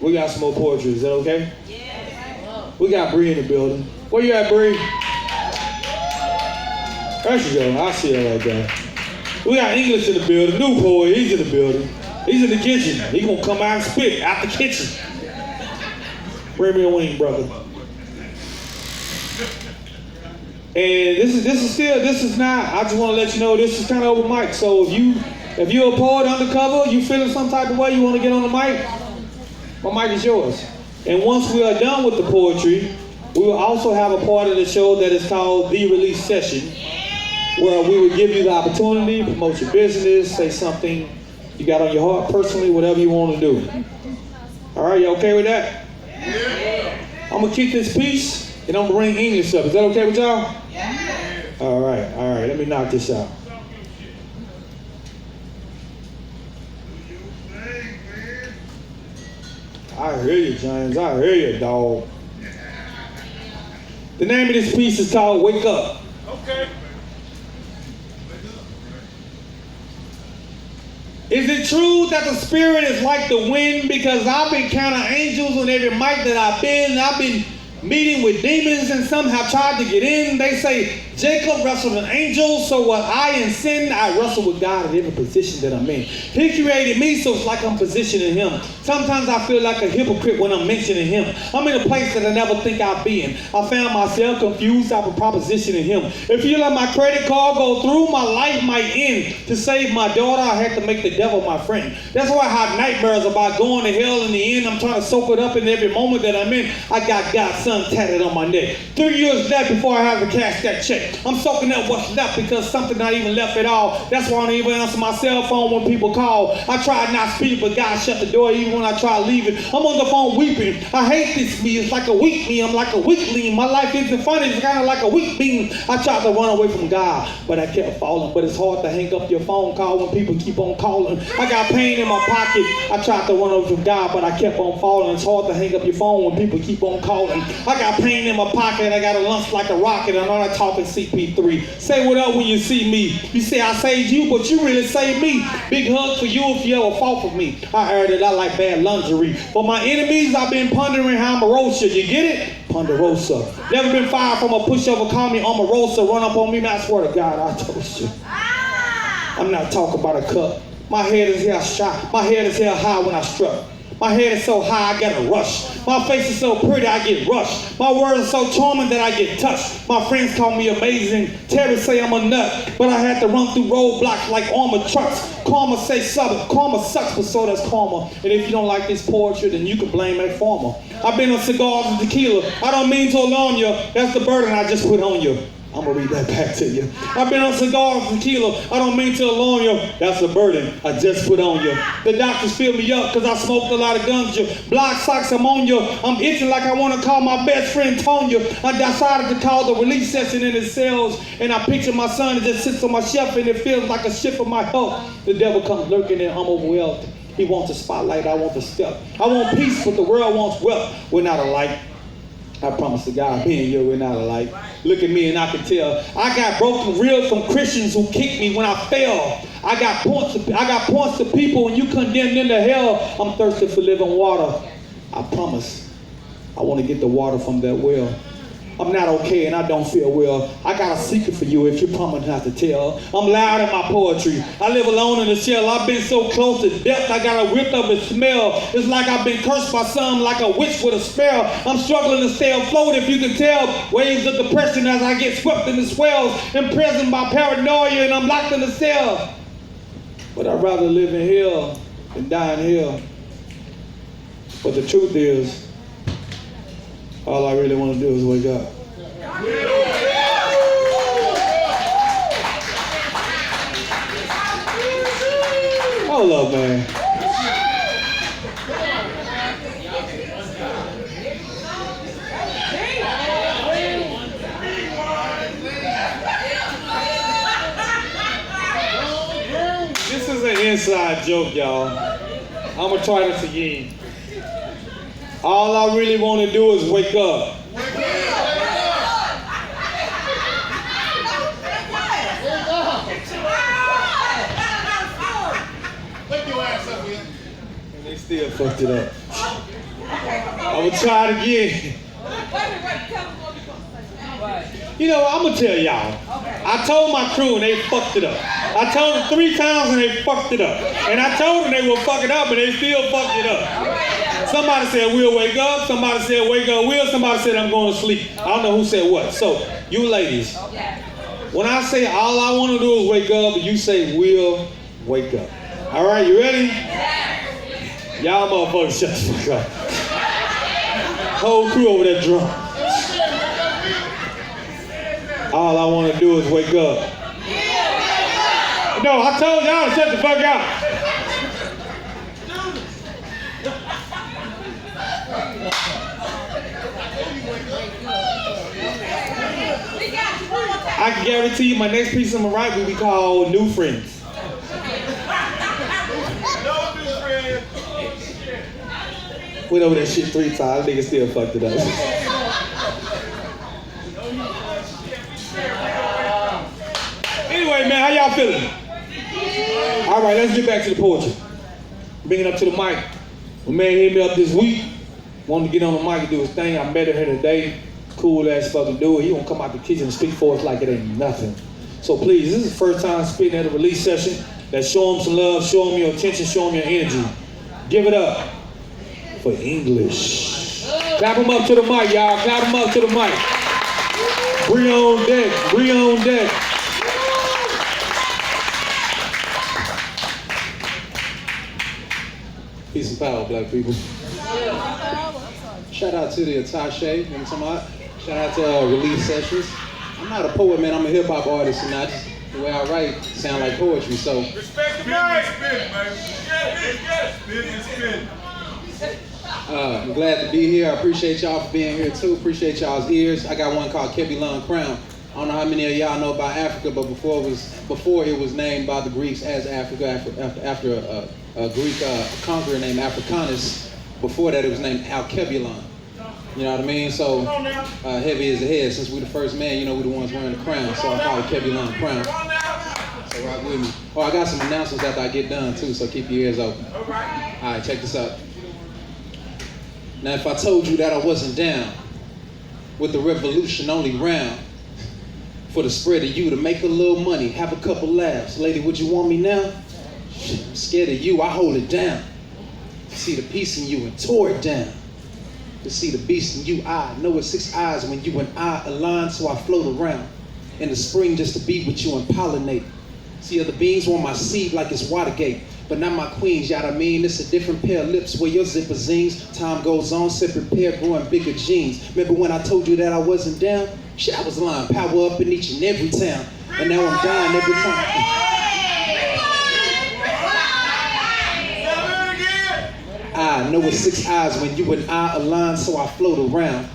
we got some more poetry. Is that okay? Yeah. We got Bree in the building. Where you at, Bree? There she go. I see her right there. We got English in the building. New poet. He's in the building. He's in the kitchen. He gonna come out and spit out the kitchen. Bring me a wing, brother. And this is not. I just want to let you know this is kind of open mic. So if you're a poet undercover, you feeling some type of way, you want to get on the mic, my mic is yours. And once we are done with the poetry, we will also have a part of the show that is called The Release Session, where we will give you the opportunity, promote your business, say something you got on your heart personally, whatever you want to do. All right, you okay with that? Yeah. I'm going to keep this piece, and I'm going to bring English up. Is that okay with y'all? Yeah. All right, let me knock this out. I hear you, James. I hear you, dog. The name of this piece is called Wake Up. Okay. Is it true that the spirit is like the wind? Because I've encountered angels on every mic that I've been meeting with demons, and some have tried to get in. They say Jacob wrestled an angel, so what I in sin, I wrestle with God in every position that I'm in. He created me, so it's like I'm positioning him. Sometimes I feel like a hypocrite when I'm mentioning him. I'm in a place that I never think I'd be in. I found myself confused out of propositioning him. If you let my credit card go through, my life might end. To save my daughter, I had to make the devil my friend. That's why I have nightmares about going to hell in the end. I'm trying to soak it up in every moment that I'm in. I got God's son tatted on my neck. 3 years left before I have to cash that check. I'm soaking up what's left because something not even left at all. That's why I don't even answer my cell phone when people call. I tried not speaking, but God shut the door even when I tried leaving. I'm on the phone weeping. I hate this me. It's like a weak me. I'm like a weakling. My life isn't funny. It's kind of like a weak beam. I tried to run away from God, but I kept falling. But it's hard to hang up your phone call when people keep on calling. I got pain in my pocket. I tried to run away from God, but I kept on falling. It's hard to hang up your phone when people keep on calling. I got pain in my pocket. I got a lunch like a rocket. I'm not talking CP3. Say what up when you see me. You say I saved you, but you really saved me. Big hug for you if you ever fought for me. I heard that I like bad lingerie. For my enemies, I've been pondering how Omarosa. You get it? Ponderosa. Never been fired from a pushover. Call me Omarosa. Run up on me, man. I swear to God, I told you. I'm not talking about a cup. My head is held shot. My head is held high when I struck. My head is so high, I gotta rush. My face is so pretty, I get rushed. My words are so charming that I get touched. My friends call me amazing. Terry say I'm a nut. But I had to run through roadblocks like armored trucks. Karma say something. Karma sucks, but so does karma. And if you don't like this poetry, then you can blame that farmer. I've been on cigars and tequila. I don't mean to alarm you. That's the burden I just put on you. I'm gonna read that back to you. I've been on cigars and tequila. I don't mean to alarm you. That's a burden I just put on you. The doctors fill me up because I smoked a lot of ganja. Block socks, I'm on you. I'm itching like I want to call my best friend Tonya. I decided to call the release session in his cells, and I picture my son that just sits on my shelf, and it feels like a shift of my health. The devil comes lurking and I'm overwhelmed. He wants the spotlight, I want the step. I want peace, but the world wants wealth. We're not alike. I promise to God, me and you, we're not alike. Look at me and I can tell. I got broken ribs from Christians who kicked me when I fell. I got points to people when you condemned them to hell. I'm thirsty for living water. I promise. I want to get the water from that well. I'm not okay and I don't feel well. I got a secret for you if you promise not to tell. I'm loud in my poetry. I live alone in the shell. I've been so close to death, I got a whiff of its smell. It's like I've been cursed by some, like a witch with a spell. I'm struggling to stay afloat, if you can tell. Waves of depression as I get swept in the swells. Imprisoned by paranoia and I'm locked in a cell. But I'd rather live in hell than die in hell. But the truth is, all I really want to do is wake up. Hold up, man. This is an inside joke, y'all. I'm going to try this again. All I really want to do is wake up. And they still fucked it up. I'm going to try it again. You know, I'm going to tell y'all. I told my crew and they fucked it up. I told them 3 times and they fucked it up. And I told them they would fuck it up and they still fucked it up. Somebody said we'll wake up. Somebody said wake up will. Somebody said I'm going to sleep. I don't know who said what. So, you ladies, when I say all I want to do is wake up, you say we'll wake up. All right, you ready? Y'all motherfuckers shut the fuck up. Whole crew over there drunk. All I want to do is wake up. No, I told y'all to shut the fuck up. I can guarantee you my next piece I'm gonna write will be called New Friends. Went over that shit 3 times, nigga still fucked it up. Anyway, man, how y'all feeling? All right, let's get back to the poetry. Bring it up to the mic. My man hit me up this week. Wanted to get on the mic and do his thing. I met him here today. Cool ass fucking dude. He gonna come out the kitchen and speak for us like it ain't nothing. So please, this is the first time spitting at a release session. Let's show him some love, show him your attention, show him your energy. Give it up for English. Clap him up to the mic, y'all. Clap him up to the mic. Bree on deck. Bree on deck. Peace and power, black people. Shout out to the Attaché, you know what I'm talking about? Shout out to Release Sessions. I'm not a poet, man, I'm a hip hop artist, and I just, the way I write sound like poetry, so. Respect the mic. I'm glad to be here. I appreciate y'all for being here too. Appreciate y'all's ears. I got one called Kebulon Crown. I don't know how many of y'all know about Africa, but before it was named by the Greeks as Africa after a Greek conqueror named Africanus. Before that, it was named Alkebulan. You know what I mean? So, heavy is the head. Since we the first man, you know, we the ones wearing the crown. So I probably kept you on the crown. So rock with me. Oh, I got some announcements after I get done too, so keep your ears open. All right, check this out. Now, if I told you that I wasn't down with the revolution only round for the spread of you to make a little money, have a couple laughs. Lady, would you want me now? I'm scared of you, I hold it down. See the peace in you and tore it down. To see the beast in you, I know it's 6 eyes when you and I align, so I float around in the spring just to be with you and pollinate. See other beings want my seed like it's Watergate, but not my queens, you know what I mean? It's a different pair of lips where your zipper zings. Time goes on, separate pair growing bigger jeans. Remember when I told you that I wasn't down? Shit, I was lying, power up in each and every town. And now I'm dying every time. I know it's 6 eyes when you and I align, so I float around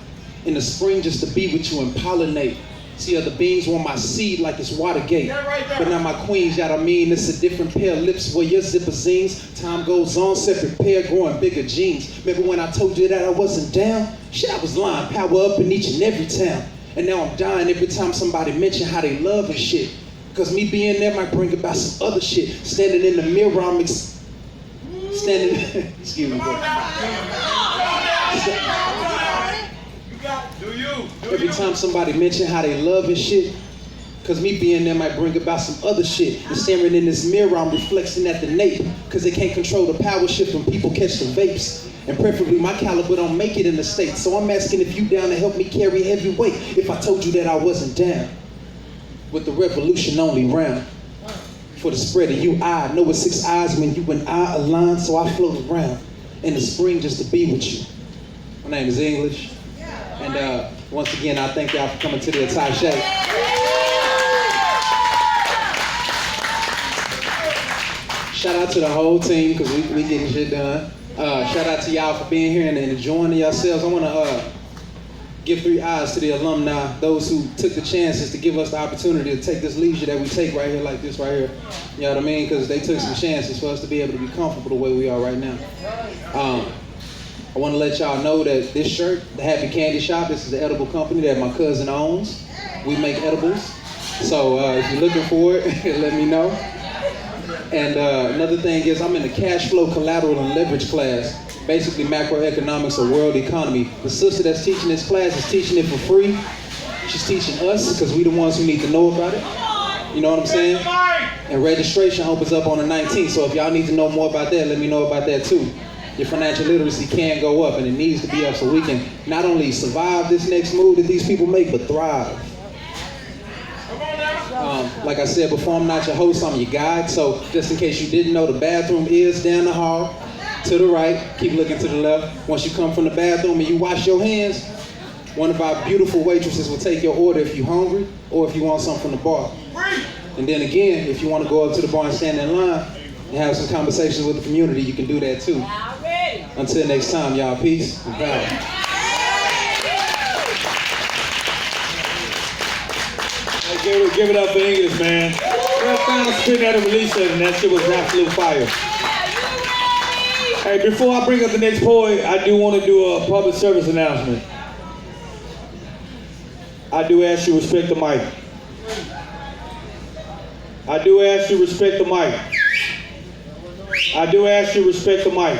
in the spring just to be with you and pollinate. See other beings want my seed like it's Watergate, but not my queens, you know what I mean? It's a different pair of lips where your zipper zings. Time goes on, separate pair growing bigger jeans. Remember when I told you that I wasn't down? Shit, I was lying, power up in each and every town. And now I'm dying every time somebody mention how they love and shit. Cause me being there might bring about some other shit. Standing in the mirror, I'm standing, excuse me, bro. Every time somebody mention how they love and shit, cause me being there might bring about some other shit. And staring in this mirror, I'm reflecting at the nape, cause they can't control the power shift when people catch the vapes. And preferably my caliber don't make it in the States. So I'm asking if you down to help me carry heavy weight. If I told you that I wasn't down with the revolution only round for the spread of you, I know it's 6 eyes when you and I align, so I float around in the spring just to be with you. My name is English, and once again, I thank y'all for coming to the Attaché. Shout out to the whole team, because we getting shit done. Shout out to y'all for being here and enjoying yourselves. I want to give 3 eyes to the alumni, those who took the chances to give us the opportunity to take this leisure that we take right here, like this right here. You know what I mean? Because they took some chances for us to be able to be comfortable the way we are right now. I want to let y'all know that this shirt, the Happy Candy Shop, this is the edible company that my cousin owns. We make edibles. So if you're looking for it, let me know. And another thing is I'm in the cash flow, collateral, and leverage class. Basically macroeconomics or world economy. The sister that's teaching this class is teaching it for free. She's teaching us because we the ones who need to know about it. You know what I'm saying? And registration opens up on the 19th. So if y'all need to know more about that, let me know about that too. Your financial literacy can go up, and it needs to be up so we can not only survive this next move that these people make, but thrive. Like I said before, I'm not your host, I'm your guide. So just in case you didn't know, the bathroom is down the hall to the right. Keep looking to the left. Once you come from the bathroom and you wash your hands, one of our beautiful waitresses will take your order if you're hungry or if you want something from the bar. And then again, if you want to go up to the bar and stand in line and have some conversations with the community, you can do that too. Until next time, y'all, peace and power. Hey, give it up for English, man. First time I spit at a release set, and that shit was absolute fire. Hey, before I bring up the next poet, I do want to do a public service announcement. I do ask you respect the mic. I do ask you respect the mic. I do ask you respect the mic.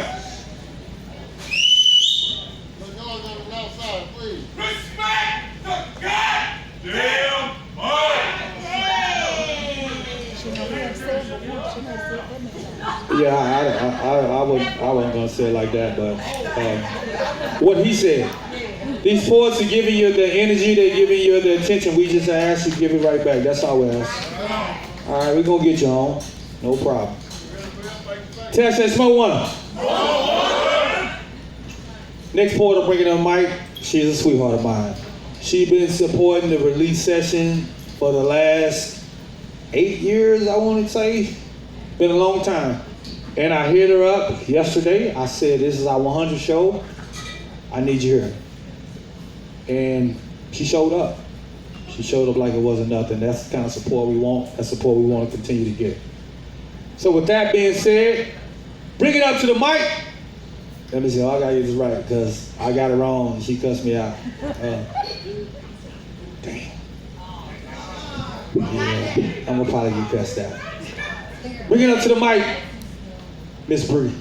Yeah, I wasn't gonna say it like that, but what he said. These poets are giving you the energy, they're giving you the attention. We just ask you to give it right back. That's all we ask. All right, we're gonna get you home. No problem. Tess said, smoke one. Next poet I'm bringing on mic. She's a sweetheart of mine. She's been supporting the release session for the last 8 years, I want to say. Been a long time. And I hit her up yesterday. I said, this is our 100 show. I need you here. And she showed up. She showed up like it wasn't nothing. That's the kind of support we want. That's support we want to continue to get. So with that being said, bring it up to the mic. Let me see. I gotta get this right because I got it wrong and she cussed me out. Damn. Yeah, I'm gonna probably get cussed out. Bring it up to the mic, Miss Bree.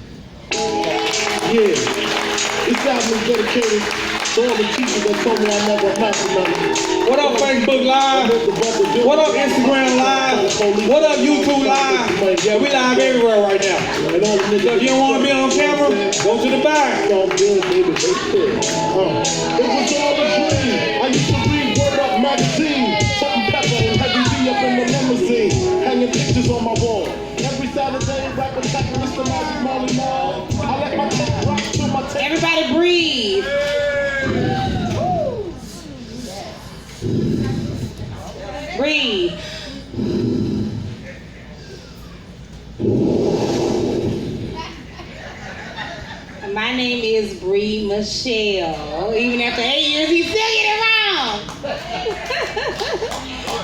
Yeah, this album is dedicated to all the teachers that told me I never amount to nothing. What up, Facebook Live? What up, Instagram Live? What up, YouTube Live? Yeah, we live everywhere right now. So if you don't want to be on camera, go to the back. It was all a dream. I used to read Word Up magazine, Salt and Pepper and Heavy D up in the limousine, hanging pictures on my wall. Every Saturday, rap attacking Mr. Magic Molly Mall. I let my tape rock to my tape. Everybody breathe. Breathe. My name is Bree Michelle. Even after 8 years, he's still getting it wrong.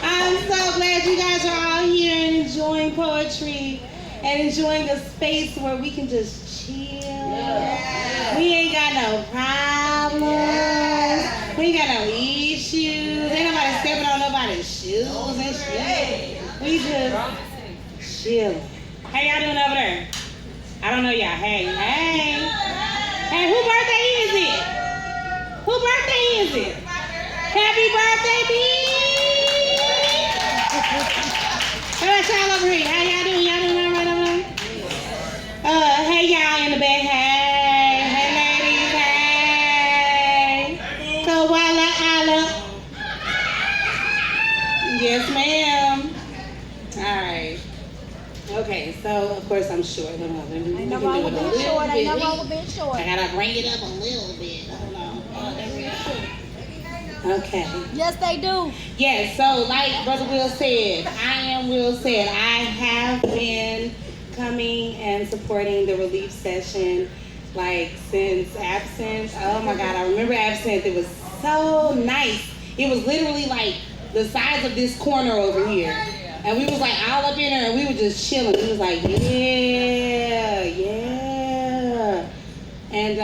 I'm so glad you guys are all here and enjoying poetry and enjoying a space where we can just chill. We ain't got no problems. We ain't got no issues. Ain't nobody stepping on nobody's shoes and shit. We just chilling. How y'all doing over there? I don't know y'all. Hey, hey. Hey, whose birthday is it? Whose birthday is it? Happy birthday, B! How about y'all over here? How y'all doing? Y'all doing all right over there? Hey y'all in the back. Hey. Hey ladies. Hey. Koala Ala. Yes, ma'am. All right. Okay, so of course I'm short. Hold on. Ain't no wrong with being short. Ain't no wrong with being short. I gotta bring it up a little bit. Hold on. Okay. Yes, they do. Yes, so like Brother Will said, I have been coming and supporting the relief session like since Absinthe. Oh my God, I remember Absinthe. It was so nice. It was literally like the size of this corner over here. And we was like all up in there and we were just chilling. We was like, yeah. And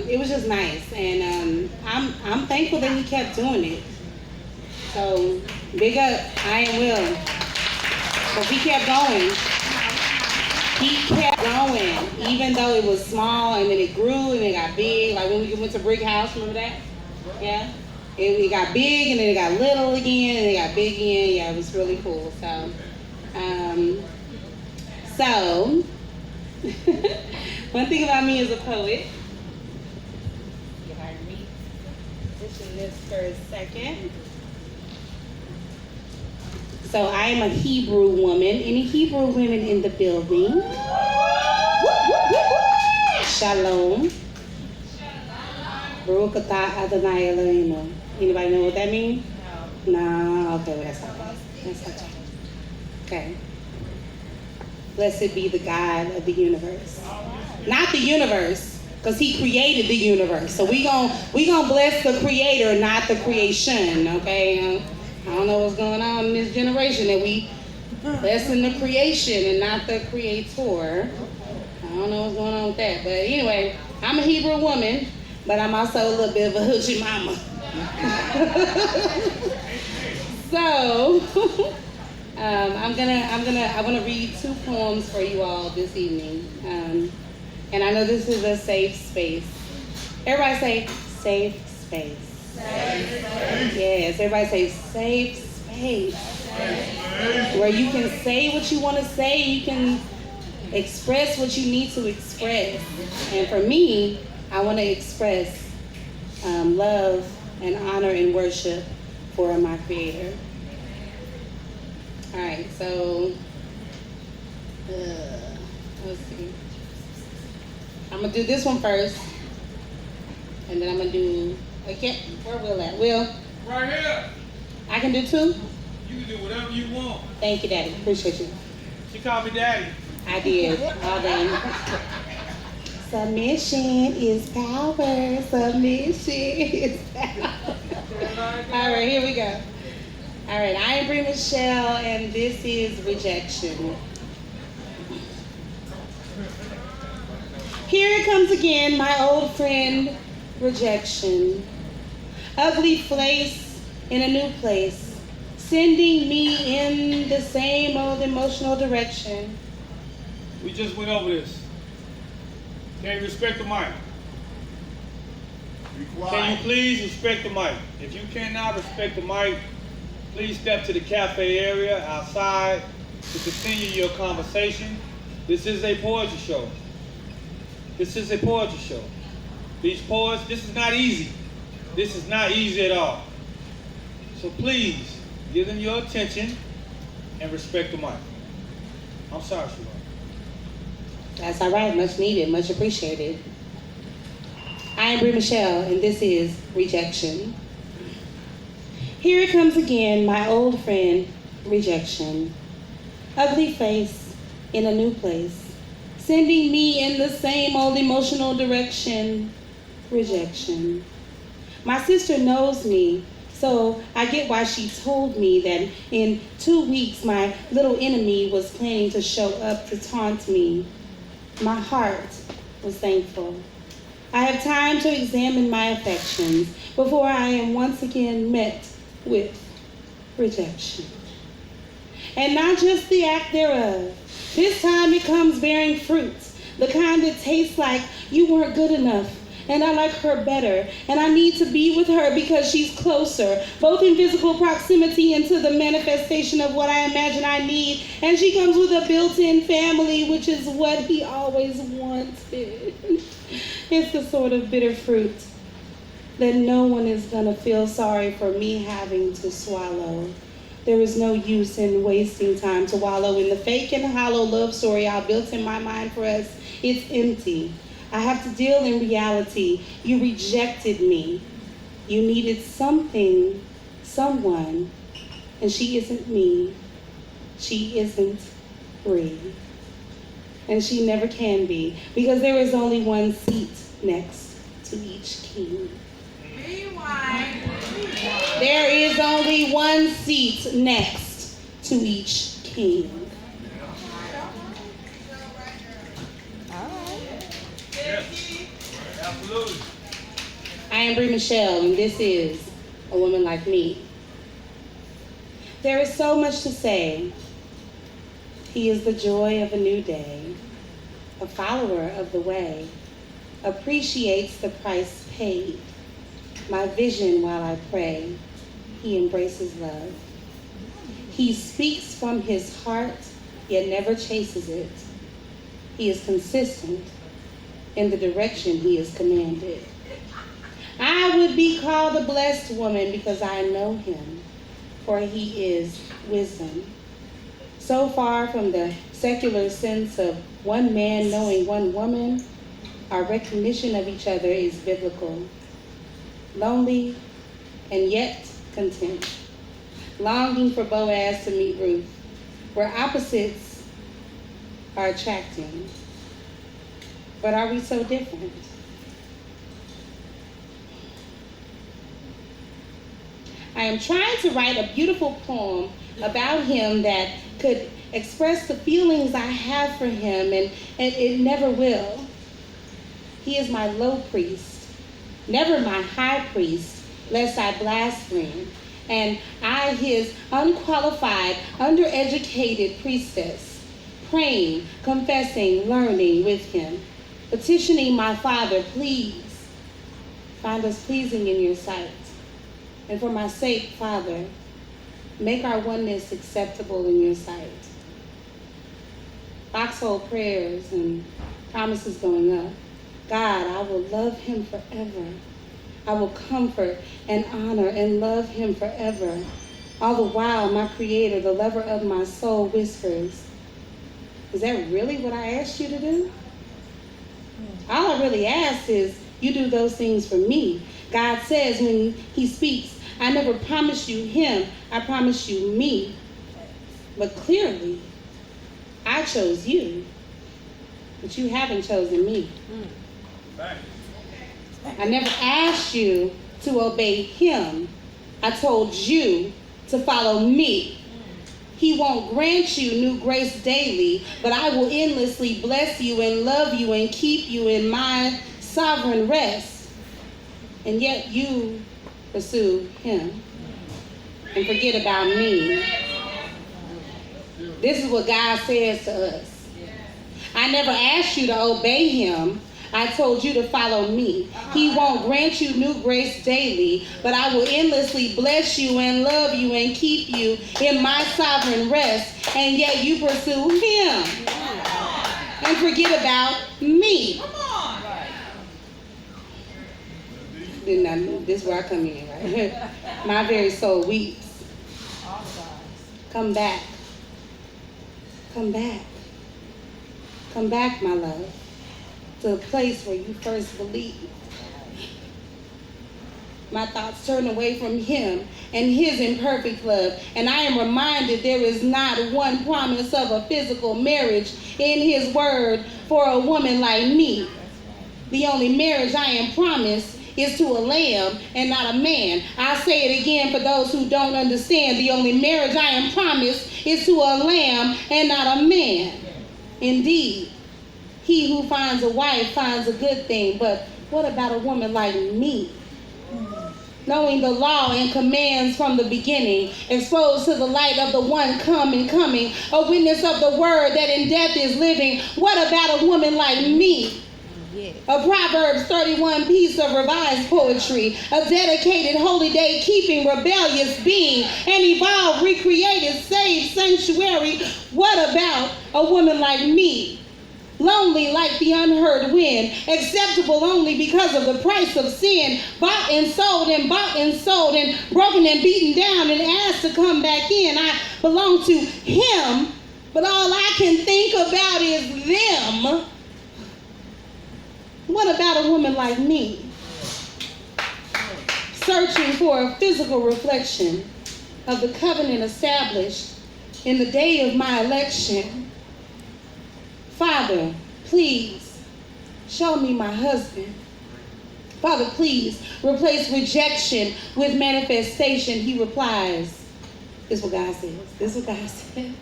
it was just nice. And I'm thankful that he kept doing it. So big up, I Am Will. Because he kept going. He kept going. Even though it was small and then it grew and it got big. Like when we went to Brick House, remember that? Yeah. It got big and then it got little again and it got big again. Yeah, it was really cool. So, one thing about me as a poet, you heard me position this for a second. So I am a Hebrew woman. Any Hebrew women in the building? Shalom. Baruch atah Adonai Eloheinu. Anybody know what that means? No. Okay, well, that's all right. That's okay. Okay. Blessed be the God of the universe. Not the universe, because he created the universe. So we gon' bless the creator, not the creation, okay? I don't know what's going on in this generation that we blessing the creation and not the creator. I don't know what's going on with that. But anyway, I'm a Hebrew woman, but I'm also a little bit of a hoochie mama. So I want to read 2 poems for you all this evening. And I know this is a safe space. Everybody say safe space. Safe space. Yes, everybody say safe space. Where you can say what you want to say, you can express what you need to express. And for me, I want to express love and honor and worship for my Creator. All right, so let's see. I'm gonna do this one first, and then I'm gonna do. Okay, where Will at? Will? Right here. I can do 2. You can do whatever you want. Thank you, Daddy. Appreciate you. She called me Daddy. I did. All day. Submission is power. Submission is power. All right, here we go. All right, I am Bree Michelle, and this is Rejection. Here it comes again, my old friend, rejection. Ugly place in a new place, sending me in the same old emotional direction. We just went over this. Can you respect the mic? Can you please respect the mic? If you cannot respect the mic, please step to the cafe area outside to continue your conversation. This is a poetry show. This is a poetry show. These poets, this is not easy. This is not easy at all. So please, give them your attention and respect the mic. I'm sorry, Siobhan. That's all right, much needed, much appreciated. I am Brie Michelle, and this is Rejection. Here it comes again, my old friend, rejection. Ugly face in a new place, sending me in the same old emotional direction, rejection. My sister knows me, so I get why she told me that in 2 weeks my little enemy was planning to show up to taunt me. My heart was thankful. I have time to examine my affections before I am once again met with rejection. And not just the act thereof. This time it comes bearing fruit, the kind that tastes like you weren't good enough, and I like her better, and I need to be with her because she's closer, both in physical proximity and to the manifestation of what I imagine I need, and she comes with a built-in family, which is what he always wanted. It's the sort of bitter fruit that no one is gonna feel sorry for me having to swallow. There is no use in wasting time to wallow in the fake and hollow love story I built in my mind for us. It's empty. I have to deal in reality. You rejected me. You needed something, someone, and she isn't me. She isn't Brie. And she never can be, because there is only one seat next to each king. There is only one seat next to each king. Absolutely. I am Brie Michelle, and this is A Woman Like Me. There is so much to say. He is the joy of a new day, a follower of the way, appreciates the price paid. My vision while I pray, he embraces love. He speaks from his heart, yet never chases it. He is consistent in the direction he is commanded. I would be called a blessed woman because I know him, for he is wisdom. So far from the secular sense of one man knowing one woman, our recognition of each other is biblical. Lonely and yet content, longing for Boaz to meet Ruth, where opposites are attracting. But are we so different? I am trying to write a beautiful poem about him that could express the feelings I have for him, and it never will. He is my low priest, never my high priest, lest I blaspheme, and I his unqualified, undereducated priestess, praying, confessing, learning with him, petitioning my Father, please, find us pleasing in your sight. And for my sake, Father, make our oneness acceptable in your sight. Foxhole prayers and promises going up. God, I will love him forever. I will comfort and honor and love him forever. All the while, my Creator, the lover of my soul, whispers, is that really what I asked you to do? All I really ask is you do those things for me. God says when he speaks, I never promised you him, I promised you me. But clearly, I chose you, but you haven't chosen me. I never asked you to obey him. I told you to follow me. He won't grant you new grace daily, but I will endlessly bless you and love you and keep you in my sovereign rest. And yet you pursue him and forget about me. This is what God says to us. I never asked you to obey him. I told you to follow me. He won't grant you new grace daily, but I will endlessly bless you and love you and keep you in my sovereign rest. And yet you pursue him and forget about me. This is where I come in, right? My very soul weeps. Come back. Come back. Come back, my love, to the place where you first believed. My thoughts turn away from him and his imperfect love, and I am reminded there is not one promise of a physical marriage in his word for a woman like me. The only marriage I am promised is to a lamb and not a man. I'll say it again for those who don't understand. The only marriage I am promised is to a lamb and not a man. Indeed, he who finds a wife finds a good thing, but what about a woman like me? Knowing the law and commands from the beginning, exposed to the light of the one coming, a witness of the word that in death is living, what about a woman like me? A Proverbs 31 piece of revised poetry, a dedicated holy day keeping rebellious being, an evolved, recreated, saved sanctuary. What about a woman like me? Lonely like the unheard wind, acceptable only because of the price of sin, bought and sold and broken and beaten down and asked to come back in. I belong to him, but all I can think about is them. What about a woman like me? Searching for a physical reflection of the covenant established in the day of my election. Father, please show me my husband. Father, please replace rejection with manifestation. He replies, this is what God says. This is what God says.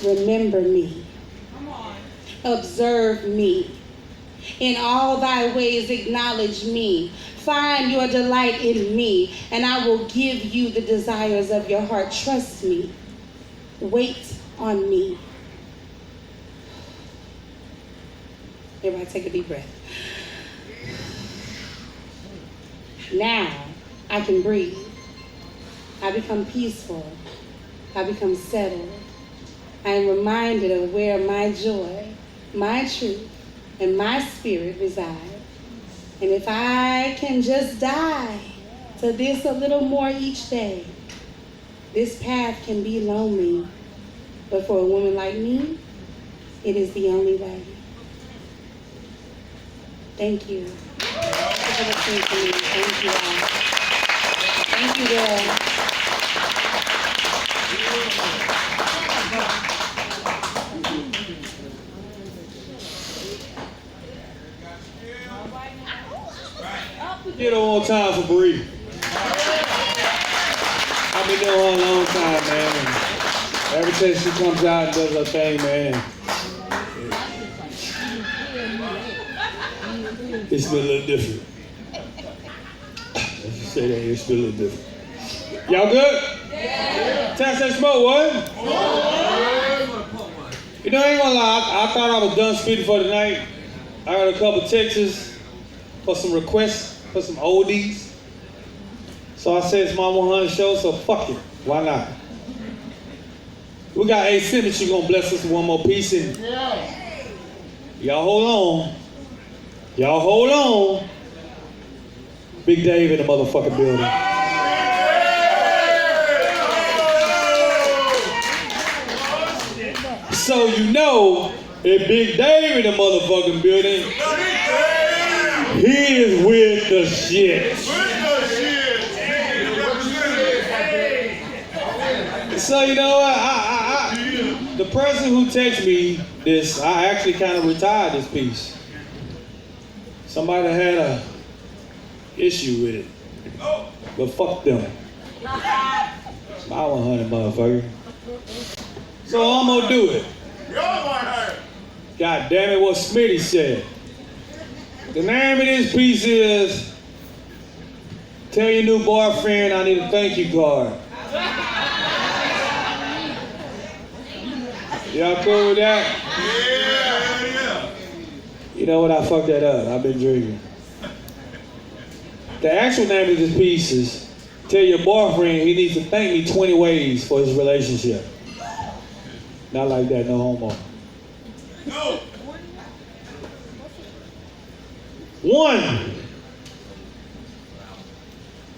Remember me. Observe me. In all thy ways acknowledge me. Find your delight in me, and I will give you the desires of your heart. Trust me. Wait on me. Everybody take a deep breath. Now I can breathe. I become peaceful. I become settled. I am reminded of where my joy, my truth, and my spirit reside. And if I can just die to this a little more each day, this path can be lonely. But for a woman like me, it is the only way. Thank you. For listening to me. Thank you all. Thank you, girl. Get her one time for Bree. I've been doing her a long time, man. And every time she comes out and does her thing, man, it's been a little different. Let's just say that it's been a little different. Y'all good? Yeah. Test that smoke, what? You know, I ain't gonna lie, I thought I was done speaking for tonight. I got a couple texts for some requests. For some oldies. So I said it's my 100 show, so fuck it. Why not? We got Asymmetry gonna bless us with one more piece. And y'all hold on. Y'all hold on. Big Dave in the motherfucking building. So you know, if Big Dave in the motherfucking building, he is with the shit. So you know what? The person who texted me this, I actually kind of retired this piece. Somebody had a issue with it, but fuck them. It's my 100, motherfucker. So I'm gonna do it. God damn it, what Smitty said. The name of this piece is Tell Your New Boyfriend I Need a Thank You Card. Y'all cool with that? Yeah. You know what, I fucked that up. I've been drinking. The actual name of this piece is Tell Your Boyfriend He Needs to Thank Me 20 Ways for His Relationship. Not like that, no homo. No. 1.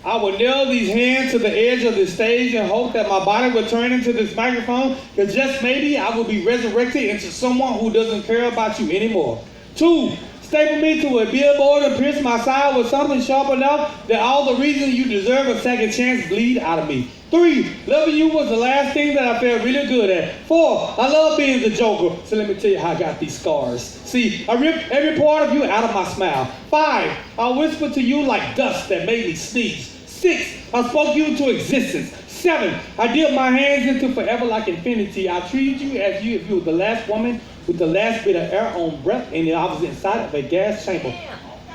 I would nail these hands to the edge of the stage and hope that my body would turn into this microphone, because just maybe I will be resurrected into someone who doesn't care about you anymore. 2. Staple me to a billboard and pierce my side with something sharp enough that all the reasons you deserve a second chance bleed out of me. 3. Loving you was the last thing that I felt really good at. 4. I love being the Joker, so let me tell you how I got these scars. See, I ripped every part of you out of my smile. 5. I whispered to you like dust that made me sneeze. 6. I spoke you into existence. 7. I dipped my hands into forever like infinity. I treated you as if you were the last woman with the last bit of air on breath and I was inside of a gas chamber.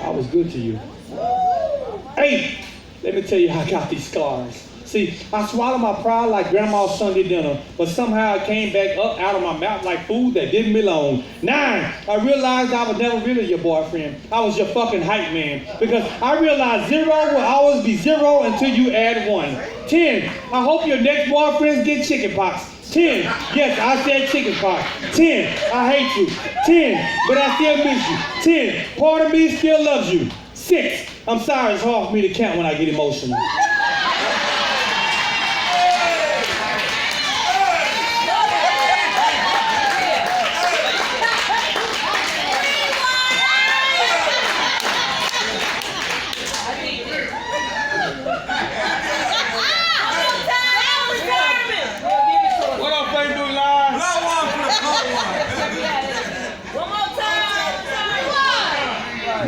I was good to you. 8. Let me tell you how I got these scars. See, I swallowed my pride like grandma's Sunday dinner, but somehow it came back up out of my mouth like food that didn't belong. 9, I realized I was never really your boyfriend. I was your fucking hype man, because I realized 0 will always be 0 until you add 1. 10, I hope your next boyfriends get chicken pox. 10, yes, I said chicken pox. 10, I hate you. 10, but I still miss you. 10, part of me still loves you. 6, I'm sorry, it's hard for me to count when I get emotional. What up, Facebook Live? One more time.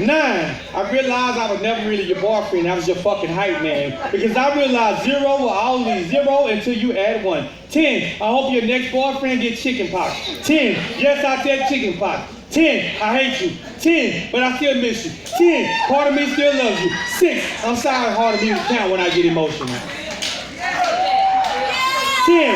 9, I realized I was never really your boyfriend. I was your fucking hype man. Because I realized 0 will always be 0 until you add 1. 10, I hope your next boyfriend gets chicken pox. 10, yes, I said chicken pox. 10, I hate you. 10, but I still miss you. 10, part of me still loves you. 6, I'm sorry, it's hard for me to count when I get emotional. 10,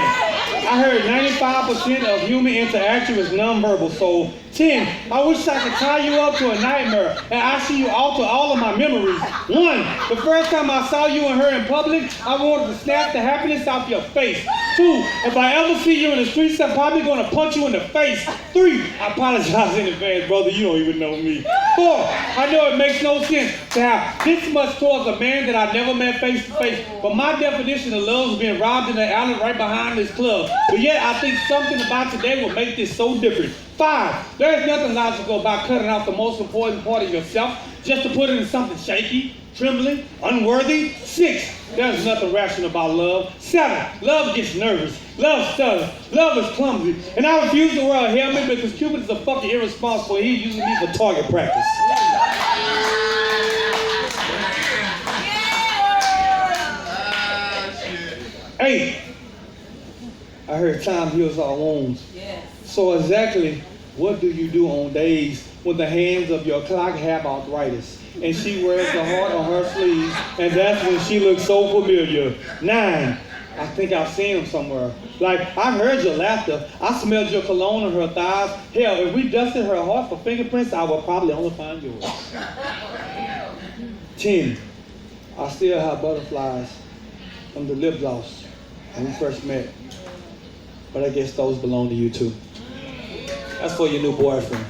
I heard 95% of human interaction is nonverbal, so 10, I wish I could tie you up to a nightmare and ask you alter all of my memories. 1, the first time I saw you and her in public, I wanted to snap the happiness off your face. 2, if I ever see you in the streets, I'm probably going to punch you in the face. 3, I apologize in advance, brother, you don't even know me. 4, I know it makes no sense to have this much towards a man that I never met face to face, but my definition of love is being robbed in the alley right behind this club. But yet I think something about today will make this so different. 5, there's nothing logical about cutting out the most important part of yourself just to put it in something shaky, trembling, unworthy. 6, there's nothing rational about love. 7, love gets nervous. Love stutters. Love is clumsy. And I refuse to wear a helmet because Cupid is a fucking irresponsible. He's using me for target practice. 8, I heard time heals all wounds. So exactly what do you do on days when the hands of your clock have arthritis and she wears the heart on her sleeve and that's when she looks so familiar? 9, I think I've seen him somewhere. Like, I've heard your laughter. I smelled your cologne on her thighs. Hell, if we dusted her heart for fingerprints, I would probably only find yours. 10, I still have butterflies from the lip gloss when we first met. But I guess those belong to you too. That's for your new boyfriend.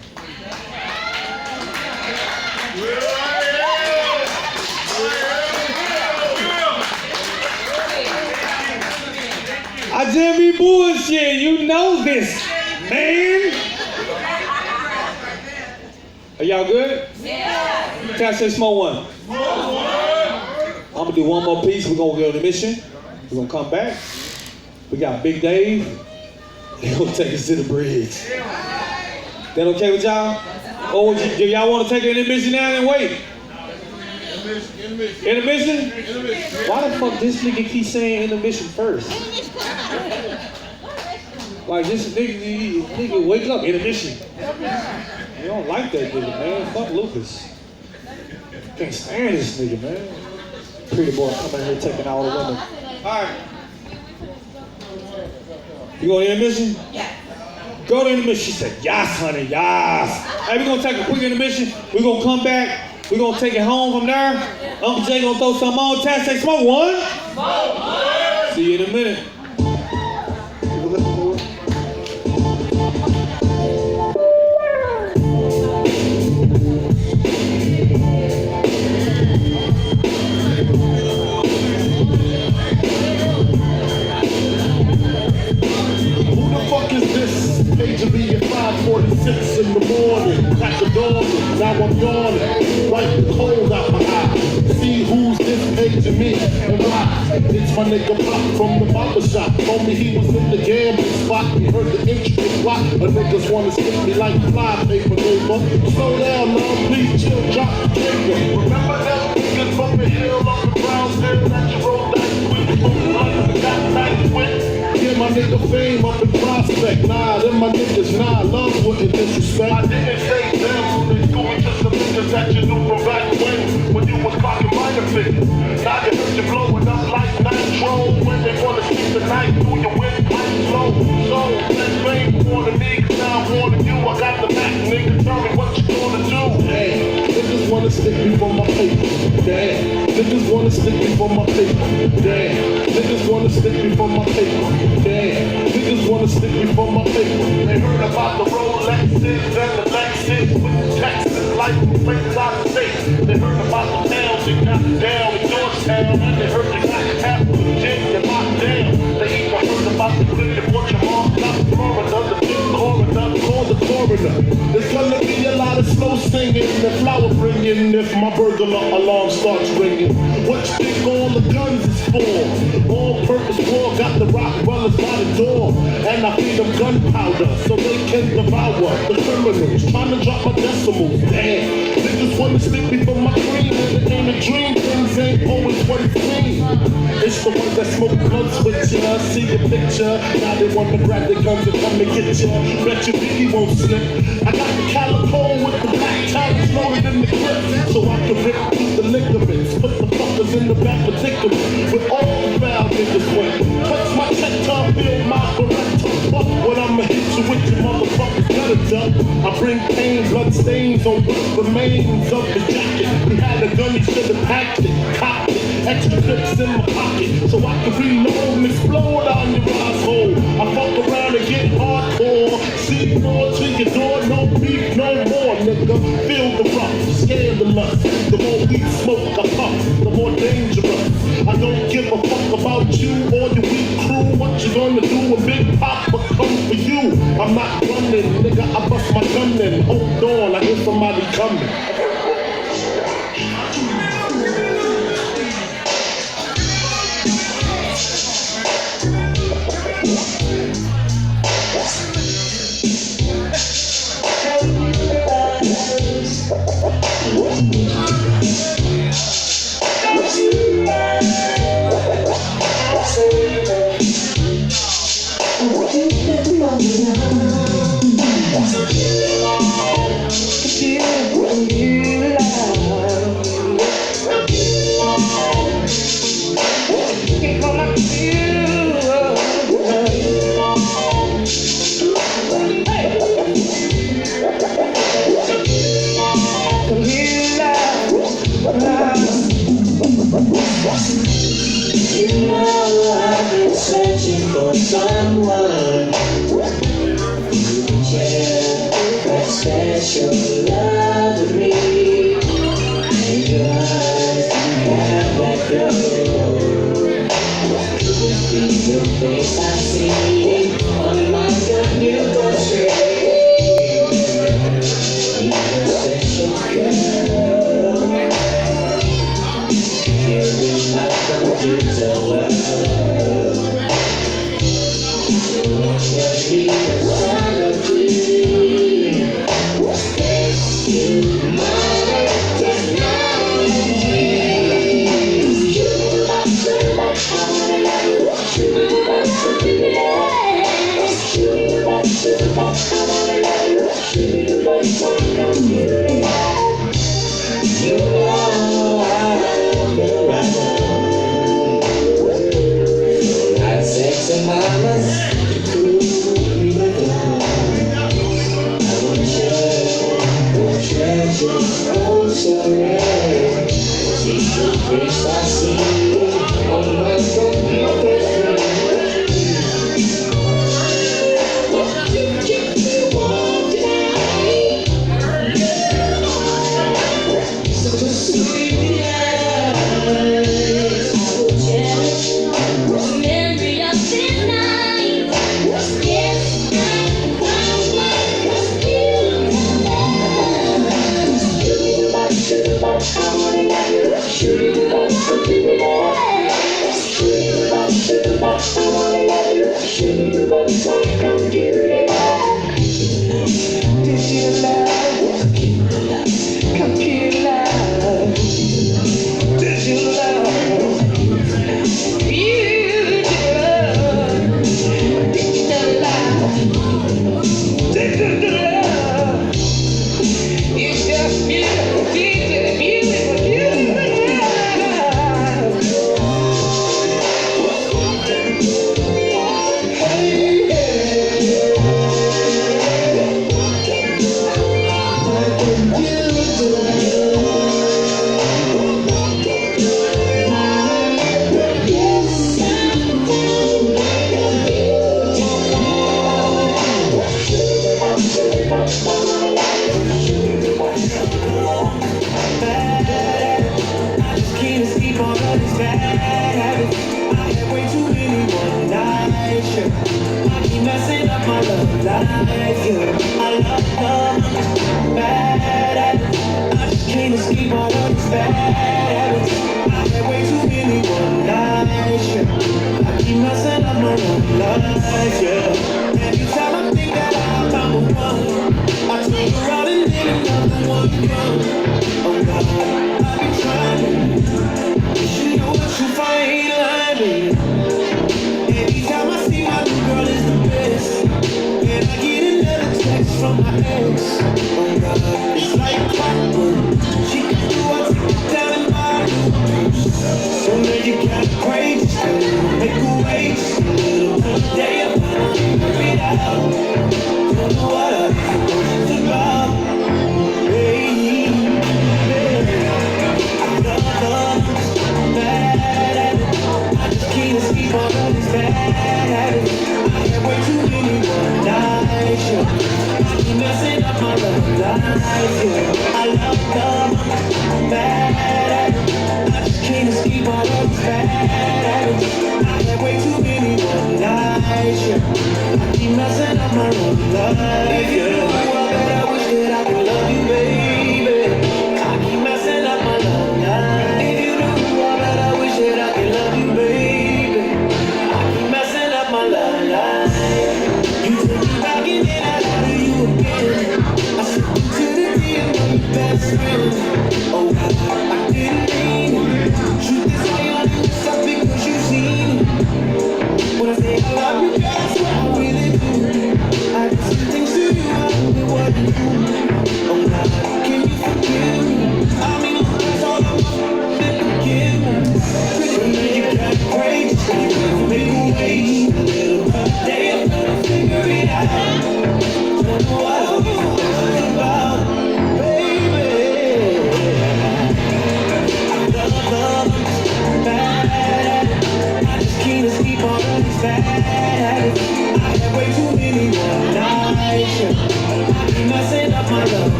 I just be bullshit. You know this, man. Are y'all good? Yeah. Can I say small one? I'm gonna do one more piece. We're gonna go on a mission. We're gonna come back. We got Big Dave. He's gonna take us to the bridge. That okay with y'all? Or do y'all want to take an intermission now and wait? Intermission? Why the fuck this nigga keep saying intermission first? Like this nigga wake up intermission. You don't like that nigga, man. Fuck Lucas. Can't stand this nigga, man. Pretty boy coming here taking all the women. Alright. You going to intermission? Yeah. Go to intermission. She said, yes, honey, yes. Hey, we're going to take a quick intermission. We're going to come back. We're going to take it home from there. Uncle Jay going to throw some on. Taz say, smoke one. Smoke one. See you in a minute. Paging me at 5:46 in the morning, crack the door, now I'm yawning, wipe the cold out my eye, see who's this paging me and why. It's my nigga Pop from the barber shop, told me he was in the gambling spot, we heard the intricate plot, the niggas wanna stick me like fly paper, neighbor. Slow down, man, please chill, drop the trigger. Remember that niggas from the hill on the ground, still that you rolled dice with, got nice with. Yeah, my nigga Fame up in Prospect. Nah, them my niggas, nah, love wouldn't disrespect. I didn't say them, they going to some niggas that you knew from back when you was clocking minor figures. Now you heard you blowing up like nitro when they wanna stick the knife through your windpipe slow. So, let Fame warning me, cause now I'm warning you. I got the back, nigga, tell me what you gonna do. Damn, niggas wanna stick me for my paper. Damn, niggas wanna stick me for my paper. Damn, niggas wanna stick me for my paper. Damn, niggas wanna stick me for my paper. They heard about the Rolexes and the Lexus with the Texas license plates out of state. They heard about the towns that got down in Georgetown, and they heard they got half of Virginia locked down. They even heard about the clip that what your mom got Florida, the big coroner, call the coroner. There's gonna be a lot of slow singing and flower bringing if my burglar alarm starts ringing. What you think all the guns is for? All-purpose war got the Rottweilers by the door, and I feed them gunpowder so they can devour the criminals trying to drop my decimals. Damn, niggas wanna stick me for my cream, and it ain't a dream. Things ain't always what it seems. It's the ones that smoke blunts with ya, see your picture. Now they wanna grab their guns and come and get ya. Bet your Biggie won't slip. I got the calico with the black tags loaded in the clip, so I can rip through the ligaments. Put the fuckers in the back predicament with all the foul niggas went. Touch my check to build my Beretta. Fuck what I'ma hit you with, your motherfuckers better duck. I bring pain, blood stains on what remains of the jacket. We had a gun, he should've packed it, cocked it. Extra clips in my pocket, so I can reload and explode on your asshole. I fuck around and get hardcore. See more to your door, no beef, no more, nigga. Feel the rough, scandalous. The more we smoke, I puff, the more dangerous. I don't give a fuck about you or your weak crew. What you gonna do when Big Papa come for you? I'm not running, nigga, I bust my gun in. Hold on, I hear somebody coming. You know I've been searching for someone who can share that special love with me. And your eyes have that glow. See your face I see on my computer screen. You're a special girl. Here in my computer world. You are a dream. You matter just now. You are so much fun. You are so good.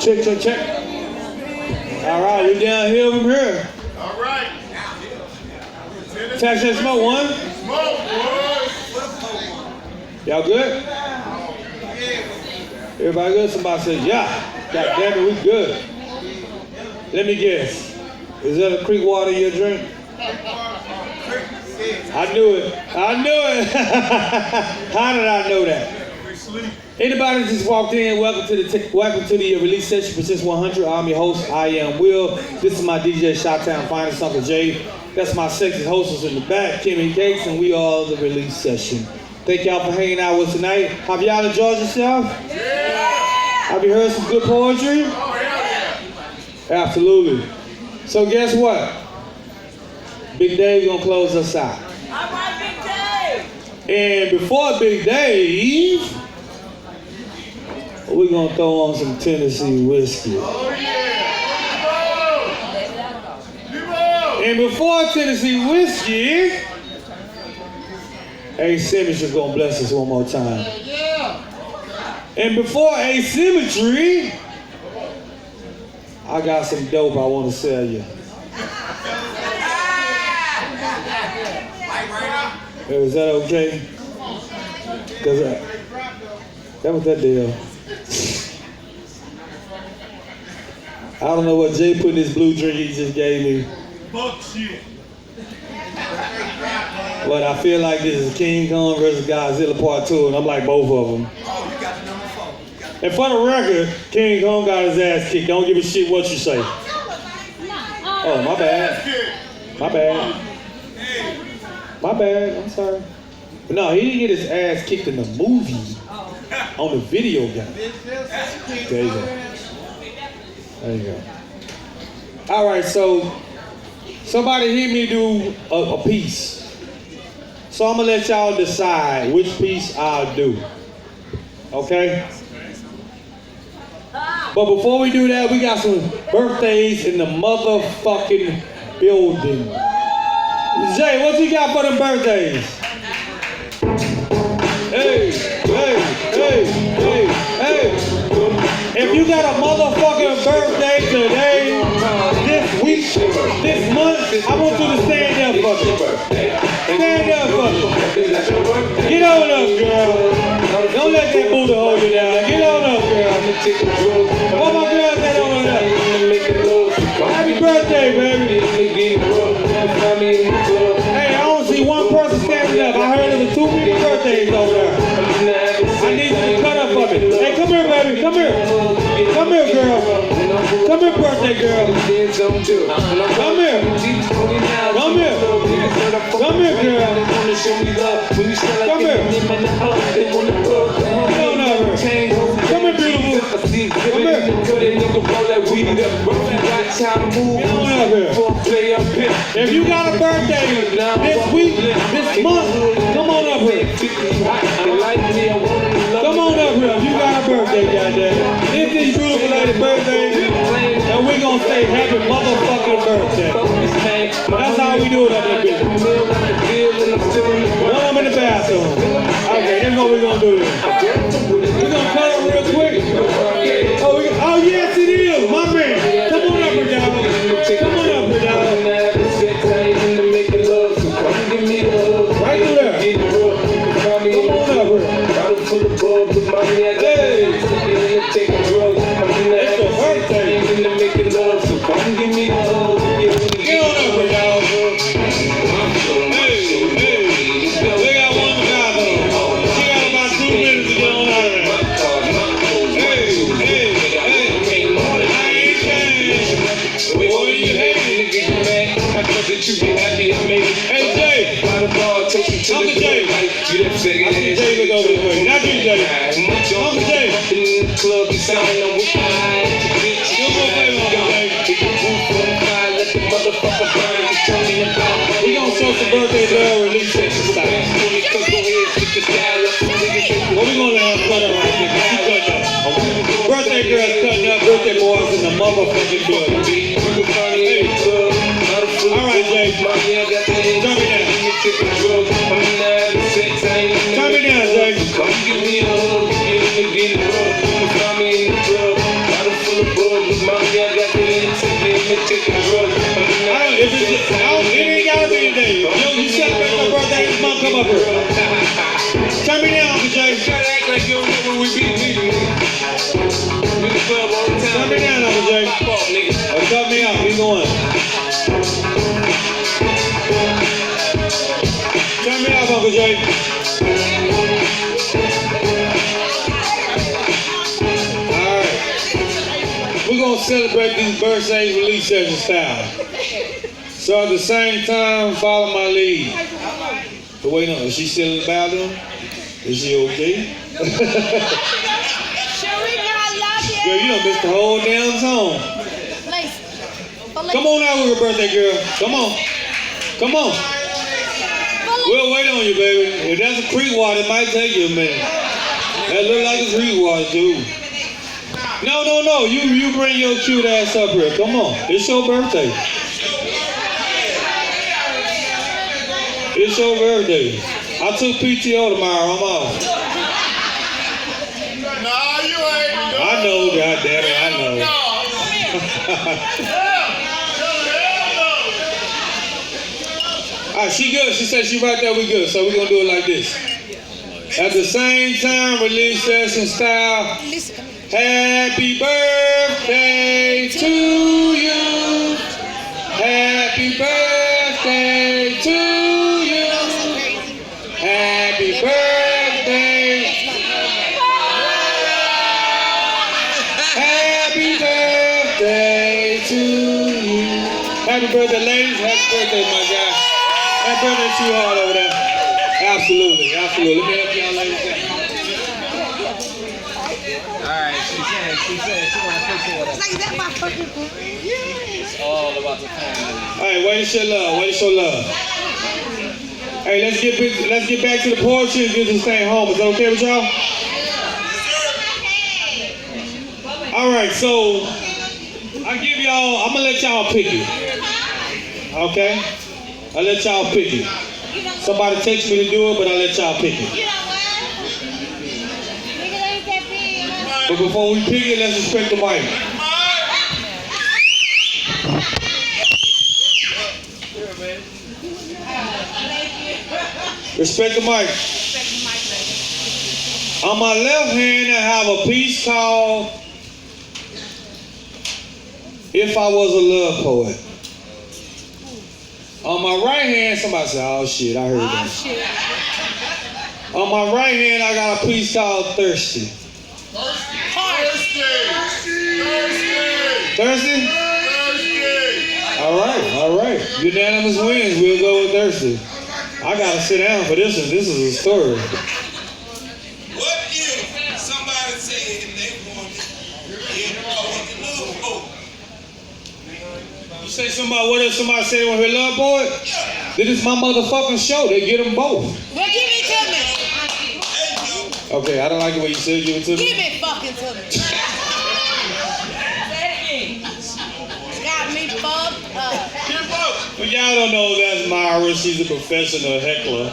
Check, check, check. All right, we down here from here. All right. Tax that smoke, one. Y'all good? Everybody good? Somebody said, yeah. God damn it, we good. Let me guess. Is that a creek water you drink? I knew it. I knew it. How did I know that? Anybody just walked in, welcome to the release session for Since 100. I'm your host, I am Will. This is my DJ Shot-Town finest, Uncle Jay. That's my sexy hostess in the back, Kimmy Cakes, and we are the release session. Thank y'all for hanging out with us tonight. Have y'all enjoyed yourself? Yeah! Have you heard some good poetry? Absolutely. So guess what? Big Dave gonna close us out. All right, Big Dave. And before Big Dave, we're gonna throw on some Tennessee whiskey. And before Tennessee whiskey, Asymmetry is gonna bless us one more time. And before Asymmetry, I got some dope I want to sell you. Is that okay? Cause that was that deal. I don't know what Jay put in his blue drink he just gave me. Bullshit. But I feel like this is King Kong versus Godzilla Part 2, and I'm like both of them. Oh, you got the number 4. And for the record, King Kong got his ass kicked. Don't give a shit what you say. Oh, my bad. My bad. My bad. I'm sorry. But no, he didn't get his ass kicked in the movie. On the video game. There you go. There you go. All right, so somebody hit me do a piece. So I'm gonna let y'all decide which piece I'll do. Okay? But before we do that, we got some birthdays in the motherfucking building. Jay, what you got for them birthdays? Hey, hey, hey, hey, hey. If you got a motherfucking birthday today, this week, this month, I want you to stand up for me. Stand up for me. Get on up, girl. Don't let that Buddha hold you down. Get on up, girl. What my girl that on up? Happy birthday, baby. Hey, I don't see one person standing up. I heard there were too many birthdays over there. I need you to cut up for me. Hey, come here, baby. Come here. Come here, girl. Come here, birthday girl. Come here. Come here. Come here, girl. Come here. Get on over here. Come here, beautiful. Come here. Get on over here. If you got a birthday this week, this month, come on up here. Come on up here. If you got a birthday, goddamn. It's this beautiful lady's birthday, and we gonna say happy motherfucking birthday. That's how we do it up in there, bitch. When I'm in the bathroom. Okay, that's what we gonna do this. We gonna cut it real quick. Oh yes it is, my man. Come on up here, y'all. Come on up here, y'all. Right through there. Come on up here. Hey. It's your birthday. Get on up here, y'all. We got one in the bathroom. She got about 2 minutes to get on out of there. I ain't changed. What are you hating? Hey, Jay. Uncle Jay. I see Jay look over this way. Not you, Jay. Uncle Jay. Do me a favor, Uncle Jay. We gonna show some birthday love release session style. What we gonna cut up right there? Birthday girls cutting up, birthday boys in the motherfucking building. Hey. All right, Jay. Turn me down. Turn me down, Jay. It ain't gotta be today. come up here. Turn me down, Uncle Jay. You gotta act like you don't know when we beat me. In the club all the time. Turn me down, Uncle Jay. Pop off, nigga. Or cut me out. We going. Turn me off, Uncle Jay. Alright. We're gonna celebrate these birthdays release session style. So at the same time, follow my lead. But wait, no, is she still in the bathroom? Is she okay? Girl, you done missed the whole damn song. Come on out with your birthday, girl. Come on. Come on. We'll wait on you, baby. If that's a creek water, it might take you a minute. That look like a creek water, too. No. You bring your cute ass up here. Come on. It's your birthday. It's your birthday. I took PTO tomorrow. I'm off. No, you ain't. I know, goddammit, I know. Alright, she good. She said she right there, we good. So we're gonna do it like this. At the same time, release session style. Happy birthday to you. Happy birthday to you. Happy birthday. Happy birthday to you. Happy birthday, ladies. Happy birthday, my guy. Happy birthday to you hard over there. Absolutely. Let me help y'all ladies out. Alright, she said she wanna fix it with us. Like that my fucking It's all about the family. Hey, way to show love. Hey, let's get back to the poetry and get this thing home. Is that okay with y'all? All right, so I'm gonna let y'all pick it. Okay? I'll let y'all pick it. Somebody text me to do it, but I'll let y'all pick it. But before we pick it, let's respect the mic. Respect the mic. On my left hand, I have a piece called If I Was a Love Poet. On my right hand, somebody said, oh shit, I heard that. On my right hand, I got a piece called Thirsty. Thirsty? All right. Unanimous wins. We'll go with Thirsty. I gotta sit down for this one. This is a story. What if somebody said they wanted You say somebody, what if somebody said they want to hear Love Poet? This is my motherfucking show. They get them both. Well, give it to me. Okay, I don't like the way you said give it to me. Give it fucking to me. Got me fucked up. But y'all don't know that's Myra. She's a professional heckler.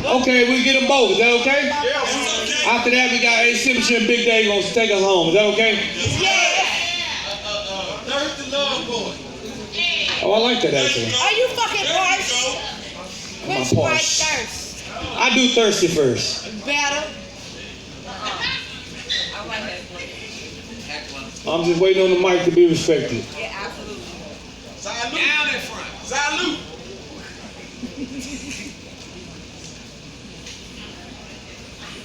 Okay, we get them both. Is that okay? Yeah. After that, we got A. Simpson and Big Day gonna take us home. Is that okay? Thirsty Love Boy. Oh, I like that actually. Are you fucking parched? I'm Which one parched. thirst? I do Thirsty first. Better. I'm just waiting on the mic to be respected. Yeah, absolutely. Salute. Down in front. Salute.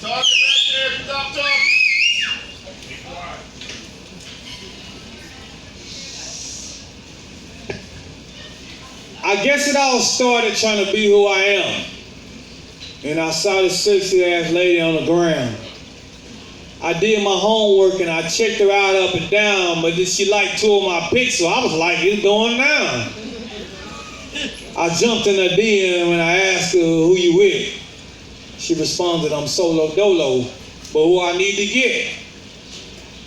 Talking back there. Stop talking. I guess it all started trying to be who I am. And I saw this sexy ass lady on the ground. I did my homework and I checked her out up and down, but then she liked two of my pics, so I was like, it's going down. I jumped in her DM when I asked her who you with. She responded, I'm solo dolo, but who I need to get.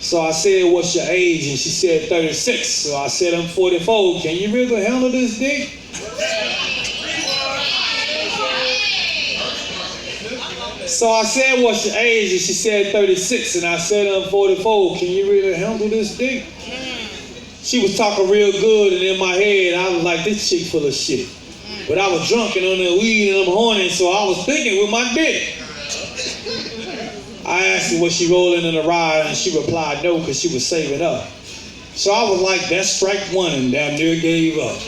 So I said, what's your age? And she said 36. So I said, I'm 44. Can you really handle this dick? So I said, what's your age? And she said 36. And I said, I'm 44. Can you really handle this dick? She was talking real good, and in my head, I was like, this chick full of shit. But I was drunk and on the weed and I'm horny, so I was thinking with my dick. I asked her was she rolling in the ride, and she replied no, because she was saving up. So I was like, that's strike one, and damn near gave up.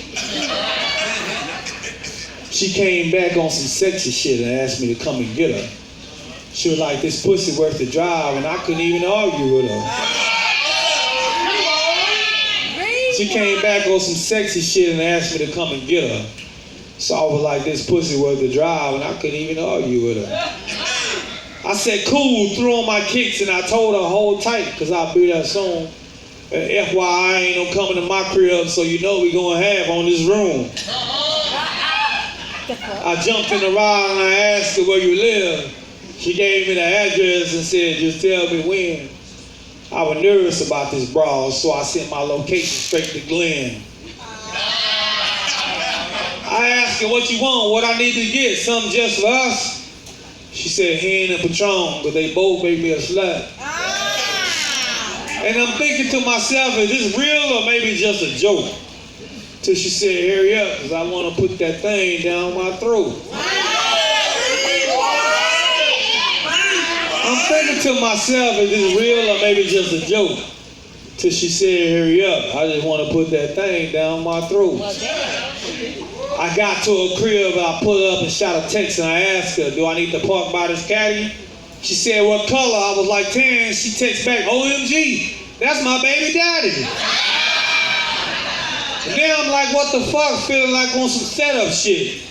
She came back on some sexy shit and asked me to come and get her. She was like, this pussy worth the drive, and I couldn't even argue with her. She came back on some sexy shit and asked me to come and get her. So I was like, this pussy worth the drive, and I couldn't even argue with her. I said, cool, threw on my kicks, and I told her hold tight, because I'll be there soon. FYI, ain't no coming to my crib, so you know we gonna have on this room. I jumped in the ride and I asked her where you live. She gave me the address and said, just tell me when. I was nervous about this brawl, so I sent my location straight to Glenn. I asked her what you want, what I need to get, something just for us. She said hen and Patron, but they both made me a slut. And I'm thinking to myself, is this real or maybe just a joke? Till she said, hurry up, because I want to put that thing down my throat. I'm thinking to myself, is this real or maybe just a joke? Till she said, hurry up, I just want to put that thing down my throat. I got to a crib, I pulled up and shot a text, and I asked her, do I need to park by this caddy? She said, what color? I was like 10. She texts back, OMG, that's my baby daddy. And then I'm like, what the fuck? Feeling like on some setup shit.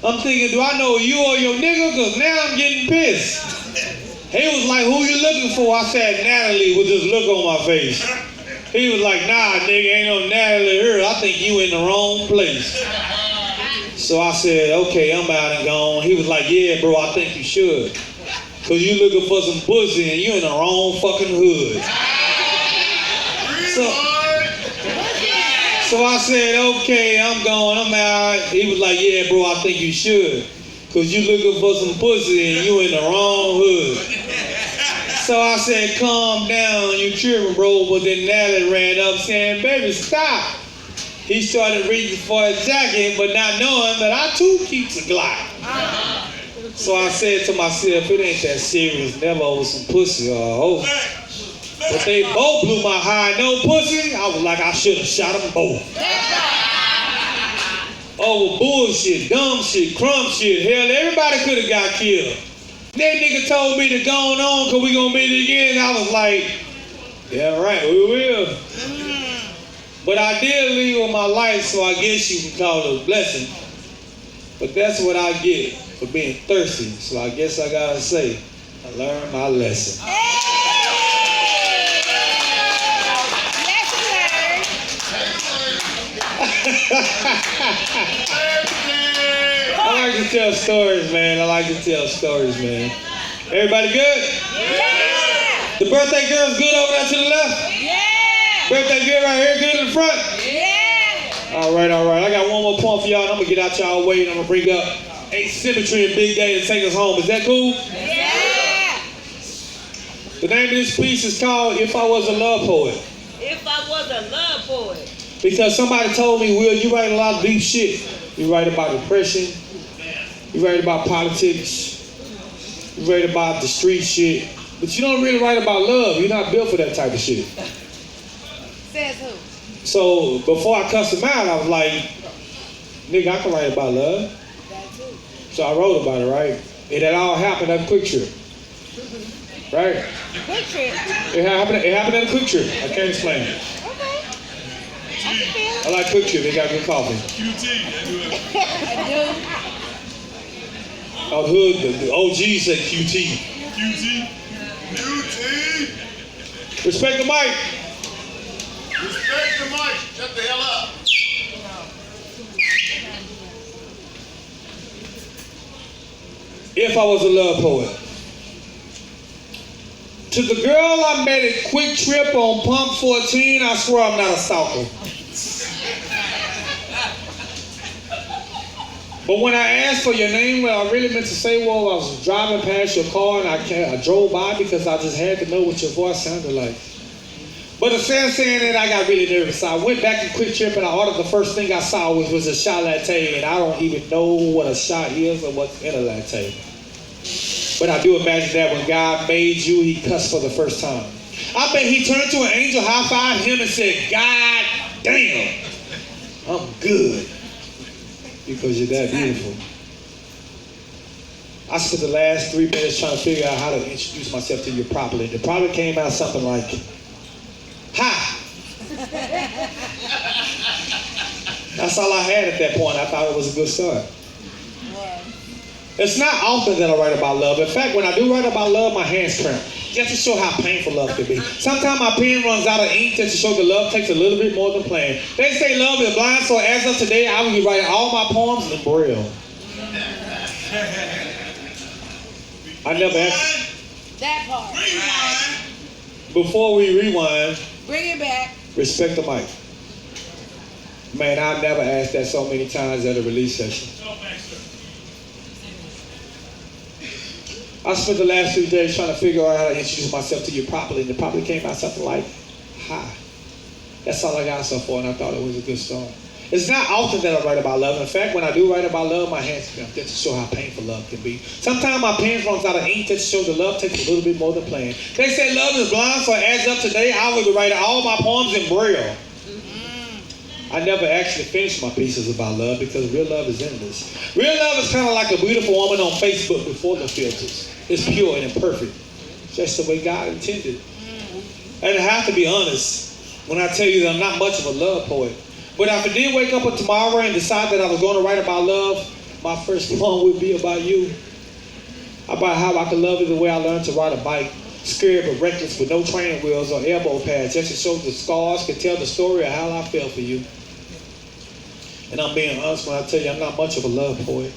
I'm thinking, do I know you or your nigga? Because now I'm getting pissed. He was like, who you looking for? I said, Natalie, with this look on my face. He was like, nah, nigga, ain't no Natalie here. I think you in the wrong place. So I said, okay, I'm out and gone. He was like, yeah, bro, I think you should. Because you looking for some pussy and you in the wrong fucking hood. So I said, okay, I'm going, I'm out. He was like, yeah, bro, I think you should. Because you looking for some pussy and you in the wrong hood. So I said, calm down, you tripping, bro. But then Natalie ran up saying, baby, stop. He started reaching for his jacket, but not knowing that I too keeps a Glock. So I said to myself, it ain't that serious, never over some pussy or a hoe. But they both blew my high no pussy. I was like, I should have shot them both. Over bullshit, dumb shit, crumb shit. Hell, everybody could have got killed. That nigga told me to go on because we gonna meet again. I was like, yeah, right, we will. But I did leave with my life, so I guess you can call it a blessing. But that's what I get for being thirsty. So I guess I gotta say, I learned my lesson. I like to tell stories, man. I like to tell stories, man. Everybody good? Yeah! The birthday girl's good over there to the left? Yeah! Birthday girl right here good in the front? Yeah! All right. I got one more point for y'all, and I'm going to get out y'all way, and I'm going to bring up Asymmetry and Big Day to take us home. Is that cool? Yeah! The name of this piece is called If I Was a Love Poet. If I was a love poet. Because somebody told me, Will, you write a lot of deep shit. You write about depression. You write about politics. You write about the street shit. But you don't really write about love. You're not built for that type of shit. Says who? So before I cussed him out, I was like, nigga, I can write about love. That too. So I wrote about it, right? And it all happened at Quick Trip. Right? Quick Trip. It happened at a Quick Trip. I can't explain it. Okay. I can feel it. I like Quick Trip. They got good coffee. I do. Oh, the hood, the OGs say QT. QT. Respect the mic. Respect the mic. Shut the hell up. If I was a love poet. To the girl I met at Quick Trip on Pump 14, I swear I'm not a stalker. But when I asked for your name, what I really meant to say was I was driving past your car and I drove by because I just had to know what your voice sounded like. But instead of saying that, I got really nervous. So I went back to Quick Trip and I ordered the first thing I saw was a shot latte, and I don't even know what a shot is or what's in a latte. But I do imagine that when God made you, he cussed for the first time. I bet he turned to an angel, high-fived him and said, God damn, I'm good. Because you're that beautiful. I spent the last 3 minutes trying to figure out how to introduce myself to you properly. And it probably came out something like, hi. That's all I had at that point. I thought it was a good start. It's not often that I write about love. In fact, when I do write about love, my hands cramp. Just to show how painful love can be. Sometimes my pen runs out of ink just to show that love takes a little bit more than planned. They say love is blind, so as of today, I will be writing all my poems in Braille. I never asked. That part. Before we rewind, Bring it back. respect the mic. Man, I've never asked that so many times at a release session. I spent the last 3 days trying to figure out how to introduce myself to you properly, and it probably came out something like, hi. That's all I got so far, and I thought it was a good start. It's not often that I write about love. In fact, when I do write about love, my hands cramp just to show how painful love can be. Sometimes my pen runs out of ink just to show that love takes a little bit more than planned. They say love is blind, so as of today, I will be writing all my poems in Braille. I never actually finished my pieces about love because real love is endless. Real love is kind of like a beautiful woman on Facebook before the filters. It's pure and imperfect, just the way God intended. And I have to be honest when I tell you that I'm not much of a love poet. But if I did wake up tomorrow and decide that I was going to write about love, my first poem would be about you. About how I could love you the way I learned to ride a bike, scared but reckless with no training wheels or elbow pads, just to show the scars can tell the story of how I felt for you. And I'm being honest when I tell you I'm not much of a love poet.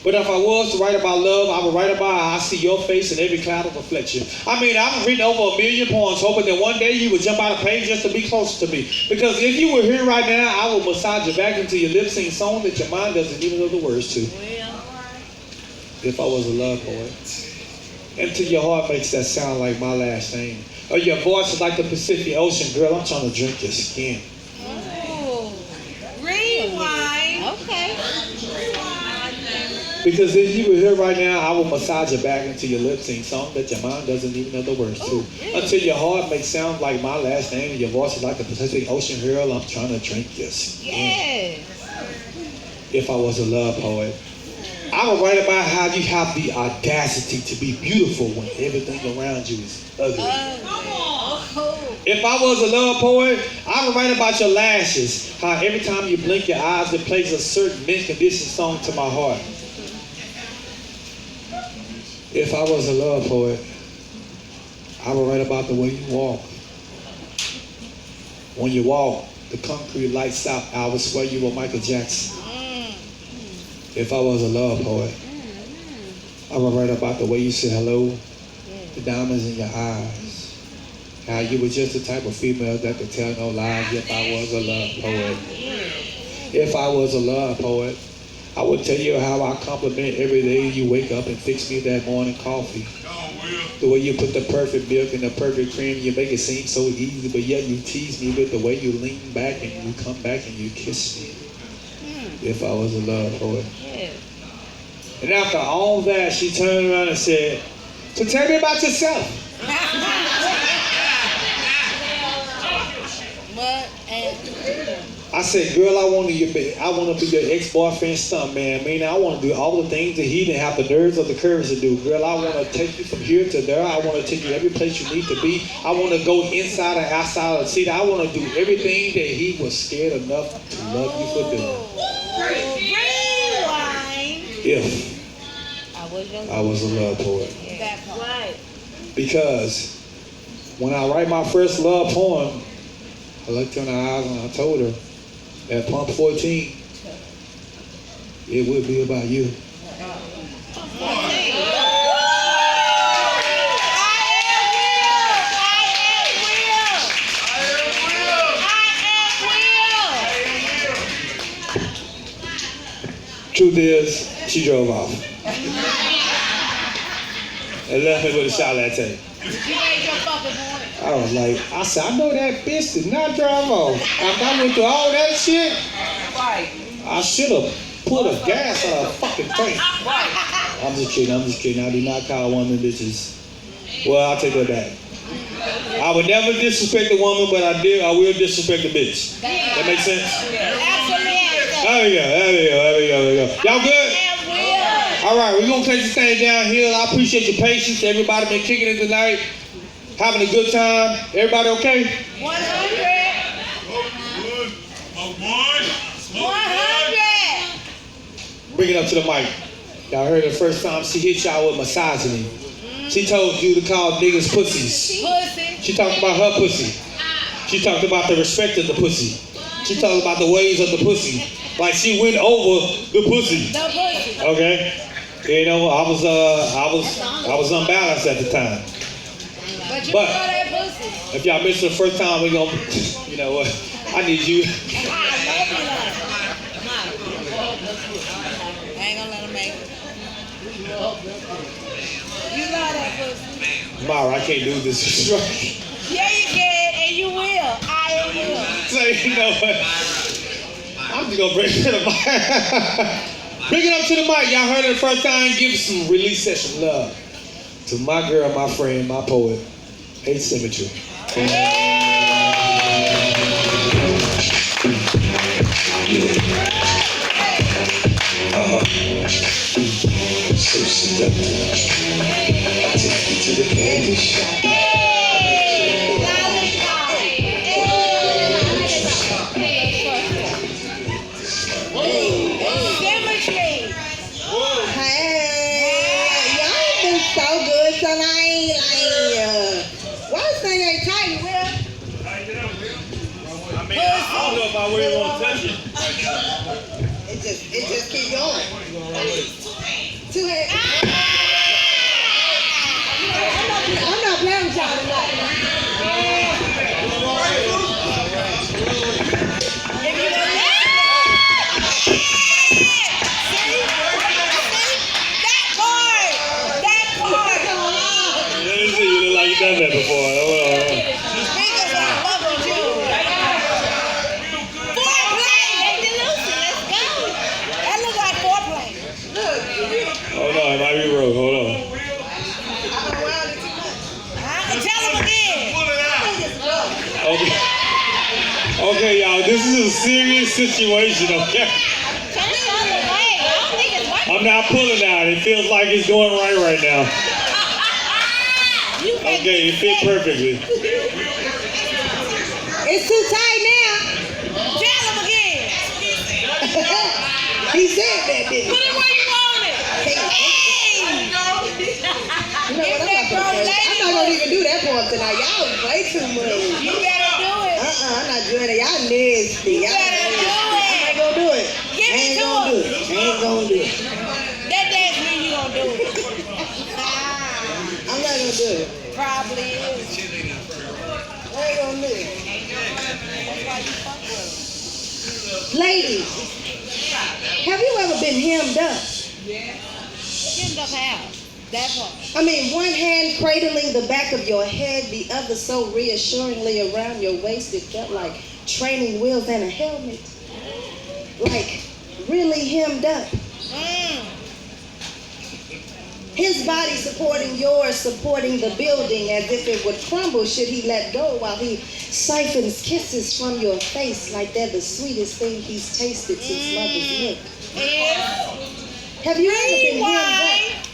But if I was to write about love, I would write about how I see your face in every cloud of reflection. I mean, I've written over 1 million poems hoping that one day you would jump out of page just to be closer to me. Because if you were here right now, I would massage you back into your lip sync song that your mind doesn't even know the words to. If I was a love poet. And to your heart makes that sound like my last name. Or your voice is like the Pacific Ocean. Girl, I'm trying to drink your skin. Oh. Rewind. Okay. Because if you were here right now, I will massage you back into your lip sync song that your mind doesn't even know the words to. Until your heart makes sound like my last name and your voice is like the Pacific Ocean. Girl, I'm trying to drink your skin. Yes. If I was a love poet, I would write about how you have the audacity to be beautiful when everything around you is ugly. If I was a love poet, I would write about your lashes. How every time you blink your eyes, it plays a certain mint condition song to my heart. If I was a love poet, I would write about the way you walk. When you walk, the concrete lights out. I would swear you were Michael Jackson. If I was a love poet, I would write about the way you say hello, the diamonds in your eyes. How you were just the type of female that could tell no lies. If I was a love poet. If I was a love poet, I would tell you how I compliment every day you wake up and fix me that morning coffee. The way you put the perfect milk and the perfect cream, you make it seem so easy, but yet you tease me with the way you lean back and you come back and you kiss me. If I was a love poet. And after all that, she turned around and said, so tell me about yourself. I said, girl, I want to be your ex-boyfriend stunt man. I mean, I want to do all the things that he didn't have the nerves or the courage to do. Girl, I want to take you from here to there. I want to take you every place you need to be. I want to go inside and outside of the city. I want to do everything that he was scared enough to love you for doing. If I was a love poet. Because when I write my first love poem, I looked in her eyes and I told her at Pump 14, it would be about you. Truth is, she drove off and left me with a shot latte. You made your fucking point. I was like, I said, I know that bitch did not drive off. After I went through all that shit, Right. I should have put a gas on her fucking tank. Right. I'm just kidding. I do not call women bitches. Well, I'll take that back. I would never disrespect a woman, but I will disrespect a bitch. That makes sense? Absolutely. There we go. Y'all good? All right, we're going to take this thing downhill. I appreciate your patience. Everybody been kicking it tonight, having a good time. Everybody okay? 100. 100. Bring it up to the mic. Y'all heard the first time she hit y'all with misogyny. She told you to call niggas pussies. Pussy. She talked about her pussy. She talked about the respect of the pussy. She talked about the ways of the pussy. Like she went over the pussy. The pussy. Okay? You know, I was unbalanced at the time. But you But- know that pussy. If y'all missed it the first time, we gonna, you know what? I need you. I ain't gonna let him make it. You love that pussy. Mara, I can't do this. Yeah, you can, and you will. I will. So you know what? I'm just gonna bring it to the mic. Bring it up to the mic. Y'all heard it the first time. Give some release session love to my girl, my friend, my poet, Asymmetry. So seductive. I take you to the candy shop. Hey, y'all been so good tonight. Why this thing ain't tight, Will? I don't know if I really want to touch it. It just keep going. Two hands. I'm not playing with y'all tonight. Let me see. You look like you done that before. Hold on, it might be wrong. Hold on. Okay. Okay, y'all. This is a serious situation. Okay. I'm not pulling out. It feels like it's going right now. Okay, it fit perfectly. It's too tight now. He said that, didn't he? You know what? I'm not gonna even do that part tonight. Y'all play too much. You better do it. I'm not doing it. Y'all nasty. You better do it. I'm not gonna do it. Give I it ain't to gonna him. do it. I ain't gonna do it. That dance mean you gonna do it. I'm not gonna do it. Probably is. I ain't gonna do it. That's why you fuck with Ladies, have you ever been hemmed up? him. Hemmed up how? That part. I mean, one hand cradling the back of your head, the other so reassuringly around your waist, it felt like training wheels and a helmet. Like, really hemmed up. His body supporting yours, supporting the building as if it would crumble should he let go while he siphons kisses from your face like they're the sweetest thing he's tasted since mother's milk. Have you ever been hemmed up?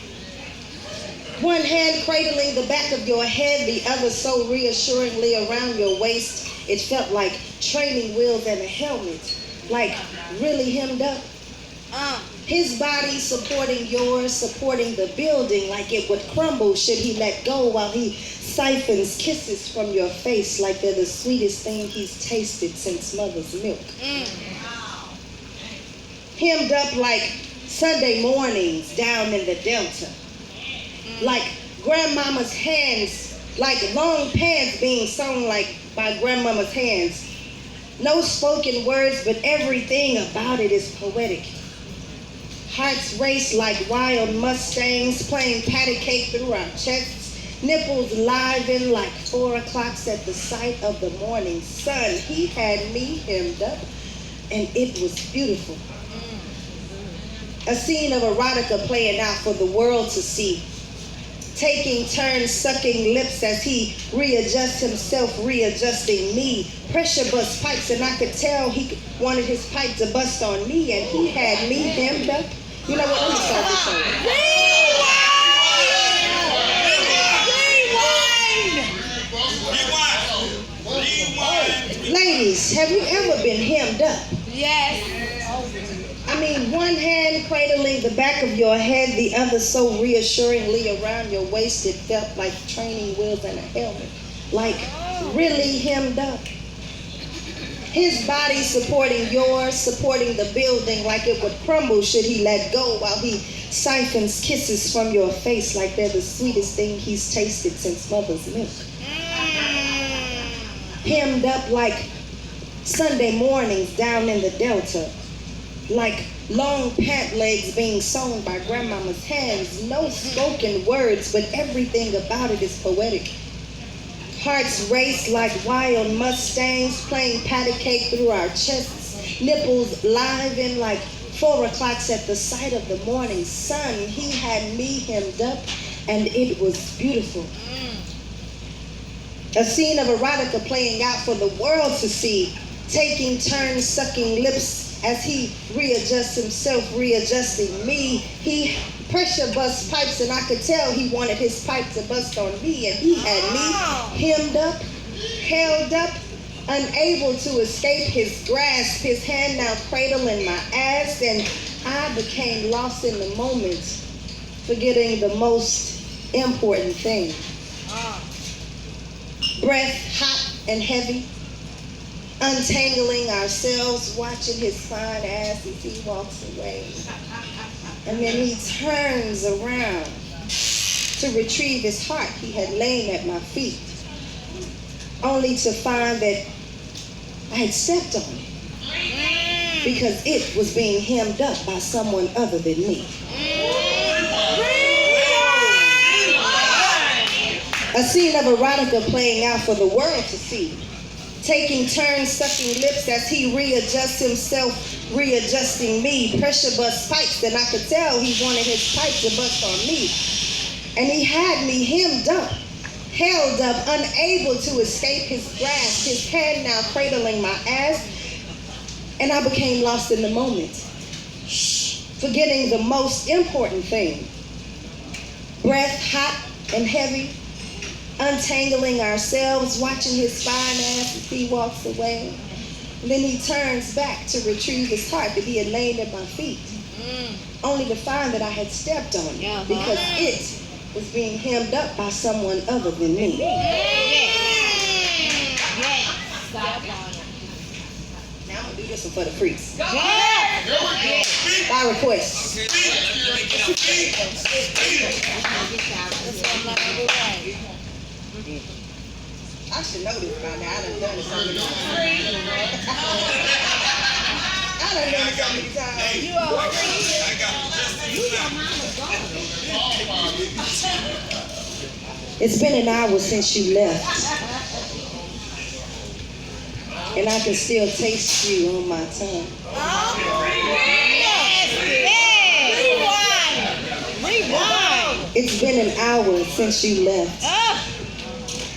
One hand cradling the back of your head, the other so reassuringly around your waist, it felt like training wheels and a helmet. Like, really hemmed up. His body supporting yours, supporting the building like it would crumble should he let go while he siphons kisses from your face like they're the sweetest thing he's tasted since mother's milk. Hemmed up like Sunday mornings down in the Delta. Like grandmama's hands, like long pants being sewn like by grandmama's hands. No spoken words, but everything about it is poetic. Hearts race like wild Mustangs, playing patty cake through our chests. Nipples liven like 4 o'clocks at the sight of the morning sun. He had me hemmed up, and it was beautiful. A scene of erotica playing out for the world to see. Taking turns sucking lips as he readjusts himself, readjusting me. Pressure bust pipes, and I could tell he wanted his pipe to bust on me, and he had me hemmed up. You know what? Let me start this over. Ladies, have you ever been hemmed up? Yes. I mean, one hand cradling the back of your head, the other so reassuringly around your waist, it felt like training wheels and a helmet. Like really hemmed up. His body supporting yours, supporting the building like it would crumble should he let go while he siphons kisses from your face like they're the sweetest thing he's tasted since mother's milk. Hemmed up like Sunday mornings down in the Delta. Like long pant legs being sewn by grandmama's hands. No spoken words, but everything about it is poetic. Hearts race like wild Mustangs, playing patty cake through our chests. Nipples liven like 4 o'clocks at the sight of the morning sun. He had me hemmed up, and it was beautiful. A scene of erotica playing out for the world to see. Taking turns sucking lips as he readjusts himself, readjusting me. He pressure bust pipes, and I could tell he wanted his pipe to bust on me, and he had me hemmed up, held up, unable to escape his grasp, his hand now cradling my ass, and I became lost in the moment, forgetting the most important thing. Breath hot and heavy, untangling ourselves, watching his fine ass as he walks away. And then he turns around to retrieve his heart he had lain at my feet, only to find that I had stepped on it because it was being hemmed up by someone other than me. A scene of erotica playing out for the world to see. Taking turns sucking lips as he readjusts himself, readjusting me. Pressure bust pipes, and I could tell he wanted his pipe to bust on me. And he had me hemmed up, held up, unable to escape his grasp, his hand now cradling my ass. And I became lost in the moment, forgetting the most important thing. Breath hot and heavy, untangling ourselves, watching his fine ass as he walks away. And then he turns back to retrieve his heart that he had laid at my feet, only to find that I had stepped on it because it was being hemmed up by someone other than me. Now I'm gonna do this one for the freaks. By request. I should know this by now. I done done it so many times. I done done it so many times. You are It's been an hour since you left, and I can still taste you on my tongue. It's been an hour since you left,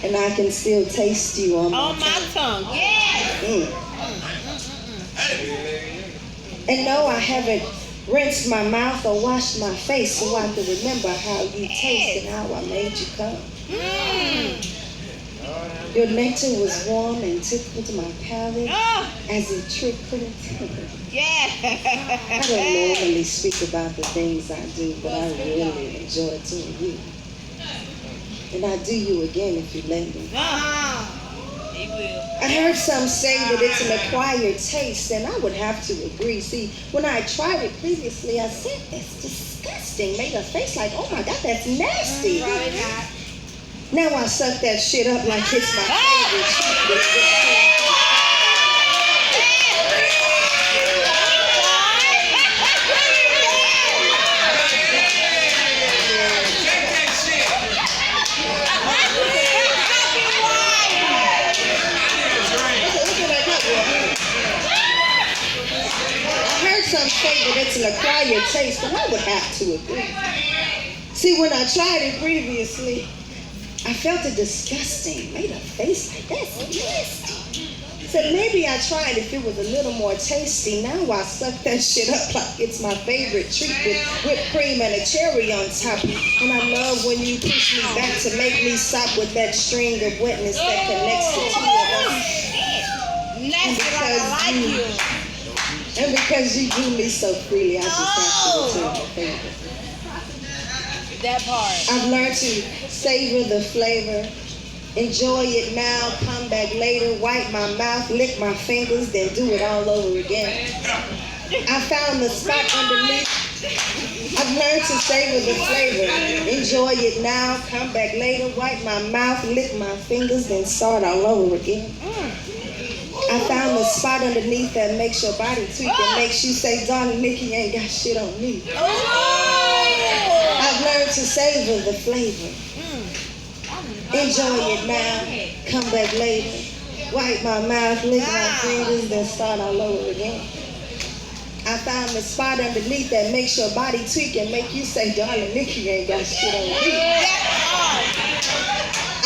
and I can still taste you on my tongue. And no, I haven't rinsed my mouth or washed my face so I can remember how you taste and how I made you come. Your nectar was warm and tickled my palate as it trickled. I don't normally speak about the things I do, but I really enjoy doing you. And I'd do you again if you let me. I heard some say that it's an acquired taste, and I would have to agree. See, when I tried it previously, I said, it's disgusting. Made a face like, oh my God, that's nasty. Now I suck that shit up like it's my favorite. an acquired taste, and I would have to agree. See, when I tried it previously, I felt it disgusting. Made a face like that's nasty. Said maybe I tried if it was a little more tasty. Now I suck that shit up like it's my favorite treat with whipped cream and a cherry on top. And I love when you push me back to make me stop with that string of wetness that connects the two of us. Nasty like I like you. And because you do me so freely, I just have to return the favor. That part. I've learned to savor the flavor. Enjoy it now, come back later, wipe my mouth, lick my fingers, then do it all over again. I found the spot underneath. I've learned to savor the flavor. Enjoy it now, come back later, wipe my mouth, lick my fingers, then start all over again. I found the spot underneath that makes your body tweak and makes you say, darling, Nikki ain't got shit on me. I've learned to savor the flavor. Enjoy it now, come back later, wipe my mouth, lick my fingers, then start all over again. I found the spot underneath that makes your body tweak and make you say, darling, Nikki ain't got shit on me.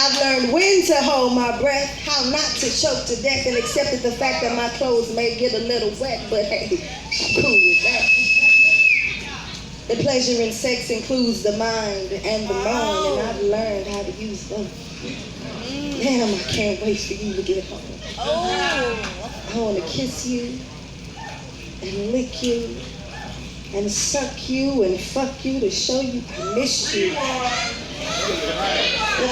I've learned when to hold my breath, how not to choke to death, and accepted the fact that my clothes may get a little wet, but hey, I'm cool with that. The pleasure in sex includes the mind and the moan, and I've learned how to use both. Damn, I can't wait for you to get home. I want to kiss you and lick you and suck you and fuck you to show you I missed you. The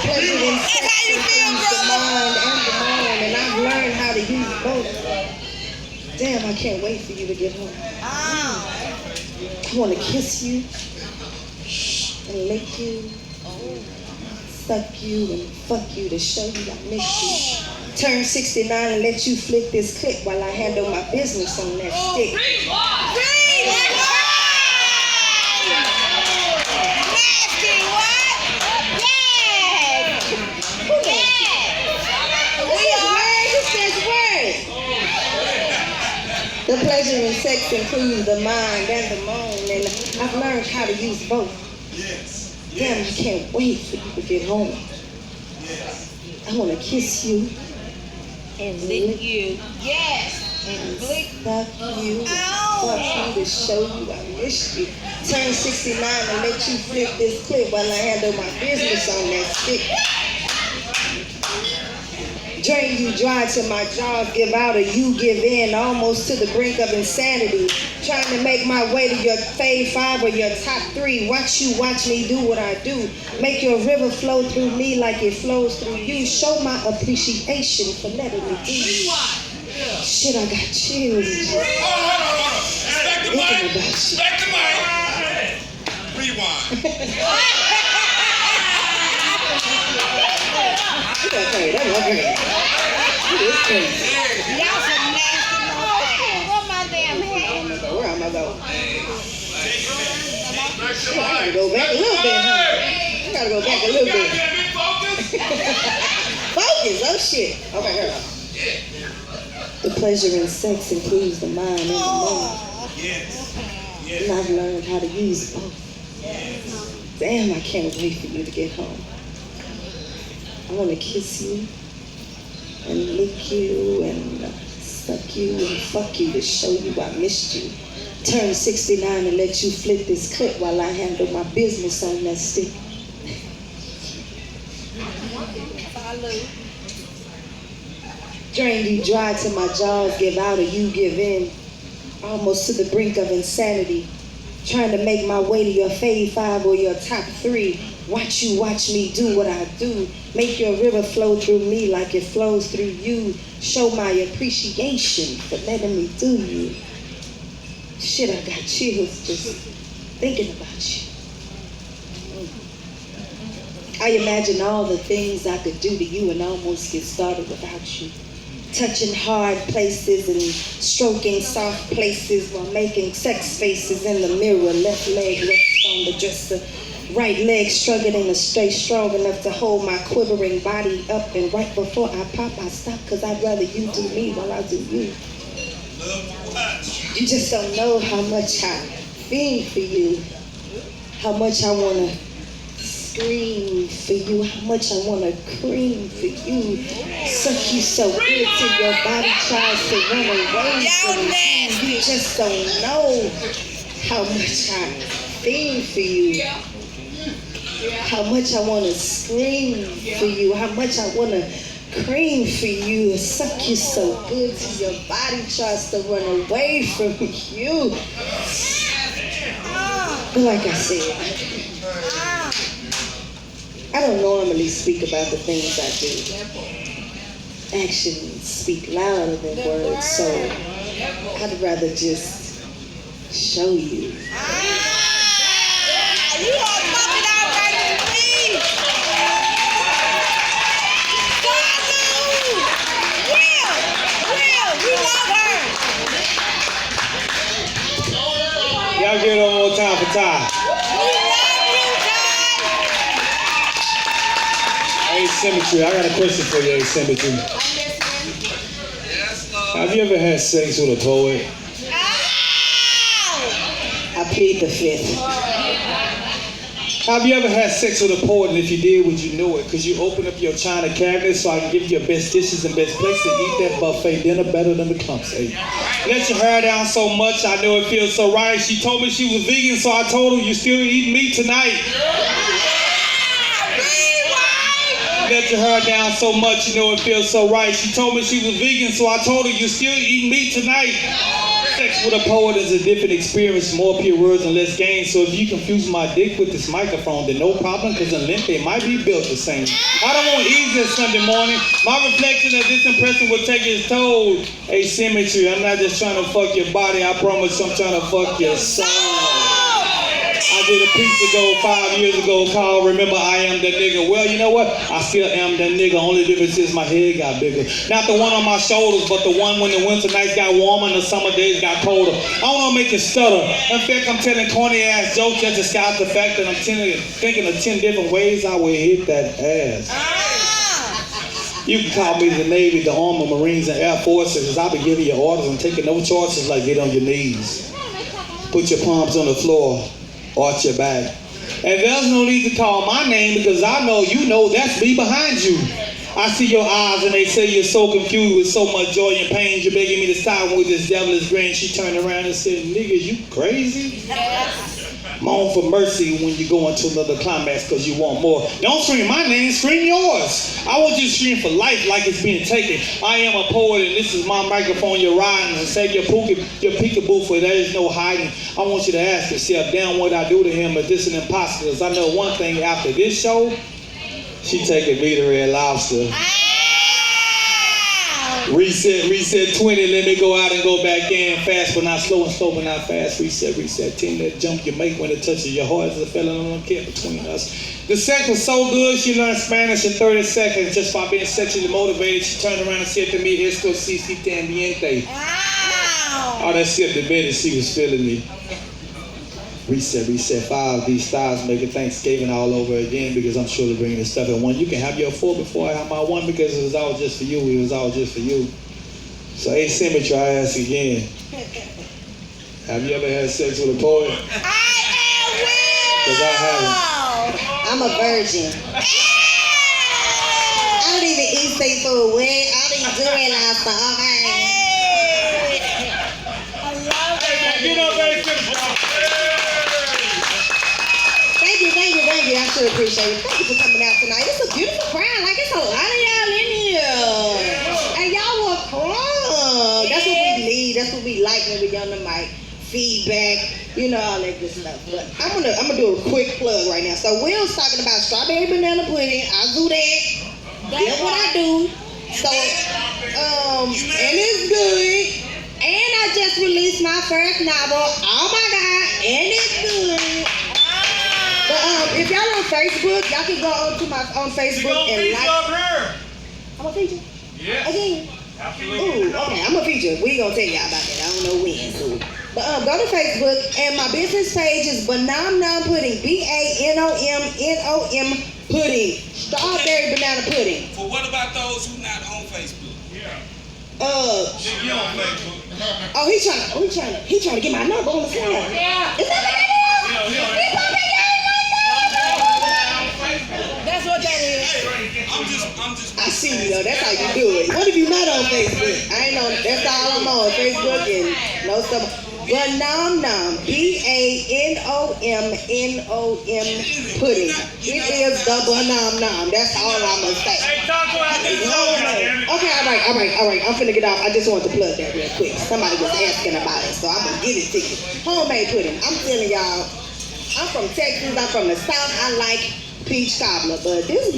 pleasure in sex includes the mind and the moan, and I've learned how to use both. Damn, I can't wait for you to get home. I want to kiss you and lick you, suck you and fuck you to show you I miss you. Turn 69 and let you flick this clip while I handle my business on that stick. Nasty what? Yes! Who nasty? This is word. The pleasure in sex includes the mind and the moan, and I've learned how to use both. Damn, I can't wait for you to get home. I want to kiss you And lick you. Yes. And lick. fuck you, fuck you to show you I miss you. Turn 69 and let you flip this clip while I handle my business on that stick. Drain you dry till my jaws give out or you give in, almost to the brink of insanity. Trying to make my way to your fave 5 or your top 3. Watch me do what I do. Make your river flow through me like it flows through you. Show my appreciation for letting me do you. Shit, I got chills. Back the mic. Back the mic. Rewind. Okay, that's okay. It is crazy. Y'all some nasty motherfuckers. Where my damn hand? Where am I going? I gotta go back a little bit, huh? I gotta go back a little bit. Focus, oh shit. Okay, here we go. The pleasure in sex includes the mind and the moan. And I've learned how to use both. Damn, I can't wait for you to get home. I want to kiss you and lick you and suck you and fuck you to show you I missed you. Turn 69 and let you flip this clip while I handle my business on that stick. Drain you dry till my jaws give out or you give in, almost to the brink of insanity. Trying to make my way to your fave 5 or your top 3. Watch me do what I do. Make your river flow through me like it flows through you. Show my appreciation for letting me do you. Shit, I got chills just thinking about you. I imagine all the things I could do to you and almost get started without you. Touching hard places and stroking soft places while making sex faces in the mirror. Left leg rests on the dresser. Right leg struggling to stay strong enough to hold my quivering body up. And right before I pop, I stop because I'd rather you do me while I do you. You just don't know how much I fiend for you, how much I want to scream for you, how much I want to cream for you. Suck you so good till your body tries to run away from you. You just don't know how much I fiend for you. How much I want to scream for you, how much I want to cream for you, suck you so good till your body tries to run away from you. But like I said, I don't normally speak about the things I do. Actions speak louder than words, so I'd rather just show you. You are fucking outrageous, please. Will, we love her. Y'all give it one more time for Ty. Asymmetry. I got a question for you, Asymmetry. Have you ever had sex with a poet? I plead the fifth. Have you ever had sex with a poet, and if you did, would you know it? Because you open up your china cabinet so I can give you your best dishes and best place to eat that buffet dinner better than the clumps ate. Let your hair down so much, I know it feels so right. She told me she was vegan, so I told her you still eating meat tonight. Let your hair down so much, you know it feels so right. She told me she was vegan, so I told her you still eating meat tonight. Sex with a poet is a different experience, more pure words and less gain. So if you confuse my dick with this microphone, then no problem, because in length they might be built the same. I don't want ease this Sunday morning. My reflection of this impression will take its toll. Asymmetry, I'm not just trying to fuck your body, I promise I'm trying to fuck your soul. I did a piece ago, 5 years ago, called Remember I Am That Nigga. Well, you know what? I still am that nigga. Only difference is my head got bigger. Not the one on my shoulders, but the one when the winter nights got warmer and the summer days got colder. I don't want to make you stutter. In fact, I'm telling corny ass jokes just to scout the fact that I'm thinking of 10 different ways I would hit that ass. You can call me the Navy, the Army, Marines, and Air Forces, as I'll be giving you orders and taking no choices like get on your knees. Put your palms on the floor. Arch your back. And there's no need to call my name because I know you know that's me behind you. I see your eyes and they say you're so confused with so much joy and pain. You're begging me to stop with this devilish grin. She turned around and said, nigga, you crazy? Moan for mercy when you go into another climax because you want more. Don't scream my name, scream yours. I want you to scream for life like it's being taken. I am a poet and this is my microphone. You're riding and say your peekaboo for there is no hiding. I want you to ask yourself, damn what I do to him, but this is an imposter. Because I know one thing after this show, she taking me to Red Lobster. Reset 20, let me go out and go back in. Fast but not slow and slow but not fast. Reset 10, that jump you make when it touches your heart is a feeling I don't care between us. The sex was so good, she learned Spanish in 30 seconds just by being sexually motivated. She turned around and said to me, esto si tambiente. Oh, that shit the minute she was feeling me. Reset 5. These styles make it Thanksgiving all over again because I'm sure to bring this stuff in one. You can have your 4 before I have my 1 because it was all just for you. It was all just for you. So asymmetry, I ask again. Have you ever had sex with a poet? Because I haven't. I'm a virgin. I don't even eat seafood. I don't even do it lobster. Okay. Get up, asymmetry. Thank you. I sure appreciate it. Thank you for coming out tonight. It's a beautiful crowd. Like, it's a lot of y'all in here. And y'all were crunk. That's what we need. That's what we like when we get on the mic. Feedback, you know, all that good stuff. But I'm gonna do a quick plug right now. So Will's talking about strawberry banana pudding. I do that. That's what I do. So, and it's good. And I just released my first novel. Oh my God, and it's good. But if y'all on Facebook, y'all can go on Facebook and like. I'm a feature. Yeah. Again. Absolutely. Ooh, okay, I'm a feature. We gonna tell y'all about that. I don't know when. So. But go to Facebook and my business page is Banom Nom Pudding. BANOMNOM Pudding. Strawberry banana pudding. For what about those who not on Facebook? Yeah. You on Facebook? Oh, he trying to get my number on the slide. Yeah. Is that what that is? That's what that is. I see you though. That's how you do it. What if you not on Facebook? I ain't on. That's all I'm on Facebook and no stuff. Banom Nom, BANOMNOM pudding. It is the Banom Nom. That's all I'm gonna say. Hey, talk to us. Okay, all right. I'm finna get off. I just want to plug that real quick. Somebody was asking about it, so I'm gonna give it to you. Homemade pudding. I'm telling y'all. I'm from Texas. I'm from the South. I like peach cobbler, but this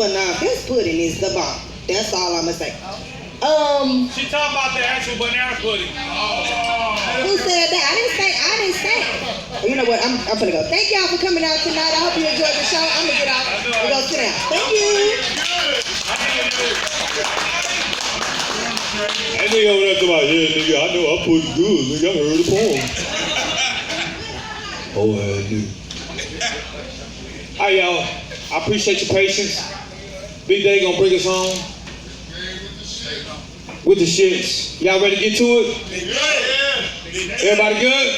pudding is the bomb. That's all I'm gonna say. She talking about the actual banana pudding. Who said that? I didn't say. You know what? I'm gonna go. Thank y'all for coming out tonight. I hope you enjoyed the show. I'm gonna get off and go sit down. Thank you. That nigga over there talking about, yeah, nigga, I know I put good. Nigga, I heard the poem. Oh, nigga. All right, y'all. I appreciate your patience. Big Day gonna bring us home with the shits. Y'all ready to get to it? Everybody good?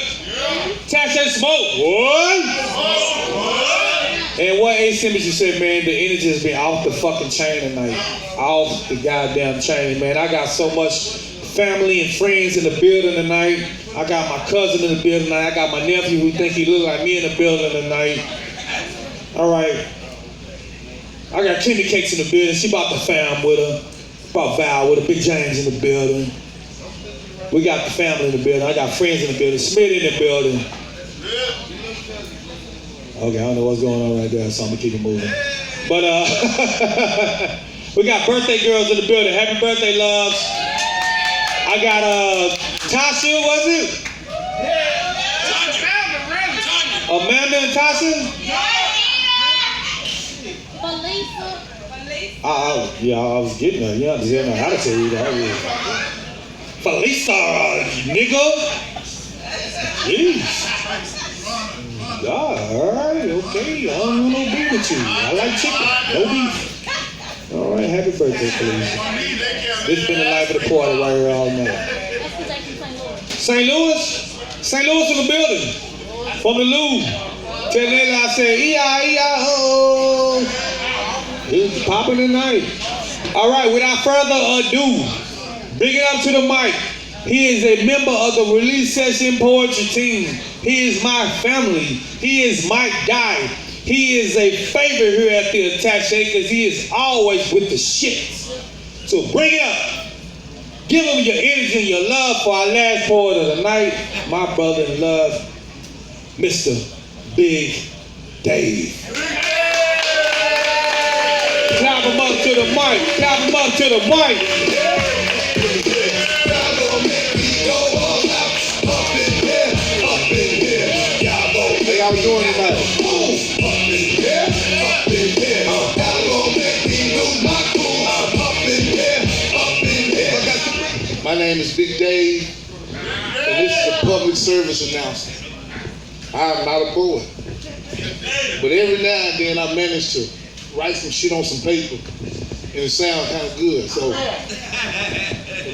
Tash and smoke. What? And what A. Simmons you said, man, the energy has been off the fucking chain tonight. Off the goddamn chain, man. I got so much family and friends in the building tonight. I got my cousin in the building tonight. I got my nephew who think he look like me in the building tonight. All right. I got Kenny Cakes in the building. She about the fam with her. About Val with her. Big James in the building. We got the family in the building. I got friends in the building. Smith in the building. Okay, I don't know what's going on right there, so I'm gonna keep it moving. But we got birthday girls in the building. Happy birthday, loves. I got Tasha, was it? Amanda and Tasha? Yeah, I was getting her. Yeah, I didn't know how to tell you that. Felisa, nigga. Jeez. God, all right, okay. I don't want no beef with you. I like chicken. No beef. All right, happy birthday, Felisa. This has been the life of the party right here all night. St. Louis? St. Louis in the building. From the Louvre. Tell them I said, E-I-E-I-O. It's popping tonight. All right, without further ado, big it up to the mic. He is a member of the Release Session Poetry Team. He is my family. He is my guy. He is a favorite here at the Attaché because he is always with the shit. So bring it up. Give him your energy and your love for our last poet of the night, my brother in love, Mr. Big Dave. Clap him up to the mic. Clap him up to the mic. Hey, how we doing tonight? My name is Big Dave, and this is a public service announcement. I am not a poet, but every now and then I manage to write some shit on some paper, and it sounds kind of good. So,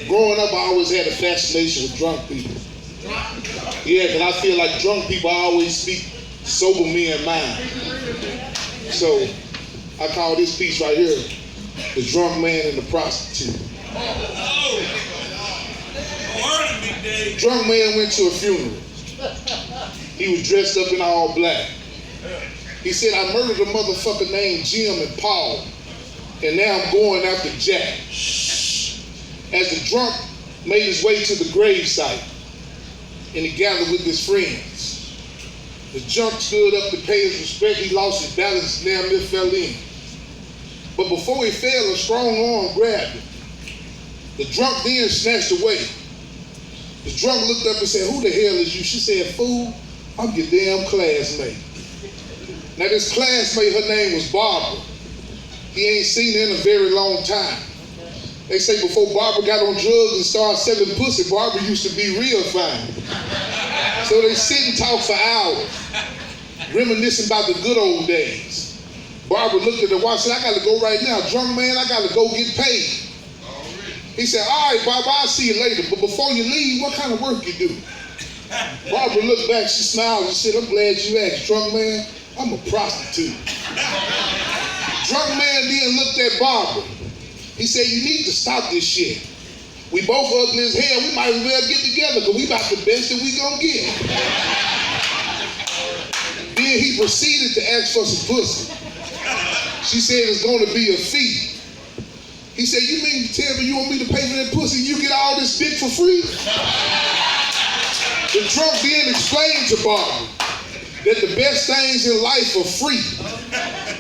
growing up, I always had a fascination with drunk people. Yeah, because I feel like drunk people always speak sober men mind. So, I call this piece right here, The Drunk Man and the Prostitute. Drunk man went to a funeral. He was dressed up in all black. He said, I murdered a motherfucker named Jim and Paul, and now I'm going after Jack. As the drunk made his way to the gravesite, and he gathered with his friends, the drunk stood up to pay his respect. He lost his balance and damn near fell in. But before he fell, a strong arm grabbed him. The drunk then snatched away. The drunk looked up and said, who the hell is you? She said, fool, I'm your damn classmate. Now this classmate, her name was Barbara. He ain't seen her in a very long time. They say before Barbara got on drugs and started selling pussy, Barbara used to be real fine. So they sit and talk for hours, reminiscing about the good old days. Barbara looked at the watch and said, I gotta go right now. Drunk man, I gotta go get paid. He said, all right, Barbara, I'll see you later. But before you leave, what kind of work you do? Barbara looked back, she smiled and said, I'm glad you asked, drunk man. I'm a prostitute. Drunk man then looked at Barbara. He said, you need to stop this shit. We both ugly as hell. We might as well get together because we about the best that we gonna get. Then he proceeded to ask for some pussy. She said it's gonna be a fee. He said, you mean to tell me you want me to pay for that pussy and you get all this dick for free? The drunk then explained to Barbara that the best things in life are free.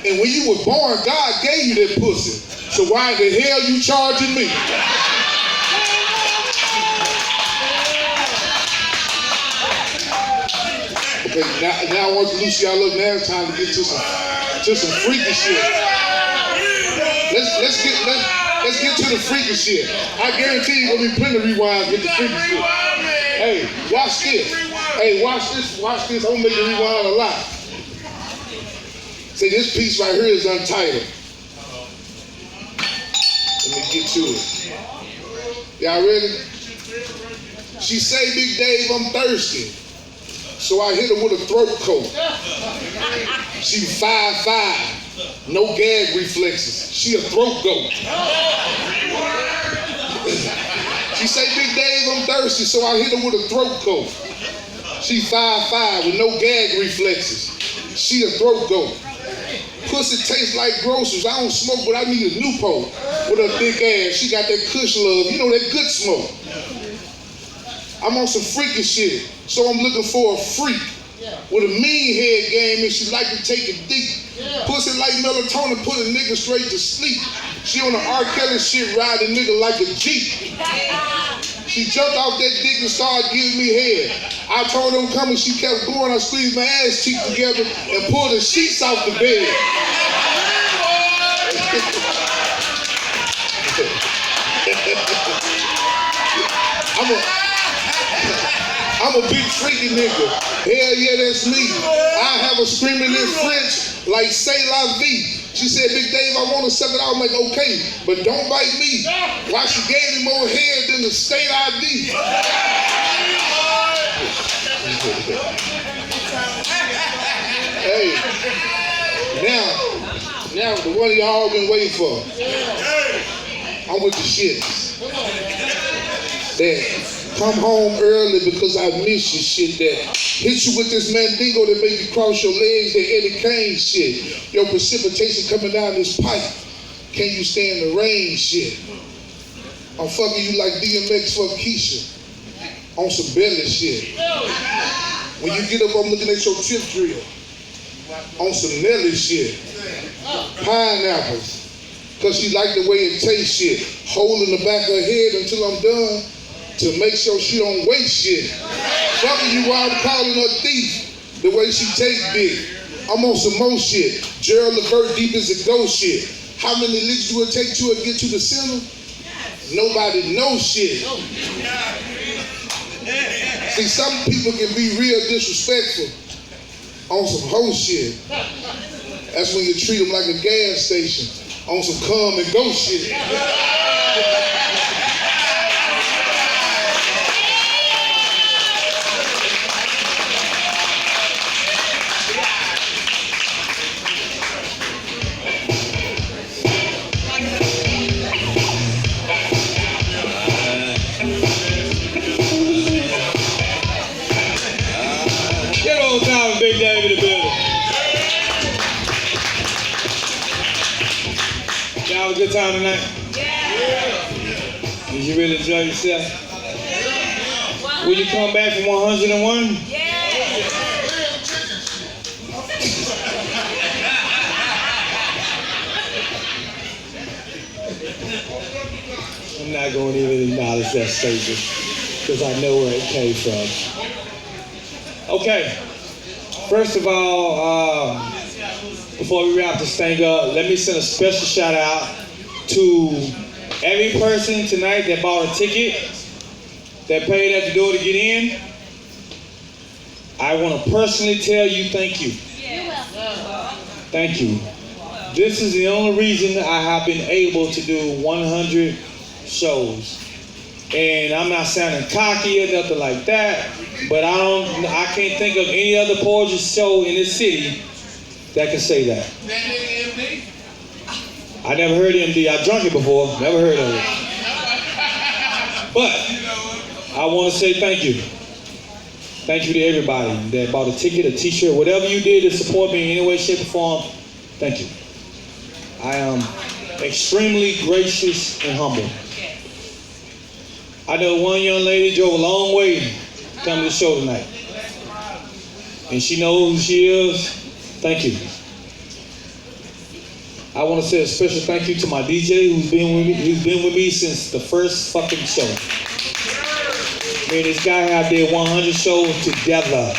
And when you were born, God gave you that pussy. So why the hell you charging me? Okay, now I want to loosen y'all up. Now it's time to get to some freaky shit. Let's get to the freaky shit. I guarantee you gonna be plenty of rewinds with the freaky shit. Hey, watch this. Hey, watch this. Watch this. I'm gonna make you rewind a lot. See, this piece right here is untitled. Let me get to it. Y'all ready? She say, Big Dave, I'm thirsty. So I hit her with a throat coat. She 5'5", no gag reflexes. She a throat goat. She say, Big Dave, I'm thirsty, so I hit her with a throat coat. She 5'5" with no gag reflexes. She a throat goat. Pussy tastes like groceries. I don't smoke, but I need a Newport with her thick ass. She got that Kush love, you know, that good smoke. I'm on some freaky shit, so I'm looking for a freak with a mean head game and she like to take it deep. Pussy like melatonin, put a nigga straight to sleep. She on the R. Kelly shit, ride a nigga like a Jeep. She jumped off that dick and started giving me head. I told her I'm coming, she kept going. I squeezed my ass cheek together and pulled the sheets off the bed. I'm a big freaky nigga. Hell yeah, that's me. I have her screaming in French like "C'est la vie." She said, Big Dave, I want to suck it out. I'm like, okay, but don't bite me. Why she gave me more head than the state ID? Hey, now the one y'all been waiting for. I'm with the shits. That come home early because I miss you shit. That hit you with this Mandingo that make you cross your legs. That Eddie Kane shit. Your precipitation coming down this pipe. Can you stand the rain shit? I'm fucking you like DMX fuck Keisha. On some belly shit. When you get up, I'm looking at your tip drill. On some Nelly shit. Pineapples. Cause she like the way it tastes shit. Holding the back of her head until I'm done to make sure she don't waste shit. Fucking you while I'm calling her thief. The way she take dick. I'm on some more shit. Gerald Levert deep as a ghost shit. How many licks do it take to get to the center? Nobody knows shit. See, some people can be real disrespectful on some hoe shit. That's when you treat them like a gas station on some come and go shit. Big Dave in the building. Y'all have a good time tonight? Yeah. Did you really enjoy yourself? Will you come back for 101? Yeah. I'm not going to even acknowledge that statement because I know where it came from. Okay. First of all, before we wrap this thing up, let me send a special shout out to every person tonight that bought a ticket, that paid at the door to get in. I want to personally tell you thank you. Thank you. This is the only reason I have been able to do 100 shows. And I'm not sounding cocky or nothing like that, but I can't think of any other poetry show in this city that can say that. I never heard of MD. I drunk it before, never heard of it. But I want to say thank you. Thank you to everybody that bought a ticket, a t-shirt, whatever you did to support me in any way, shape, or form. Thank you. I am extremely gracious and humble. I know one young lady drove a long way to come to the show tonight. And she knows who she is. Thank you. I want to say a special thank you to my DJ who's been with me since the first fucking show. Me and this guy out there 100 shows together.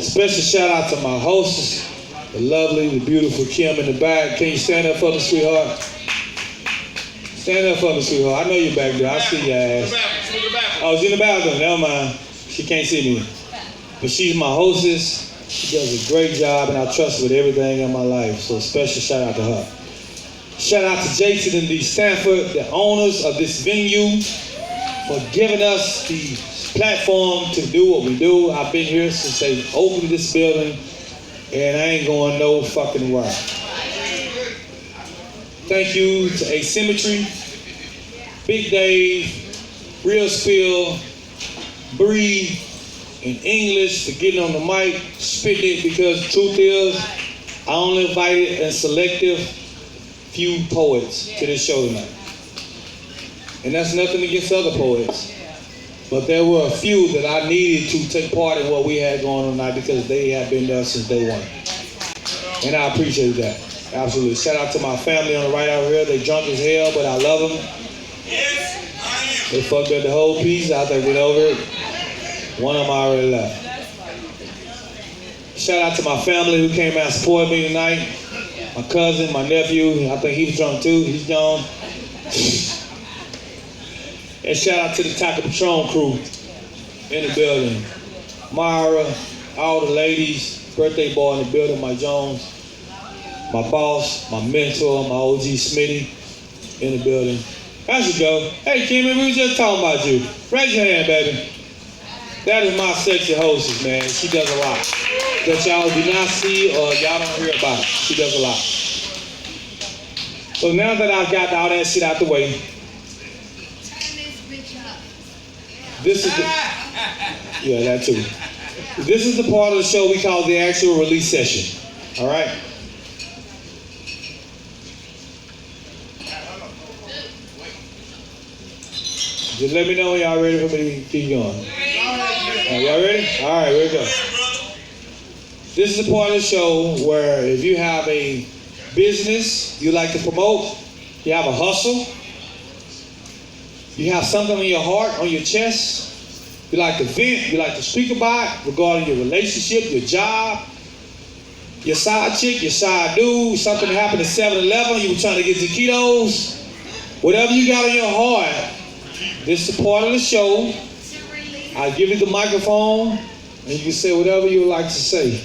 Special shout out to my hostess, the lovely, the beautiful Kim in the back. Can you stand up for me, sweetheart? Stand up for me, sweetheart. I know you're back there. I see your ass. Oh, it's in the bathroom. Never mind. She can't see me. But she's my hostess. She does a great job, and I trust her with everything in my life. So special shout out to her. Shout out to Jason and D. Stanford, the owners of this venue, for giving us the platform to do what we do. I've been here since they opened this building, and I ain't going no fucking where. Thank you to Asymmetry, Big Dave, Real Spill, Bree, and English for getting on the mic, spitting it, because the truth is, I only invited a selective few poets to this show tonight. And that's nothing against other poets. But there were a few that I needed to take part in what we had going on tonight because they have been there since day one. And I appreciate that. Absolutely. Shout out to my family on the right out here. They drunk as hell, but I love them. They fucked up the whole piece. I think we're over it. One of them already left. Shout out to my family who came out and supported me tonight. My cousin, my nephew. I think he was drunk too. He's gone. And shout out to the Taco Patron crew in the building. Myra, all the ladies, birthday boy in the building, Mike Jones, my boss, my mentor, my OG Smitty in the building. There you go. Hey, Kimmy, we was just talking about you. Raise your hand, baby. That is my sexy hostess, man. She does a lot that y'all do not see or y'all don't hear about. She does a lot. So now that I've got all that shit out the way, this is the, yeah, that too. This is the part of the show we call the actual release session. All right? Just let me know when y'all ready for me to keep going. Y'all ready? All right, here we go. This is the part of the show where if you have a business you like to promote, you have a hustle, you have something on your heart, on your chest, you like to vent, you like to speak about regarding your relationship, your job, your side chick, your side dude, something that happened at 7-Eleven, you were trying to get taquitos, whatever you got on your heart, this is the part of the show. I'll give you the microphone, and you can say whatever you would like to say.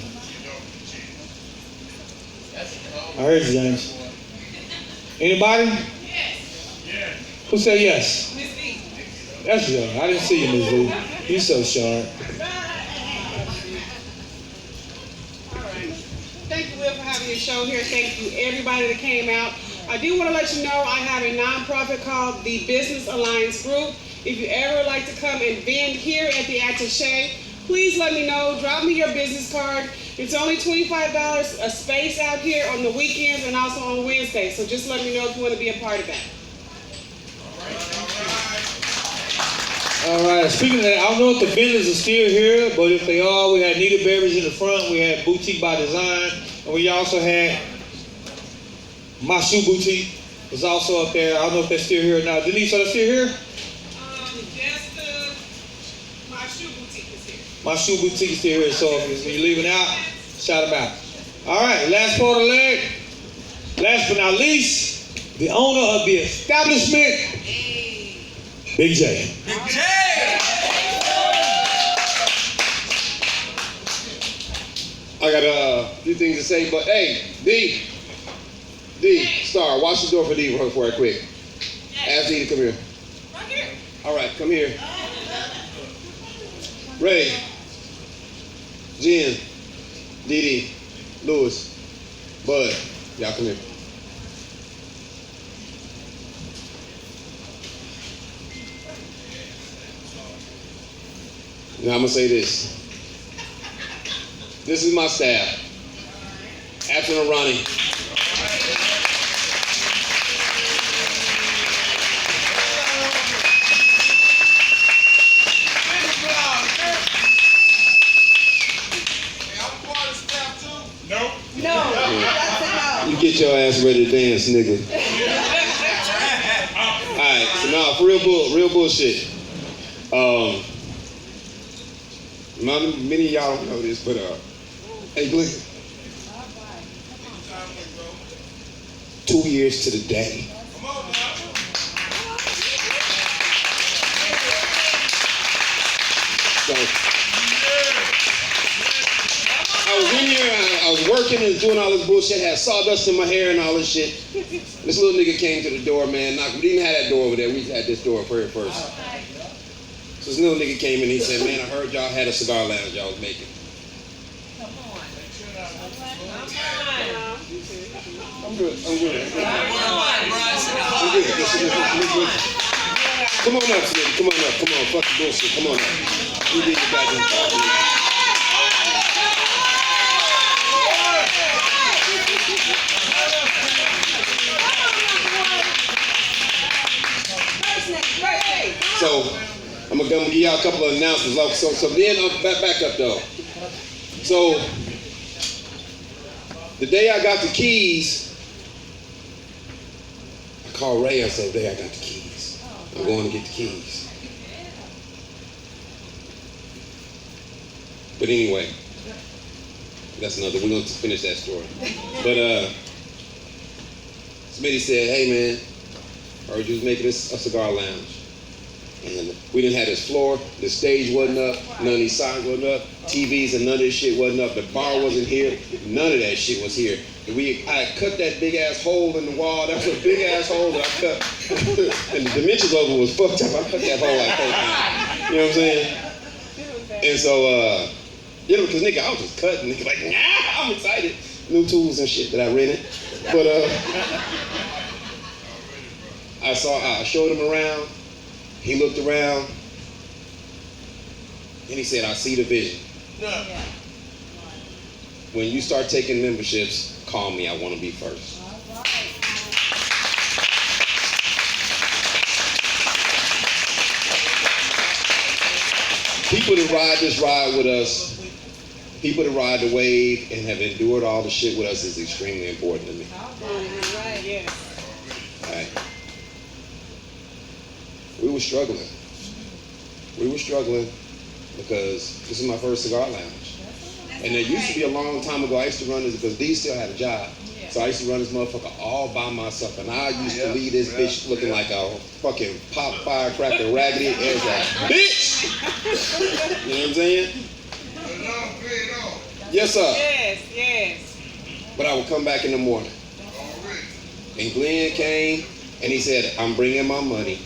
I heard you, James. Anybody? Yes. Who said yes? Miss B. That's you. I didn't see you, Miss B. You so sharp. All right. Thank you, Will, for having your show here. Thank you, everybody that came out. I do want to let you know I have a nonprofit called the Business Alliance Group. If you ever like to come and vend here at the Attaché, please let me know. Drop me your business card. It's only $25 a space out here on the weekends and also on Wednesdays. So just let me know if you want to be a part of that. All right. Speaking of that, I don't know if the vendors are still here, but if they are, we had Nita Beverage in the front. We had Boutique by Design. And we also had My Shoe Boutique was also up there. I don't know if they're still here or not. Denise, are they still here? My Shoe Boutique is here. My Shoe Boutique is still here. So if you're leaving out, shout them out. All right, last part of the leg. Last but not least, the owner of the establishment, Big J. Big J! I got a few things to say, but hey, D, Star, watch the door for D real quick. Ask Dee to come here. All right, come here. Ray, Jen, Dee Dee, Lewis, Bud, y'all come here. Now I'm gonna say this. This is my staff. After Ronnie. You get your ass ready to dance, nigga. Alright, so now for real bullshit. Many of y'all don't know this, but hey Glenn. 2 years to the day. So I was in here, I was working and doing all this bullshit, had sawdust in my hair and all this shit. This little nigga came to the door, man. We didn't have that door over there, we had this door for it first. So this little nigga came in and he said, man, I heard y'all had a cigar lounge y'all was making. I'm good. I'm good. Come on up, Smitty. Come on up. Come on. Fuck the bullshit. Come on up. You did your goddamn job. So I'm gonna give y'all a couple of announcements. So then I'll back up though. So the day I got the keys, I called Ray and said, "Day I got the keys. I'm going to get the keys." But anyway, that's another. We're gonna finish that story. But Smitty said, "Hey man, I heard you was making this a cigar lounge." And we didn't have this floor, the stage wasn't up, none of these signs wasn't up, TVs and none of this shit wasn't up, the bar wasn't here, none of that shit was here. And I cut that big ass hole in the wall, that was a big ass hole that I cut. And the dimensions of it was fucked up, I cut that hole like 4 times. You know what I'm saying? And so, you know, cause nigga, I was just cutting, nigga like, nah, I'm excited. New tools and shit that I rented. But I showed him around. He looked around and he said, I see the vision. Yeah. When you start taking memberships, call me. I want to be first. People that ride this ride with us, people that ride the wave and have endured all the shit with us is extremely important to me. Right, yes. All right. We were struggling. We were struggling because this is my first cigar lounge. And there used to be a long time ago, I used to run this because Dee still had a job. So I used to run this motherfucker all by myself. And I used to leave this bitch looking like a fucking pop firecracker raggedy as a bitch. You know what I'm saying? Yes, sir. Yes, yes. But I would come back in the morning. And Glenn came and he said, I'm bringing my money.